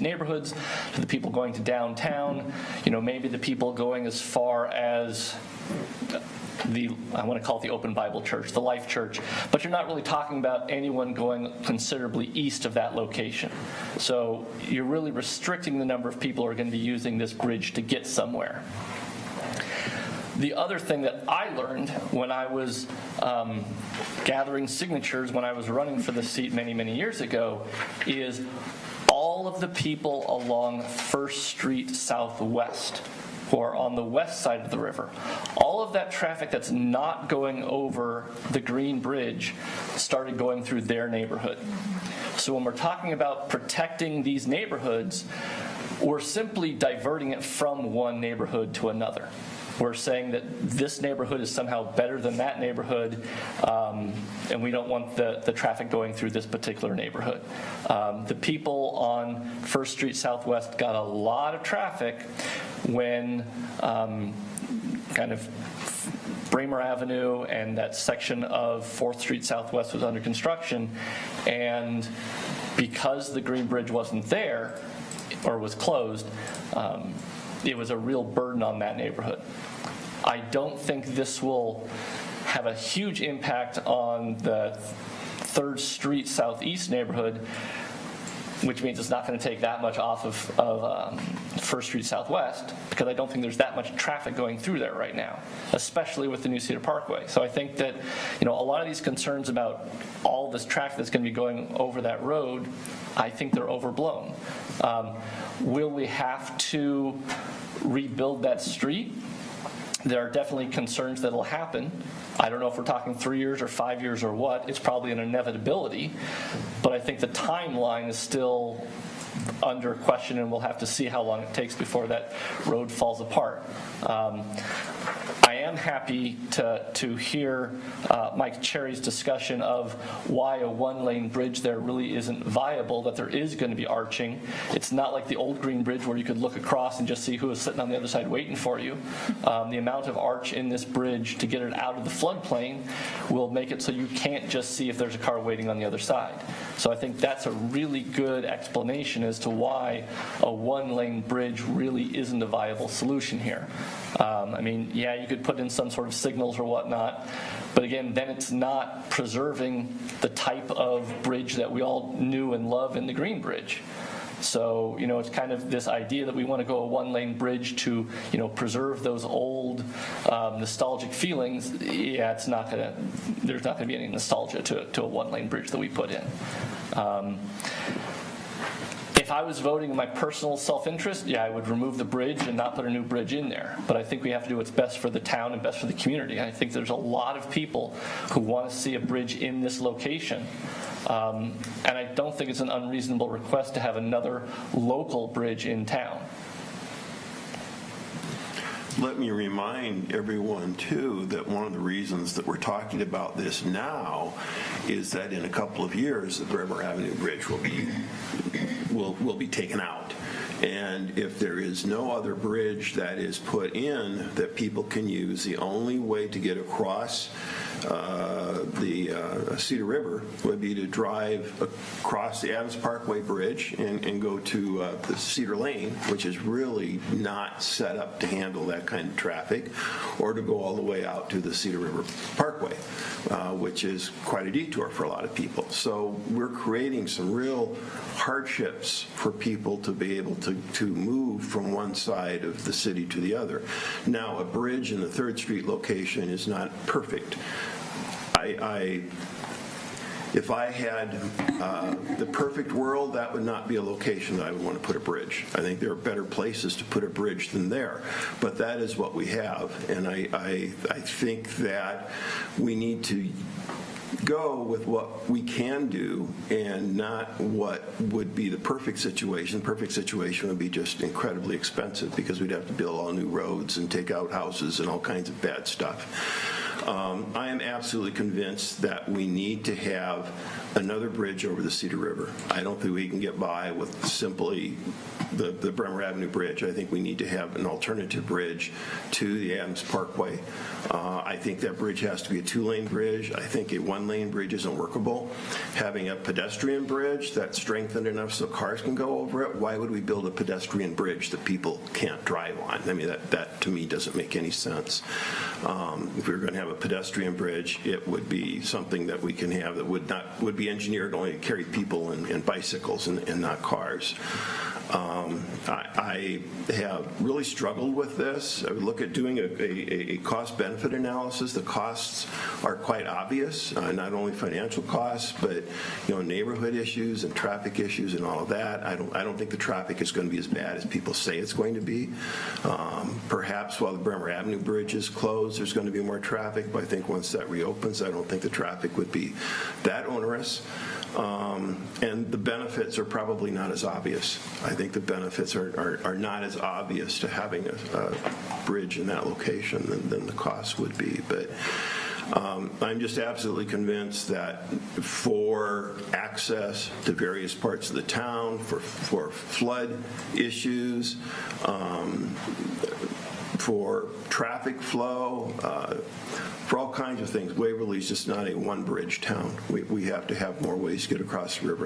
neighborhoods, to the people going to downtown, maybe the people going as far as I want to call it the Open Bible Church, the Life Church, but you're not really talking about anyone going considerably east of that location. So you're really restricting the number of people who are going to be using this bridge to get somewhere. The other thing that I learned when I was gathering signatures when I was running for the seat many, many years ago is all of the people along 1st Street Southwest who are on the west side of the river, all of that traffic that's not going over the Green Bridge started going through their neighborhood. So when we're talking about protecting these neighborhoods, we're simply diverting it from one neighborhood to another. We're saying that this neighborhood is somehow better than that neighborhood, and we don't want the traffic going through this particular neighborhood. The people on 1st Street Southwest got a lot of traffic when kind of Bramer Avenue and that section of 4th Street Southwest was under construction, and because the Green Bridge wasn't there or was closed, it was a real burden on that neighborhood. I don't think this will have a huge impact on the 3rd Street Southeast neighborhood, which means it's not going to take that much off of 1st Street Southwest, because I don't think there's that much traffic going through there right now, especially with the new Cedar Parkway. So I think that, a lot of these concerns about all this traffic that's going to be going over that road, I think they're overblown. Will we have to rebuild that street? There are definitely concerns that will happen. I don't know if we're talking 3 years or 5 years or what. It's probably an inevitability, but I think the timeline is still under question, and we'll have to see how long it takes before that road falls apart. I am happy to hear Mike Cherry's discussion of why a one-lane bridge there really isn't viable, that there is going to be arching. It's not like the old Green Bridge where you could look across and just see who is sitting on the other side waiting for you. The amount of arch in this bridge to get it out of the floodplain will make it so you can't just see if there's a car waiting on the other side. So I think that's a really good explanation as to why a one-lane bridge really isn't a viable solution here. Yeah, you could put in some sort of signals or whatnot, but again, then it's not preserving the type of bridge that we all knew and love in the Green Bridge. So, it's kind of this idea that we want to go a one-lane bridge to, preserve those old nostalgic feelings. Yeah, there's not going to be any nostalgia to a one-lane bridge that we put in. If I was voting in my personal self-interest, yeah, I would remove the bridge and not put a new bridge in there. But I think we have to do what's best for the town and best for the community. I think there's a lot of people who want to see a bridge in this location. And I don't think it's an unreasonable request to have another local bridge in town. Let me remind everyone, too, that one of the reasons that we're talking about this now is that in a couple of years, the Bremer Avenue Bridge will be taken out. And if there is no other bridge that is put in that people can use, the only way to get across the Cedar River would be to drive across the Adams Parkway Bridge and go to the Cedar Lane, which is really not set up to handle that kind of traffic, or to go all the way out to the Cedar River Parkway, which is quite a detour for a lot of people. So we're creating some real hardships for people to be able to move from one side of the city to the other. Now, a bridge in the 3rd Street location is not perfect. If I had the perfect world, that would not be a location that I would want to put a bridge. I think there are better places to put a bridge than there, but that is what we have, and I think that we need to go with what we can do and not what would be the perfect situation. The perfect situation would be just incredibly expensive because we'd have to build all new roads and take out houses and all kinds of bad stuff. I am absolutely convinced that we need to have another bridge over the Cedar River. I don't think we can get by with simply the Bremer Avenue Bridge. I think we need to have an alternative bridge to the Adams Parkway. I think that bridge has to be a 2-lane bridge. I think a 1-lane bridge isn't workable. Having a pedestrian bridge that's strengthened enough so cars can go over it, why would we build a pedestrian bridge that people can't drive on? I mean, that to me doesn't make any sense. If we were going to have a pedestrian bridge, it would be something that we can have that would be engineered only to carry people and bicycles and not cars. I have really struggled with this. I would look at doing a cost-benefit analysis. The costs are quite obvious, not only financial costs, but neighborhood issues and traffic issues and all of that. I don't think the traffic is going to be as bad as people say it's going to be. Perhaps while the Bremer Avenue Bridge is closed, there's going to be more traffic, but I think once that reopens, I don't think the traffic would be that onerous. And the benefits are probably not as obvious. I think the benefits are not as obvious to having a bridge in that location than the cost would be. But I'm just absolutely convinced that for access to various parts of the town, for flood issues, for traffic flow, for all kinds of things, Waverly's just not a one-bridge town. We have to have more ways to get across the river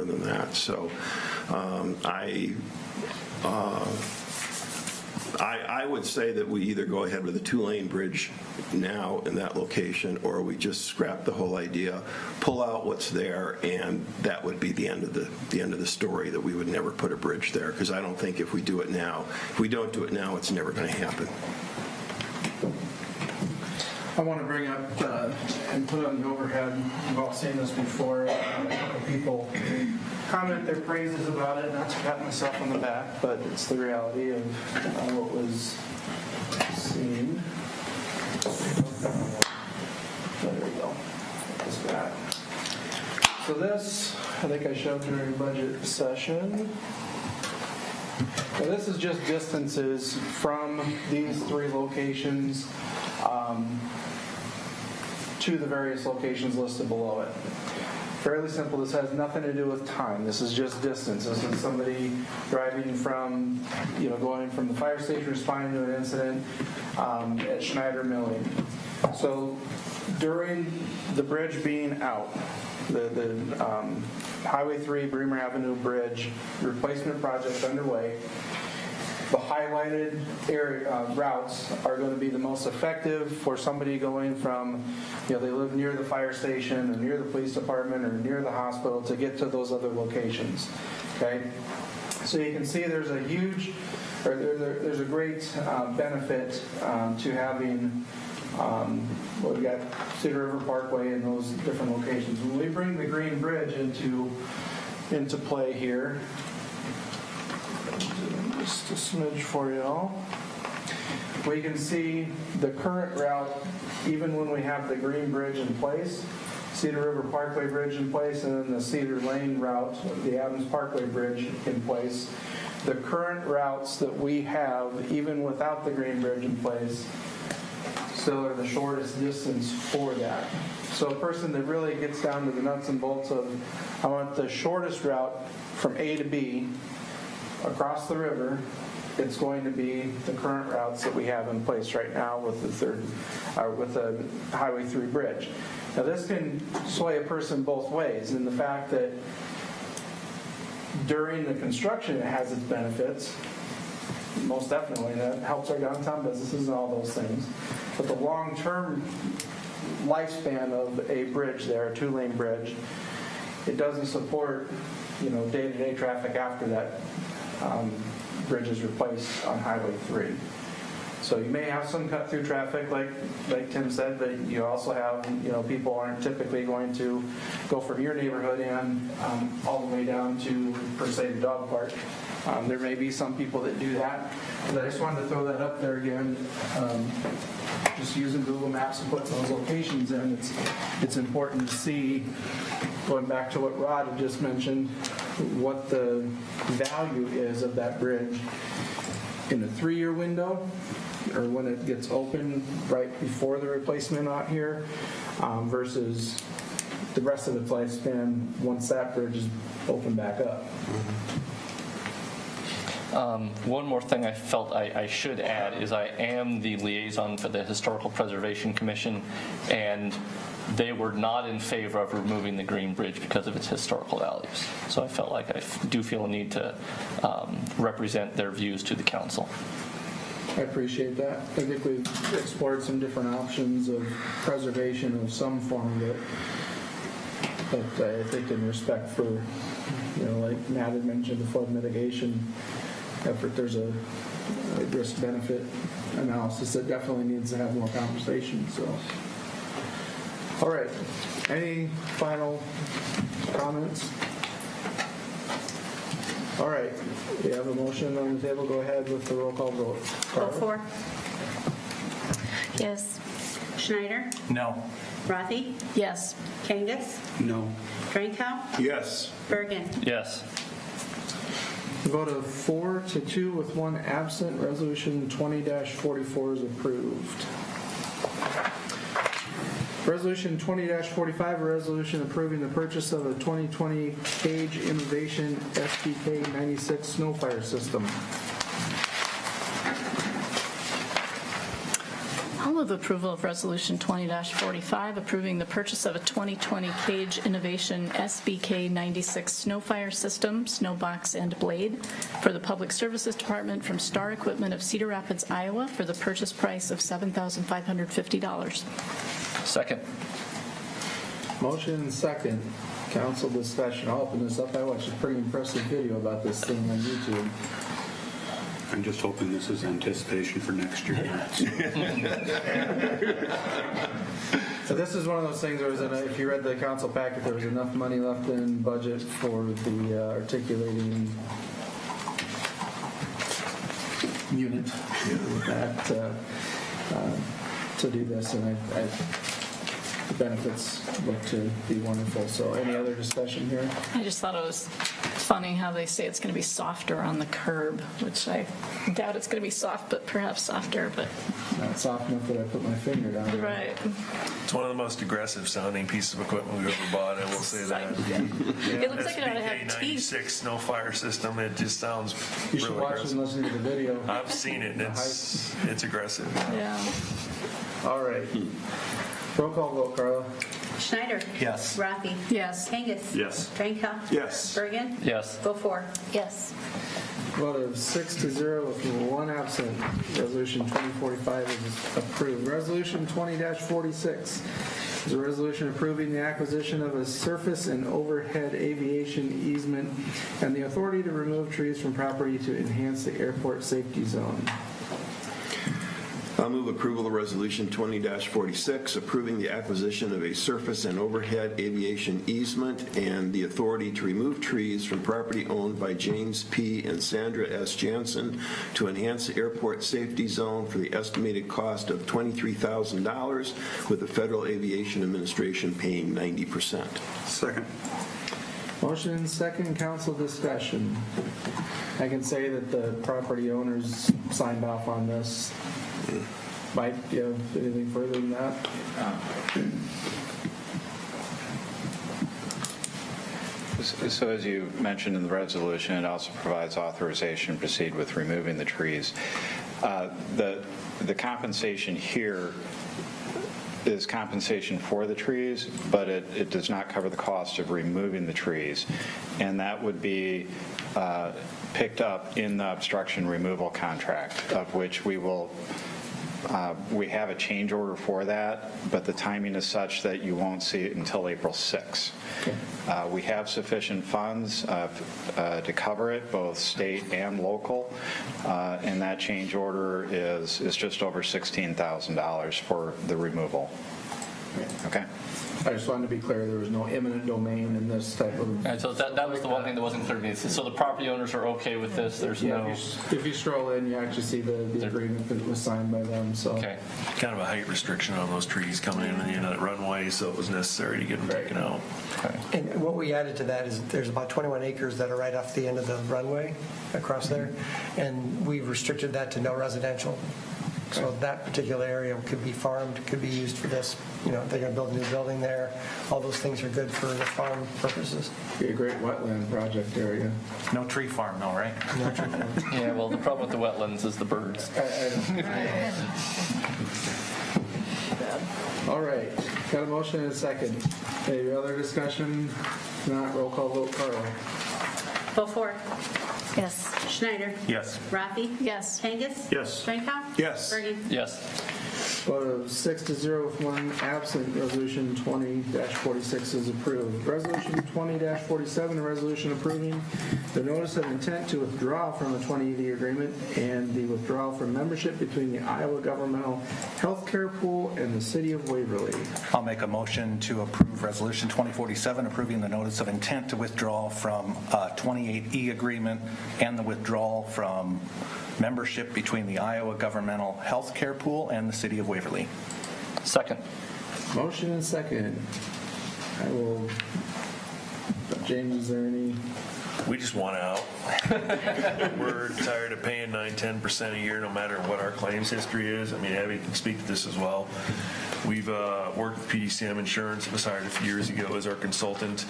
I would say that we either go ahead with a two-lane bridge now in that location, or we just scrap the whole idea, pull out what's there, and that would be the end of the story, that we would never put a bridge there. Because I don't think if we don't do it now, it's never going to happen. I want to bring up and put on the overhead, we've all seen this before, a couple people comment their praises about it, not to pat myself on the back, but it's the reality of what was seen. There we go. That's that. So this, I think I showed during budget session. Now this is just distances from these three locations to the various locations listed below it. Fairly simple. This has nothing to do with time. This is just distance. This is somebody driving from, going from the fire station responding to an incident at Schneider Milling. So during the bridge being out, the Highway 3 Bremer Avenue Bridge replacement project underway, the highlighted area routes are going to be the most effective for somebody going from, they live near the fire station or near the police department or near the hospital to get to those other locations. Okay, so you can see there's a huge, or there's a great benefit to having. We've got Cedar River Parkway and those different locations. When we bring the Green Bridge into play here. Just a smidge for y'all. We can see the current route, even when we have the Green Bridge in place, Cedar River Parkway Bridge in place, and then the Cedar Lane route, the Adams Parkway Bridge in place. The current routes that we have, even without the Green Bridge in place, still are the shortest distance for that. So a person that really gets down to the nuts and bolts of, I want the shortest route from A to B, across the river, it's going to be the current routes that we have in place right now with the Highway 3 bridge. Now this can sway a person both ways in the fact that during the construction it has its benefits. Most definitely, that helps our downtown businesses and all those things. But the long-term lifespan of a bridge there, a two-lane bridge, it doesn't support day-to-day traffic after that bridge is replaced on Highway 3. So you may have some cut-through traffic, like Tim said, but you also have, people aren't typically going to go from your neighborhood in all the way down to, per se, the dog park. There may be some people that do that, but I just wanted to throw that up there again. Just using Google Maps and putting those locations in, it's important to see, going back to what Rod had just mentioned, what the value is of that bridge in a 3-year window, or when it gets open right before the replacement out here, versus the rest of its lifespan once that bridge is opened back up. One more thing I felt I should add is I am the liaison for the Historical Preservation Commission, and they were not in favor of removing the Green Bridge because of its historical values. So I felt like I do feel a need to represent their views to the council. I appreciate that. I think we've explored some different options of preservation of some form of it. But I think in respect for, like Matt had mentioned, the flood mitigation effort, there's a risk-benefit analysis that definitely needs to have more conversation. So, all right. Any final comments? All right. We have a motion on the table. Go ahead with the roll call vote. Beaufore. Yes. Schneider. No. Rathe. Yes. Kangas. No. Drenkow. Yes. Birgen. Yes. Vote of 4-2 with one absent. Resolution 20-44 is approved. Resolution 20-45, a resolution approving the purchase of a 2020 Cage Innovation SDK 96 snow fire system. All of move approval of Resolution 20-45, approving the purchase of a 2020 Cage Innovation SBK 96 snow fire system, snow box and blade for the Public Services Department from Star Equipment of Cedar Rapids, Iowa for the purchase price of $7,550. Second. Motion and second. Council discussion. I'll open this up. I watched a pretty impressive video about this thing on YouTube. I'm just hoping this is anticipation for next year. So this is one of those things, if you read the council packet, there was enough money left in budget for the articulating unit that to do this, and the benefits look to be wonderful. So any other discussion here? I just thought it was funny how they say it's going to be softer on the curb, which I doubt it's going to be soft, but perhaps softer. But not soft enough that I put my finger down. Right. It's one of the most aggressive sounding pieces of equipment we've ever bought, I will say that. It looks like it ought to have SBK teeth. 96 snow fire system, it just sounds You should really watch aggressive. and listen to the video. I've seen it, and it's aggressive. Yeah. All right. Roll call vote, Carla. Schneider. Yes. Rathe. Yes. Kangas. Yes. Drenkow. Yes. Bergen. Yes. Beaufore. Yes. Vote of 6-0 with one absent. Resolution 2045 is approved. Resolution 20-46 is a resolution approving the acquisition of a surface and overhead aviation easement and the authority to remove trees from property to enhance the airport safety zone. I'll move approval of Resolution 20-46, approving the acquisition of a surface and overhead aviation easement and the authority to remove trees from property owned by James P. and Sandra S. Jansen to enhance the airport safety zone for the estimated cost of $23,000, with the Federal Aviation Administration paying 90%. Second. Motion and second, council discussion. I can say that the property owners signed off on this. Mike, do you have anything further than that? So as you mentioned in the resolution, it also provides authorization to proceed with removing the trees. The compensation here is compensation for the trees, but it does not cover the cost of removing the trees. And that would be picked up in the obstruction removal contract, of which we have a change order for that, but the timing is such that you won't see it until April 6th. We have sufficient funds to cover it, both state and local, and that change order is just over $16,000 for the removal. Okay. I just wanted to be clear, there was no eminent domain in this type of... All right, so that was the one thing that wasn't clear to me. So the property owners are okay with this? There's Yeah, no... if you stroll in, you actually see the agreement that was signed by them, so... Okay. Kind of a height restriction on those trees coming in at the end of that runway, so it was necessary to get them taken out. Okay. And what we added to that is there's about 21 acres that are right off the end of the runway across there, and we've restricted that to no residential. So that particular area could be farmed, could be used for this. You know, they're going to build a new building there. All those things are good for the farm purposes. Be a great wetland project area. No tree farm, though, right? No tree farm. Yeah, well, the problem with the wetlands is the birds. All right, got a motion and a second. Any other discussion? If not, roll call vote, Carla. Beaufore. Yes. Schneider. Yes. Rathe. Yes. Kangas. Yes. Drenkow. Yes. Bergen. Yes. Vote of 6-0 with one absent. Resolution 20-46 is approved. Resolution 20-47, a resolution approving the notice of intent to withdraw from the 2080 agreement and the withdrawal from membership between the Iowa Governmental Healthcare Pool and the City of Waverly. I'll make a motion to approve Resolution 2047, approving the notice of intent to withdraw from 28E agreement and the withdrawal from membership between the Iowa Governmental Healthcare Pool and the City of Waverly. Second. Motion and second. I will, James, is there any? We just want out. We're tired of paying 9-10% a year, no matter what our claims history is. I mean, Abby can speak to this as well. We've worked with PDCM Insurance. It was hired a few years ago as our consultant.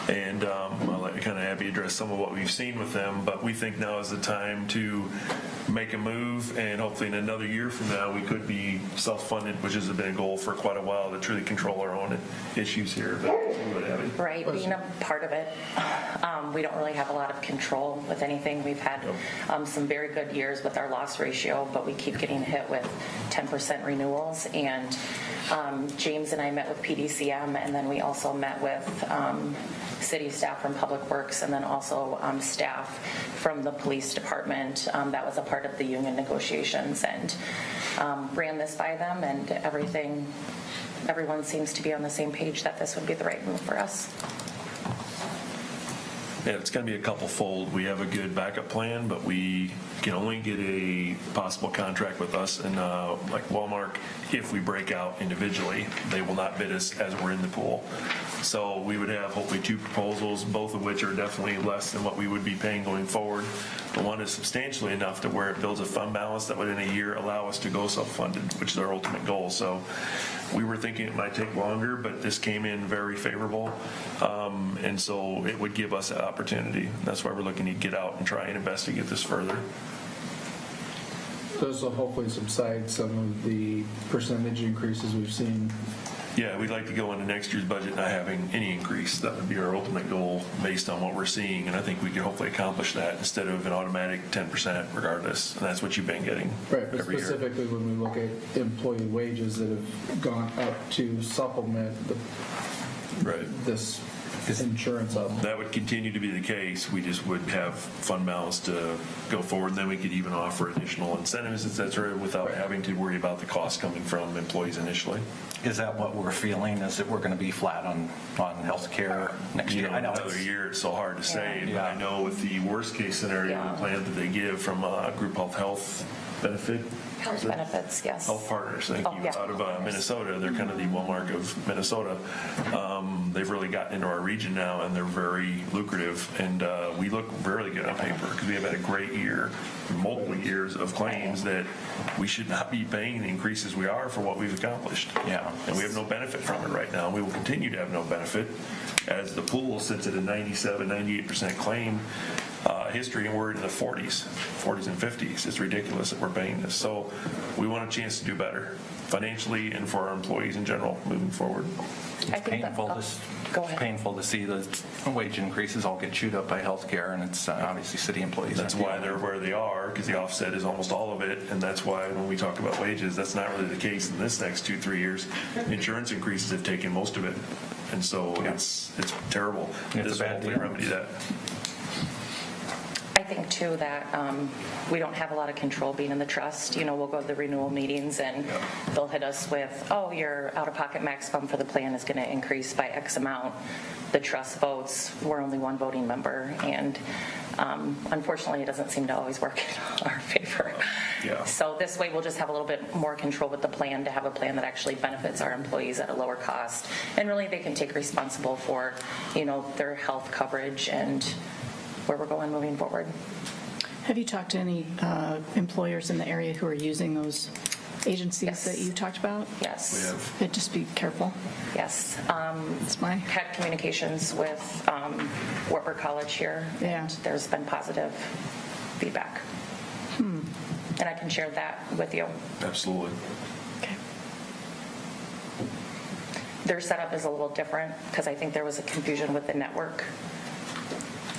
And I'll let kind of Abby address some of what we've seen with them, but we think now is the time to make a move, and hopefully in another year from now, we could be self-funded, which has been a goal for quite a while, to truly control our own issues here. But Abby. Right, being a part of it, we don't really have a lot of control with anything. We've had some very good years with our loss ratio, but we keep getting hit with 10% renewals. And James and I met with PDCM, and then we also met with city staff from Public Works, and then also staff from the police department. That was a part of the union negotiations, and ran this by them, and everyone seems to be on the same page that this would be the right move for us. Yeah, it's going to be a couple fold. We have a good backup plan, but we can only get a possible contract with us and like Walmart if we break out individually. They will not bid us as we're in the pool. So we would have hopefully 2 proposals, both of which are definitely less than what we would be paying going forward. The one is substantially enough to where it builds a fund balance that would in a year allow us to go self-funded, which is our ultimate goal. So we were thinking it might take longer, but this came in very favorable. And so it would give us that opportunity. That's why we're looking to get out and try and investigate this further. This will hopefully subside some of the percentage increases we've seen. Yeah, we'd like to go into next year's budget not having any increase. That would be our ultimate goal based on what we're seeing, and I think we could hopefully accomplish that instead of an automatic 10% regardless, and that's what you've been getting Right, but every year. specifically when we look at employee wages that have gone up to supplement this insurance up. That would continue to be the case. We just would have fund balance to go forward, and then we could even offer additional incentives, et cetera, without having to worry about the cost coming from employees initially. Is that what we're feeling, is that we're going to be flat on health care next year? I know Another year, it's so hard to say, but I know with the worst case scenario plan that they give from Group Health Benefit. Health benefits, yes. Health Partners, thank you. Yeah. Out of Minnesota. They're kind of the Walmart of Minnesota. They've really gotten into our region now, and they're very lucrative. And we look really good on paper because we have had a great year, multiple years of claims that we should not be paying the increases we are for what we've accomplished. Yeah. And we have no benefit from it right now. We will continue to have no benefit as the pool sits at a 97, 98% claim history, and we're in the 40s and 50s. It's ridiculous that we're paying this. So we want a chance to do better financially and for our employees in general moving forward. It's painful to see the wage increases all get chewed up by healthcare, and it's obviously city employees. That's why they're where they are, because the offset is almost all of it, and that's why when we talk about wages, that's not really the case in this next 2-3 years. Insurance increases have taken most of it, and so it's terrible. This will hopefully remedy that. I think too that we don't have a lot of control being in the trust. You know, we'll go to the renewal meetings and they'll hit us with, oh, your out-of-pocket maximum for the plan is going to increase by X amount. The trust votes. We're only one voting member, and unfortunately, it doesn't seem to always work in our favor. Yeah. So this way, we'll just have a little bit more control with the plan to have a plan that actually benefits our employees at a lower cost, and really they can take responsible for, you know, their health coverage and where we're going moving forward. Have you talked to any employers in the area who are using those agencies that you talked about? Yes. We have. And just be careful. Yes. Had communications with Wartburg College here, and there's been positive feedback. And I can share that with you. Absolutely. Okay. Their setup is a little different because I think there was a confusion with the network.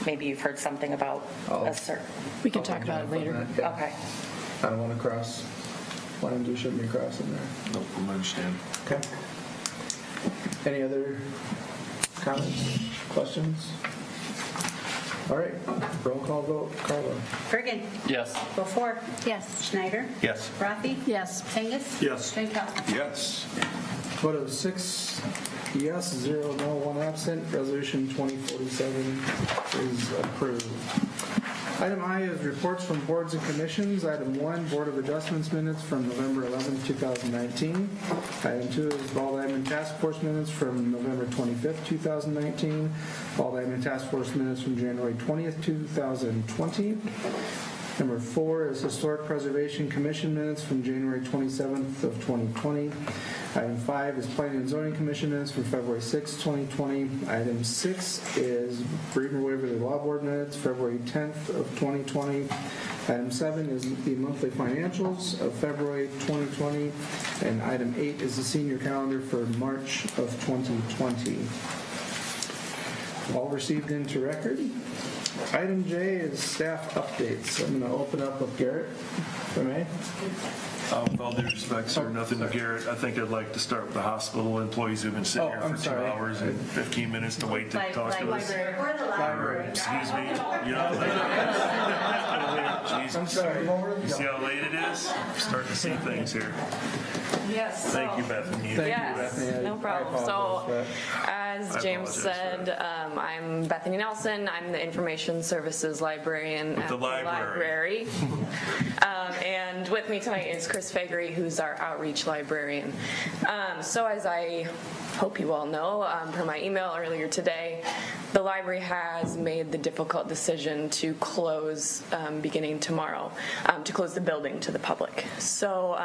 Maybe you've heard something about a certain. We can talk about it later. Okay. I don't want to cross. Why don't you shouldn't be crossing there? Nope, I understand. Okay. Any other comments, questions? All right, roll call vote. Carla. Birgen. Yes. Beaufore. Yes. Schneider. Yes. Rathe. Yes. Kangas. Yes. Drenkow. Yes. Vote of 6 yes, 0 no, 1 absent. Resolution 2047 is approved. Item I is reports from boards and commissions. Item 1, Board of Adjustments minutes from November 11th, 2019. Item 2 is Ball Diamond Task Force minutes from November 25th, 2019. Ball Diamond Task Force minutes from January 20th, 2020. Number 4 is Historic Preservation Commission minutes from January 27th of 2020. Item 5 is Planning and Zoning Commission minutes from February 6th, 2020. Item 6 is Bremer Waverly Law Board minutes, February 10th of 2020. Item 7 is the monthly financials of February 2020. And item 8 is the senior calendar for March of 2020. All received into record. Item J is staff updates. I'm going to open up with Garrett, if I may. With all due respect, sir, nothing to Garrett. I think I'd like to start with the hospital employees who've been sitting here for 2 hours and 15 minutes to wait to talk to us. Library. Excuse me. You know, Jesus. I'm sorry. You see how late it is? I'm starting to see things here. Yes. Thank you, Bethany. Yes, no problem. So, as James said, I'm Bethany Nelson. I'm the Information Services Librarian at the library. And with me tonight is Chris Fagery, who's our Outreach Librarian. So as I hope you all know, per my email earlier today, the library has made the difficult decision to close beginning tomorrow, to close the building to the public. So,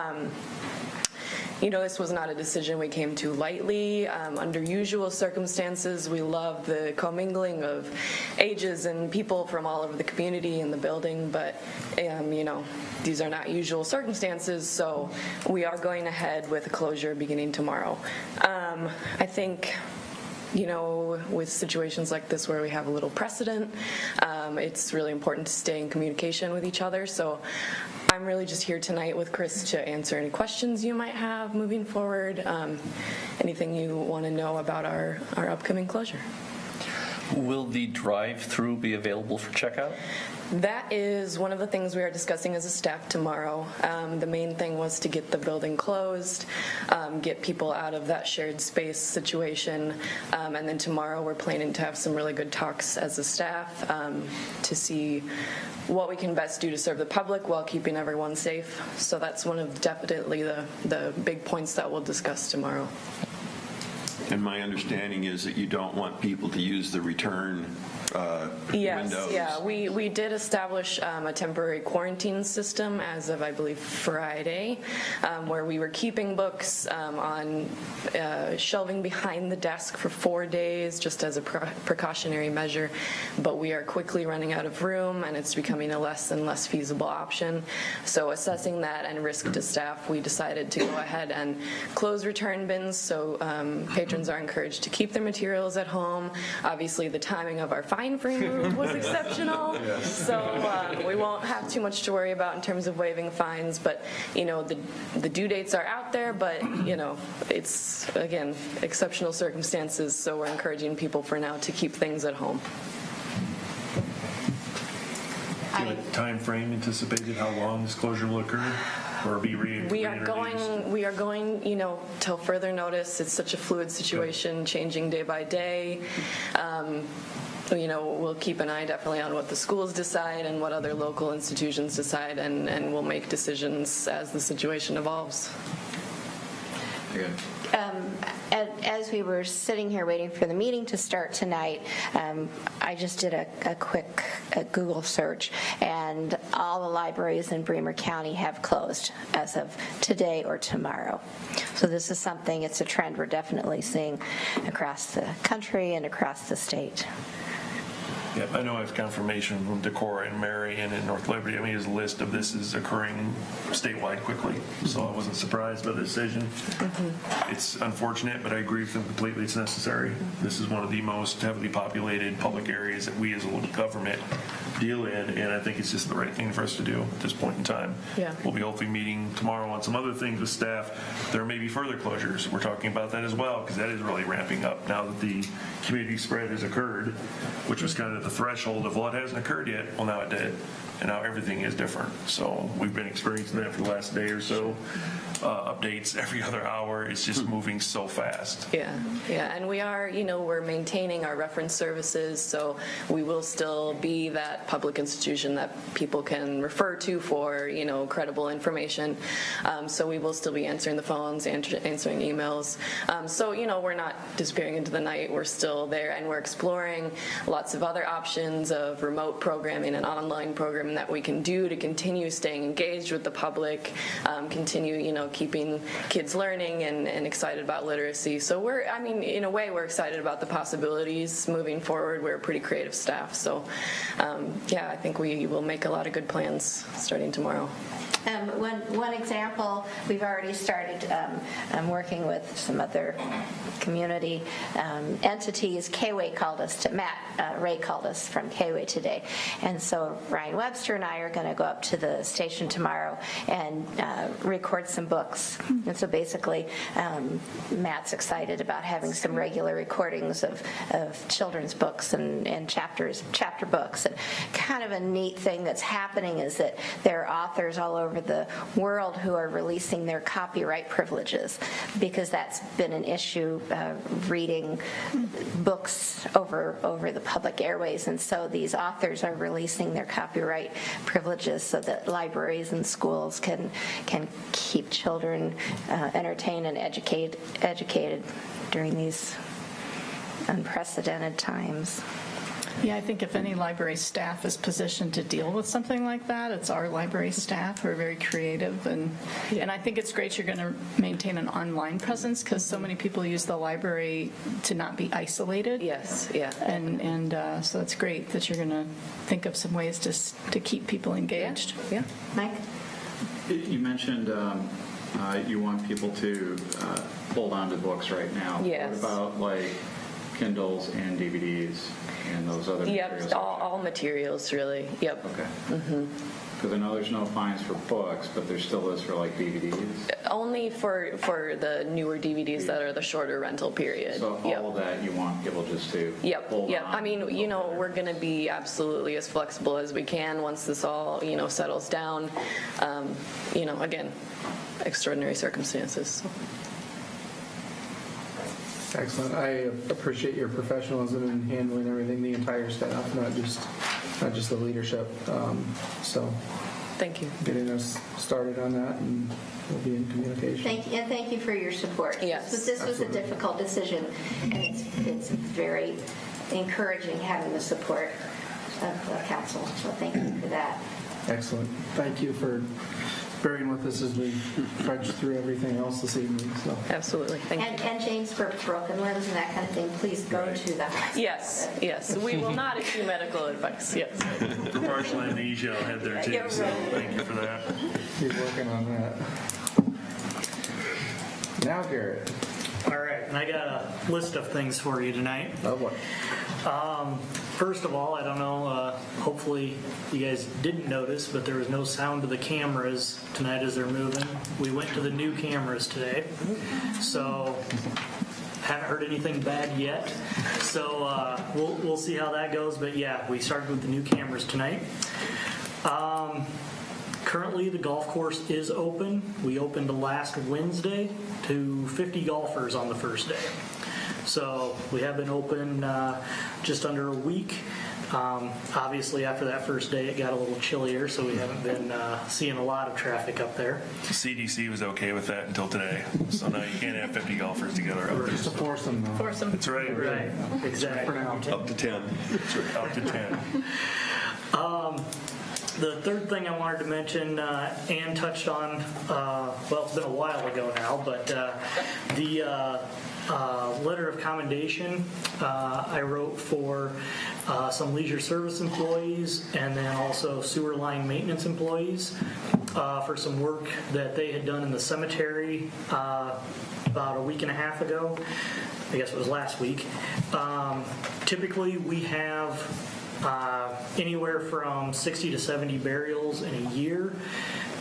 you know, this was not a decision we came to lightly. Under usual circumstances, we love the commingling of ages and people from all over the community in the building, but, you know, these are not usual circumstances, so we are going ahead with a closure beginning tomorrow. I think, you know, with situations like this where we have a little precedent, it's really important to stay in communication with each other. So I'm really just here tonight with Chris to answer any questions you might have moving forward, anything you want to know about our upcoming closure. Will the drive-through be available for checkout? That is one of the things we are discussing as a staff tomorrow. The main thing was to get the building closed, get people out of that shared space situation, and then tomorrow we're planning to have some really good talks as a staff to see what we can best do to serve the public while keeping everyone safe. So that's one of definitely the big points that we'll discuss tomorrow. And my understanding is that you don't want people to use the return windows. Yeah, we did establish a temporary quarantine system as of, I believe, Friday, where we were keeping books on shelving behind the desk for 4 days just as a precautionary measure, but we are quickly running out of room and it's becoming a less and less feasible option. So assessing that and risk to staff, we decided to go ahead and close return bins so patrons are encouraged to keep their materials at home. Obviously, the timing of our fine frame move was exceptional, so we won't have too much to worry about in terms of waiving fines, but you know, the due dates are out there, but you know, it's again exceptional circumstances, so we're encouraging people for now to keep things at home. Do you have a time frame anticipated how long this closure will occur? Or be We are going, you know, till further notice. It's such a fluid situation, changing day by day. You know, we'll keep an eye definitely on what the schools decide and what other local institutions decide, and we'll make decisions as the situation evolves. As we were sitting here waiting for the meeting to start tonight, I just did a quick Google search, and all the libraries in Bremer County have closed as of today or tomorrow. So this is something, it's a trend we're definitely seeing across the country and across the state. Yeah, I know I have confirmation from Decorah and Marion and North Liberty. I mean, his list of this is occurring statewide quickly, so I wasn't surprised by the decision. It's unfortunate, but I agree with him completely. It's necessary. This is one of the most heavily populated public areas that we as a local government deal in, and I think it's just the right thing for us to do at this point in time. Yeah. We'll be hopefully meeting tomorrow on some other things with staff. There may be further closures. We're talking about that as well, because that is really ramping up now that the community spread has occurred, which was kind of the threshold of, well, it hasn't occurred yet. Well, now it did, and now everything is different. So we've been experiencing that for the last day or so. updates every other hour. It's just moving so fast. Yeah, and we are, we're maintaining our reference services, so we will still be that public institution that people can refer to for, credible information. So we will still be answering the phones, answering emails. So, we're not disappearing into the night. We're still there, and we're exploring lots of other options of remote programming and online programming that we can do to continue staying engaged with the public, continue, keeping kids learning and excited about literacy. So in a way, we're excited about the possibilities moving forward. We're a pretty creative staff. So, I think we will make a lot of good plans starting tomorrow. One example, we've already started working with some other community entities. K-Way called us to, Matt Ray called us from K-Way today. And so Ryan Webster and I are going to go up to the station tomorrow and record some books. And so basically, Matt's excited about having some regular recordings of children's books and chapter books. And kind of a neat thing that's happening is that there are authors all over the world who are releasing their copyright privileges, because that's been an issue, reading books over the public airways. And so these authors are releasing their copyright privileges so that libraries and schools can keep children entertained and educated during these unprecedented times. Yeah, I think if any library staff is positioned to deal with something like that, it's our library staff who are very creative. And I think it's great you're going to maintain an online presence, because so many people use the library to not be isolated. Yes, yeah. And so it's great that you're going to think of some ways to keep people engaged. Yeah. Mike? You mentioned you want people to hold on to books right now. Yes. What about like Kindles and DVDs and those other materials? Yep, all materials, really. Yep. Okay. Because I know there's no fines for books, but there still is for like DVDs. Only for the newer DVDs that are the shorter rental period. So all of that you want people just to hold on. I mean, we're going to be absolutely as flexible as we can once this all, settles down. Again, extraordinary circumstances. So. Excellent. I appreciate your professionalism in handling everything, the entire staff, not just the leadership. So thank you. Getting us started on that, and we'll be in communication. Thank you for your support. Yes. This was a difficult decision, and it's very encouraging having the support of the council. So thank you for that. Excellent. Thank you for bearing with us as we trudge through everything else this evening. So. Absolutely. Thank you. And James, for broken limbs and that kind of thing, please go to the hospital. Yes. We will not issue medical advice. Yes. For partial amnesia, I'll head there too. Yeah, so thank you for that. He's working on that. Now, Garrett. All right, and I got a list of things for you tonight. Oh boy. First of all, I don't know, hopefully you guys didn't notice, but there was no sound to the cameras tonight as they're moving. We went to the new cameras today, so haven't heard anything bad yet. So we'll see how that goes, but yeah, we started with the new cameras tonight. Currently, the golf course is open. We opened last Wednesday to 50 golfers on the first day. So we have been open just under a week. Obviously, after that first day, it got a little chillier, so we haven't been seeing a lot of traffic up there. The CDC was okay with that until today. So now you can't have 50 golfers together up there. Just to force them, though. Force them. That's right. Right, exactly. Up to 10. That's right. Up to 10. The third thing I wanted to mention, Ann touched on, well, it's been a while ago now, but the letter of commendation I wrote for some leisure service employees and then also sewer line maintenance employees for some work that they had done in the cemetery about a week and a half ago. I guess it was last week. Typically, we have anywhere from 60 to 70 burials in a year.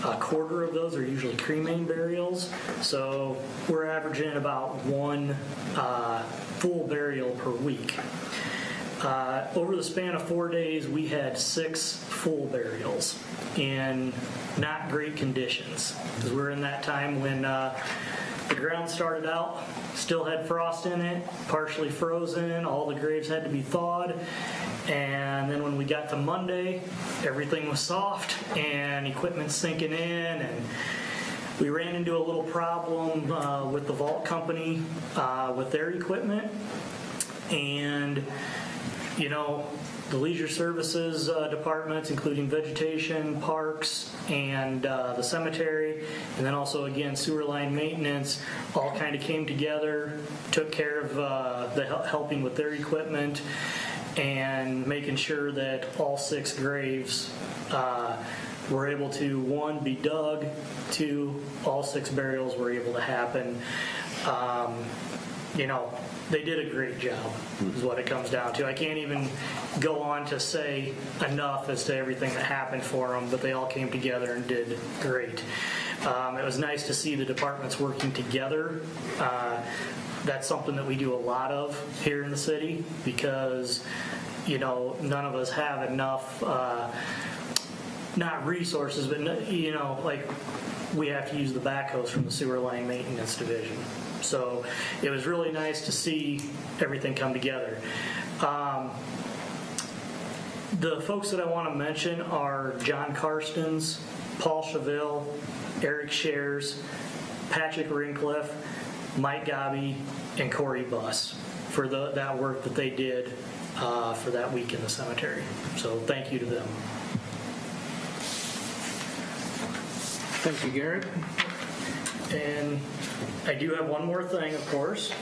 A quarter of those are usually cremain burials. So we're averaging about one full burial per week. Over the span of 4 days, we had 6 full burials in not great conditions, because we're in that time when the ground started out, still had frost in it, partially frozen, all the graves had to be thawed, and then when we got to Monday, everything was soft and equipment sinking in, and we ran into a little problem with the vault company with their equipment, and the leisure services departments, including vegetation, parks, and the cemetery, and then also, again, sewer line maintenance, all kind of came together, took care of helping with their equipment, and making sure that all 6 graves were able to, 1, be dug, 2, all 6 burials were able to happen. They did a great job, is what it comes down to. I can't even go on to say enough as to everything that happened for them, but they all came together and did great. It was nice to see the departments working together. That's something that we do a lot of here in the city, because none of us have enough, not resources, but like we have to use the backhoes from the sewer line maintenance division. So it was really nice to see everything come together. The folks that I want to mention are John Karstens, Paul Cheville, Eric Shares, Patrick Rincliffe, Mike Gabi, and Corey Buss for that work that they did for that week in the cemetery. So thank you to them. Thank you, Garrett. And I do have one more thing, of course.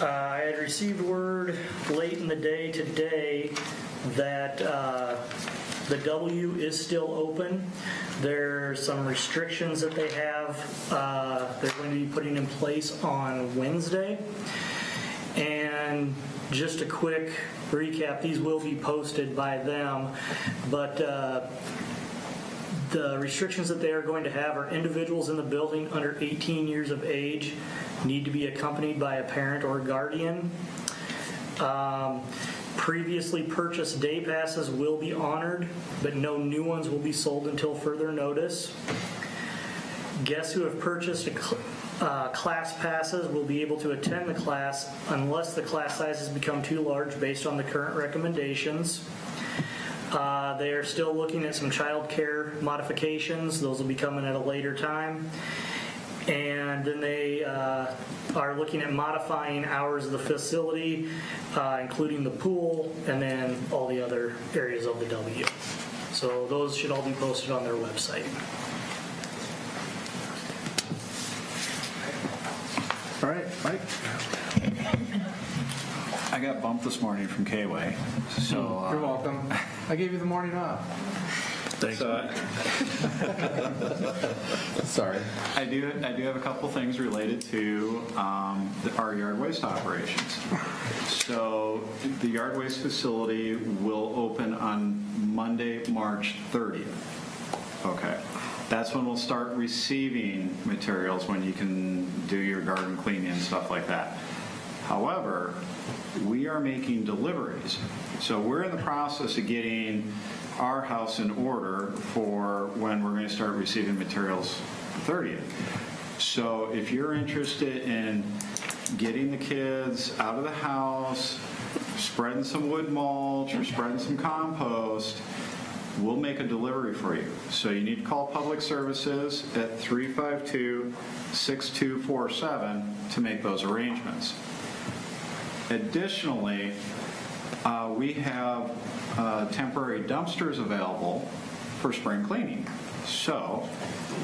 I had received word late in the day today that the W is still open. There's some restrictions that they have they're going to be putting in place on Wednesday. And just a quick recap, these will be posted by them, but the restrictions that they are going to have are individuals in the building under 18 years of age need to be accompanied by a parent or guardian. Previously purchased day passes will be honored, but no new ones will be sold until further notice. Guests who have purchased class passes will be able to attend the class unless the class sizes become too large based on the current recommendations. They are still looking at some child care modifications. Those will be coming at a later time. And then they are looking at modifying hours of the facility, including the pool, and then all the other areas of the W. So those should all be posted on their website. All right, Mike. I got bumped this morning from K-Way, so... You're welcome. I gave you the morning off. Thanks. Sorry. I do have a couple things related to our yard waste operations. So the yard waste facility will open on Monday, March 30th. Okay. That's when we'll start receiving materials, when you can do your garden cleaning and stuff like that. However, we are making deliveries. So we're in the process of getting our house in order for when we're going to start receiving materials the 30th. So if you're interested in getting the kids out of the house, spreading some wood mulch or spreading some compost, we'll make a delivery for you. So you need to call Public Services at 352-6247 to make those arrangements. Additionally, we have temporary dumpsters available for spring cleaning. So,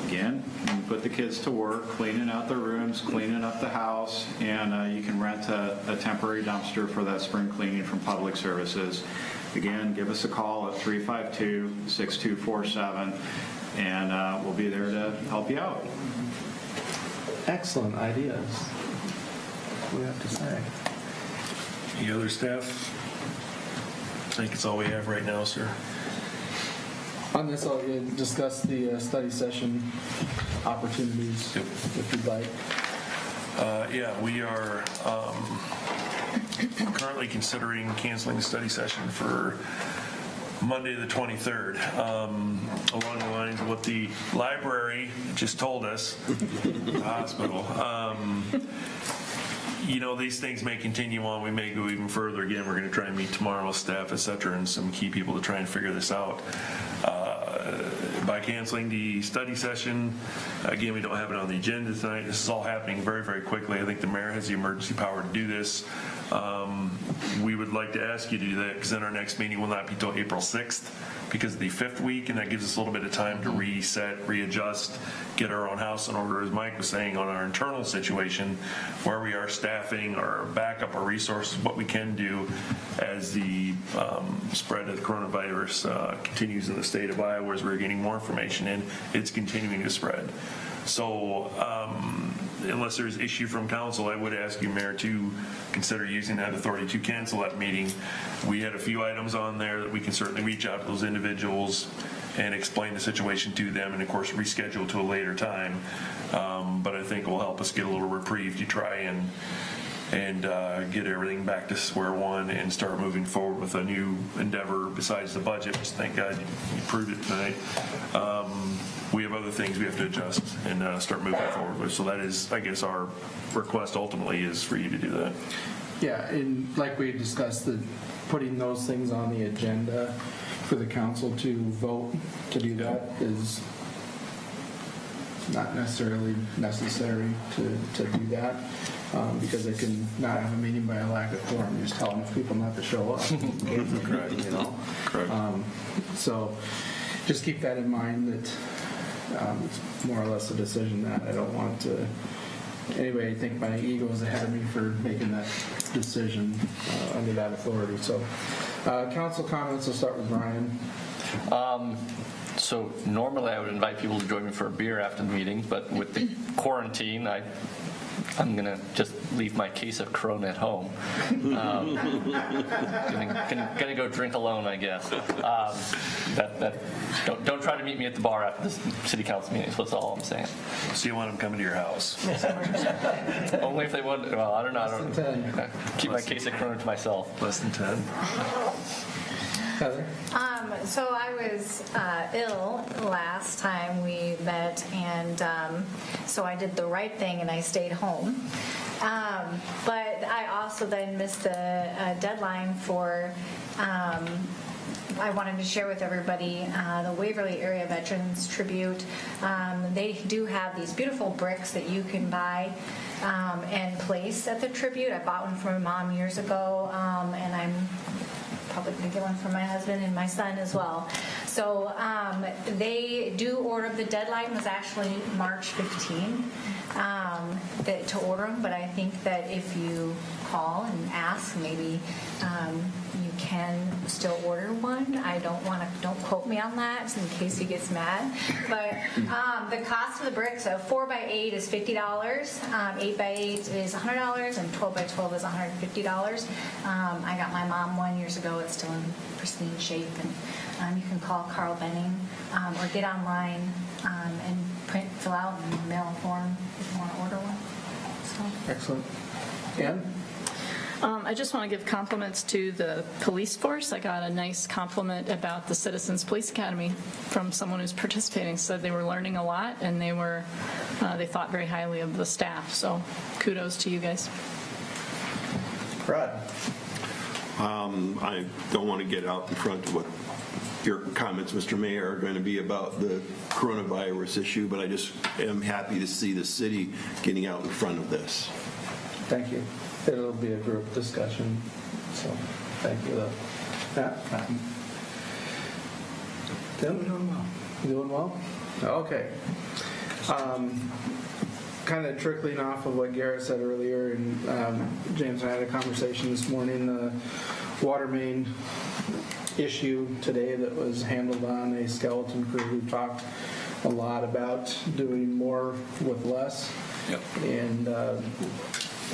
again, you put the kids to work cleaning out their rooms, cleaning up the house, and you can rent a temporary dumpster for that spring cleaning from Public Services. Again, give us a call at 352-6247, and we'll be there to help you out. Excellent ideas. What do you have to say? Any other staff? I think it's all we have right now, sir. On this, I'll discuss the study session opportunities, if you'd like. Yeah, we are currently considering canceling the study session for Monday the 23rd, along the lines of what the library just told us, the hospital. These things may continue on. We may go even further. Again, we're going to try and meet tomorrow with staff, et cetera, and some key people to try and figure this out. By canceling the study session, again, we don't have it on the agenda tonight. This is all happening very, very quickly. I think the mayor has the emergency power to do this. We would like to ask you to do that because then our next meeting will not be until April 6th because of the 5th week, and that gives us a little bit of time to reset, readjust, get our own house in order, as Mike was saying, on our internal situation, where we are staffing, our backup, our resources, what we can do as the spread of the coronavirus continues in the state of Iowa, as we're getting more information in, it's continuing to spread. So unless there's issue from council, I would ask you, Mayor, to consider using that authority to cancel that meeting. We had a few items on there that we can certainly reach out to those individuals and explain the situation to them, and of course reschedule to a later time. But I think it will help us get a little reprieve to try and get everything back to square one and start moving forward with a new endeavor besides the budget, which thank God you approved it tonight. We have other things we have to adjust and start moving forward with. So that is, I guess, our request ultimately is for you to do that. Yeah, and like we discussed, putting those things on the agenda for the council to vote to do that is not necessarily necessary to do that. Because they can not have a meeting by a lack of quorum, just telling people not to show up. Correct. So just keep that in mind, that it's more or less a decision that I don't want to anyway think my ego is ahead of me for making that decision under that authority. So council comments, we'll start with Brian. So normally I would invite people to join me for a beer after the meeting, but with the quarantine, I'm going to just leave my case of Corona at home. Gonna go drink alone, I guess. Don't try to meet me at the bar after this city council meeting. That's all I'm saying. So you want them coming to your house? Only if they want. Well, I don't know. Less than 10. Keep my case of Corona to myself. Less than 10. Heather? So I was ill last time we met, and so I did the right thing and I stayed home. But I also then missed the deadline for, I wanted to share with everybody the Waverly Area Veterans Tribute. They do have these beautiful bricks that you can buy and place at the tribute. I bought one from my mom years ago, and I'm probably going to get one for my husband and my son as well. So they do order. The deadline was actually March 15 to order them, but I think that if you call and ask, maybe you can still order one. I don't quote me on that in case he gets mad. But the cost of the bricks, 4x8 is $50, 8x8 is $100, and 12x12 is $150. I got my mom one years ago. It's still in pristine shape, and you can call Carl Benning or get online and fill out and mail a form if you want to order one. So. Excellent. Ann? I just want to give compliments to the police force. I got a nice compliment about the Citizens Police Academy from someone who's participating. Said they were learning a lot, and they thought very highly of the staff. So kudos to you guys. Brad? I don't want to get out in front of what your comments, Mr. Mayor, are going to be about the coronavirus issue, but I just am happy to see the city getting out in front of this. Thank you. It'll be a group discussion, so thank you. Matt? Tim? Doing well. Doing well? Okay. Kind of trickling off of what Garrett said earlier, and James and I had a conversation this morning, the water main issue today that was handled on a skeleton crew. We talked a lot about doing more with less. Yep. And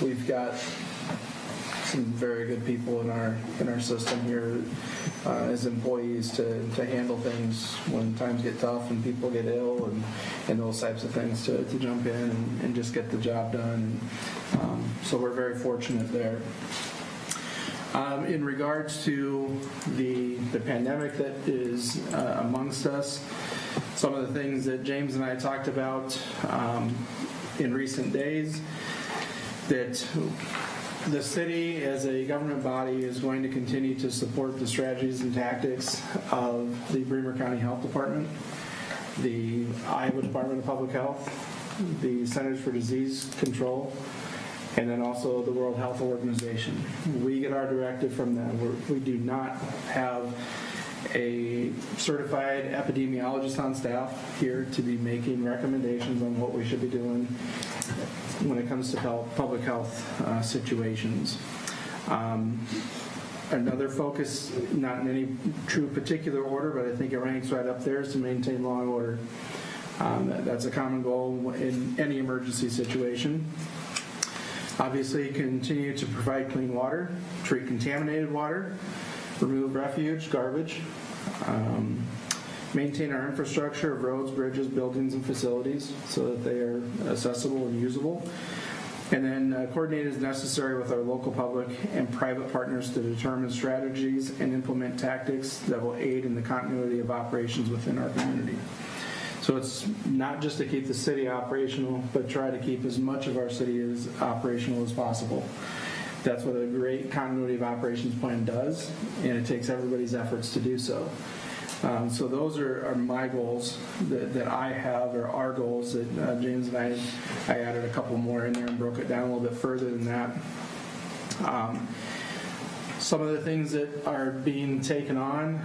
we've got some very good people in our system here as employees to handle things when times get tough and people get ill and those types of things to jump in and just get the job done. So we're very fortunate there. In regards to the pandemic that is amongst us, some of the things that James and I talked about in recent days, that the city as a government body is going to continue to support the strategies and tactics of the Bremer County Health Department, the Iowa Department of Public Health, the Centers for Disease Control, and then also the World Health Organization. We get our directive from them. We do not have a certified epidemiologist on staff here to be making recommendations on what we should be doing when it comes to public health situations. Another focus, not in any true particular order, but I think it ranks right up there, is to maintain law and order. That's a common goal in any emergency situation. Obviously, continue to provide clean water, treat contaminated water, remove refuge, garbage, maintain our infrastructure of roads, bridges, buildings, and facilities so that they are accessible and usable, and then coordinate as necessary with our local public and private partners to determine strategies and implement tactics that will aid in the continuity of operations within our community. So it's not just to keep the city operational, but try to keep as much of our city as operational as possible. That's what a great continuity of operations plan does, and it takes everybody's efforts to do so. So those are my goals that I have, or our goals that James and I added a couple more in there and broke it down a little bit further than that. Some of the things that are being taken on,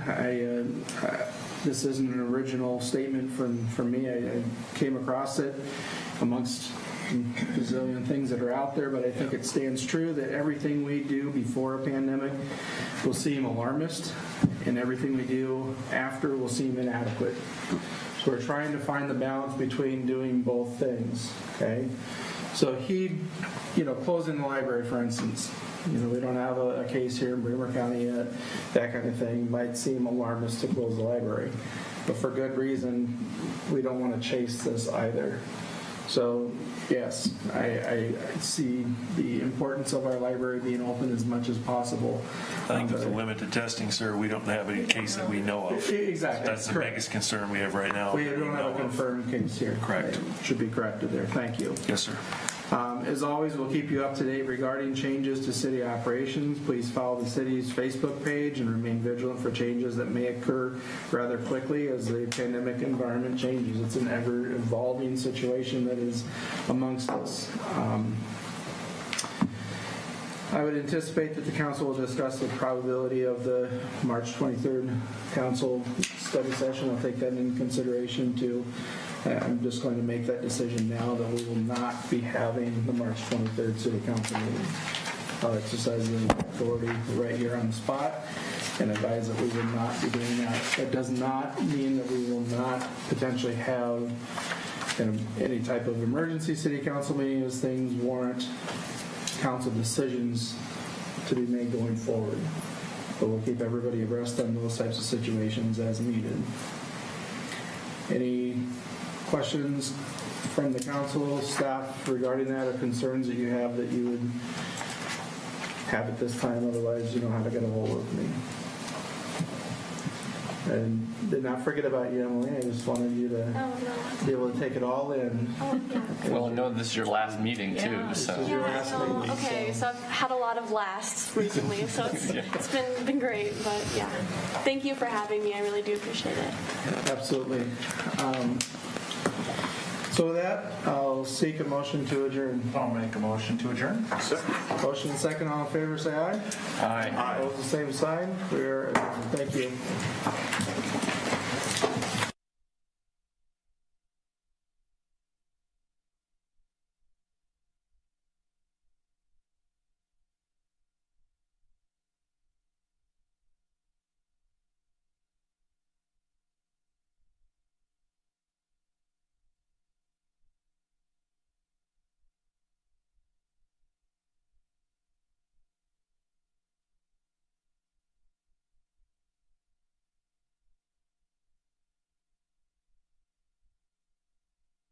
this isn't an original statement from me. I came across it amongst a bazillion things that are out there, but I think it stands true that everything we do before a pandemic will seem alarmist, and everything we do after will seem inadequate. So we're trying to find the balance between doing both things, okay? So closing the library, for instance. We don't have a case here in Bremer County yet. That kind of thing might seem alarmist to close the library. But for good reason, we don't want to chase this either. So, yes, I see the importance of our library being open as much as possible. I think there's a limit to testing, sir. We don't have any case that we know of. Exactly. That's the biggest concern we have right now. We don't have a confirmed case here. Correct. It should be corrected there. Thank you. Yes, sir. As always, we'll keep you up to date regarding changes to city operations. Please follow the city's Facebook page and remain vigilant for changes that may occur rather quickly as the pandemic environment changes. It's an ever-evolving situation that is amongst us. I would anticipate that the council will discuss the probability of the March 23rd council study session. I'll take that into consideration too. I'm just going to make that decision now that we will not be having the March 23rd City Council meeting. I'll exercise the authority right here on the spot and advise that we will not be doing that. That does not mean that we will not potentially have any type of emergency City Council meeting as things warrant council decisions to be made going forward. But we'll keep everybody abreast on those types of situations as needed. Any questions from the council, staff regarding that, or concerns that you have that you would have at this time? Otherwise, you know how to get a hold of me. And did not forget about you, Emily. I just wanted you to be able to take it all in. Well, no, this is your last meeting too. Yeah. So. This is your last meeting. Okay, so I've had a lot of lasts recently, so it's been great. But yeah, thank you for having me. I really do appreciate it. Absolutely. So with that, I'll seek a motion to adjourn. I'll make a motion to adjourn. Motion second, all in favor, say aye. Aye. Opposed, the same sign. We are adjourned. Thank you.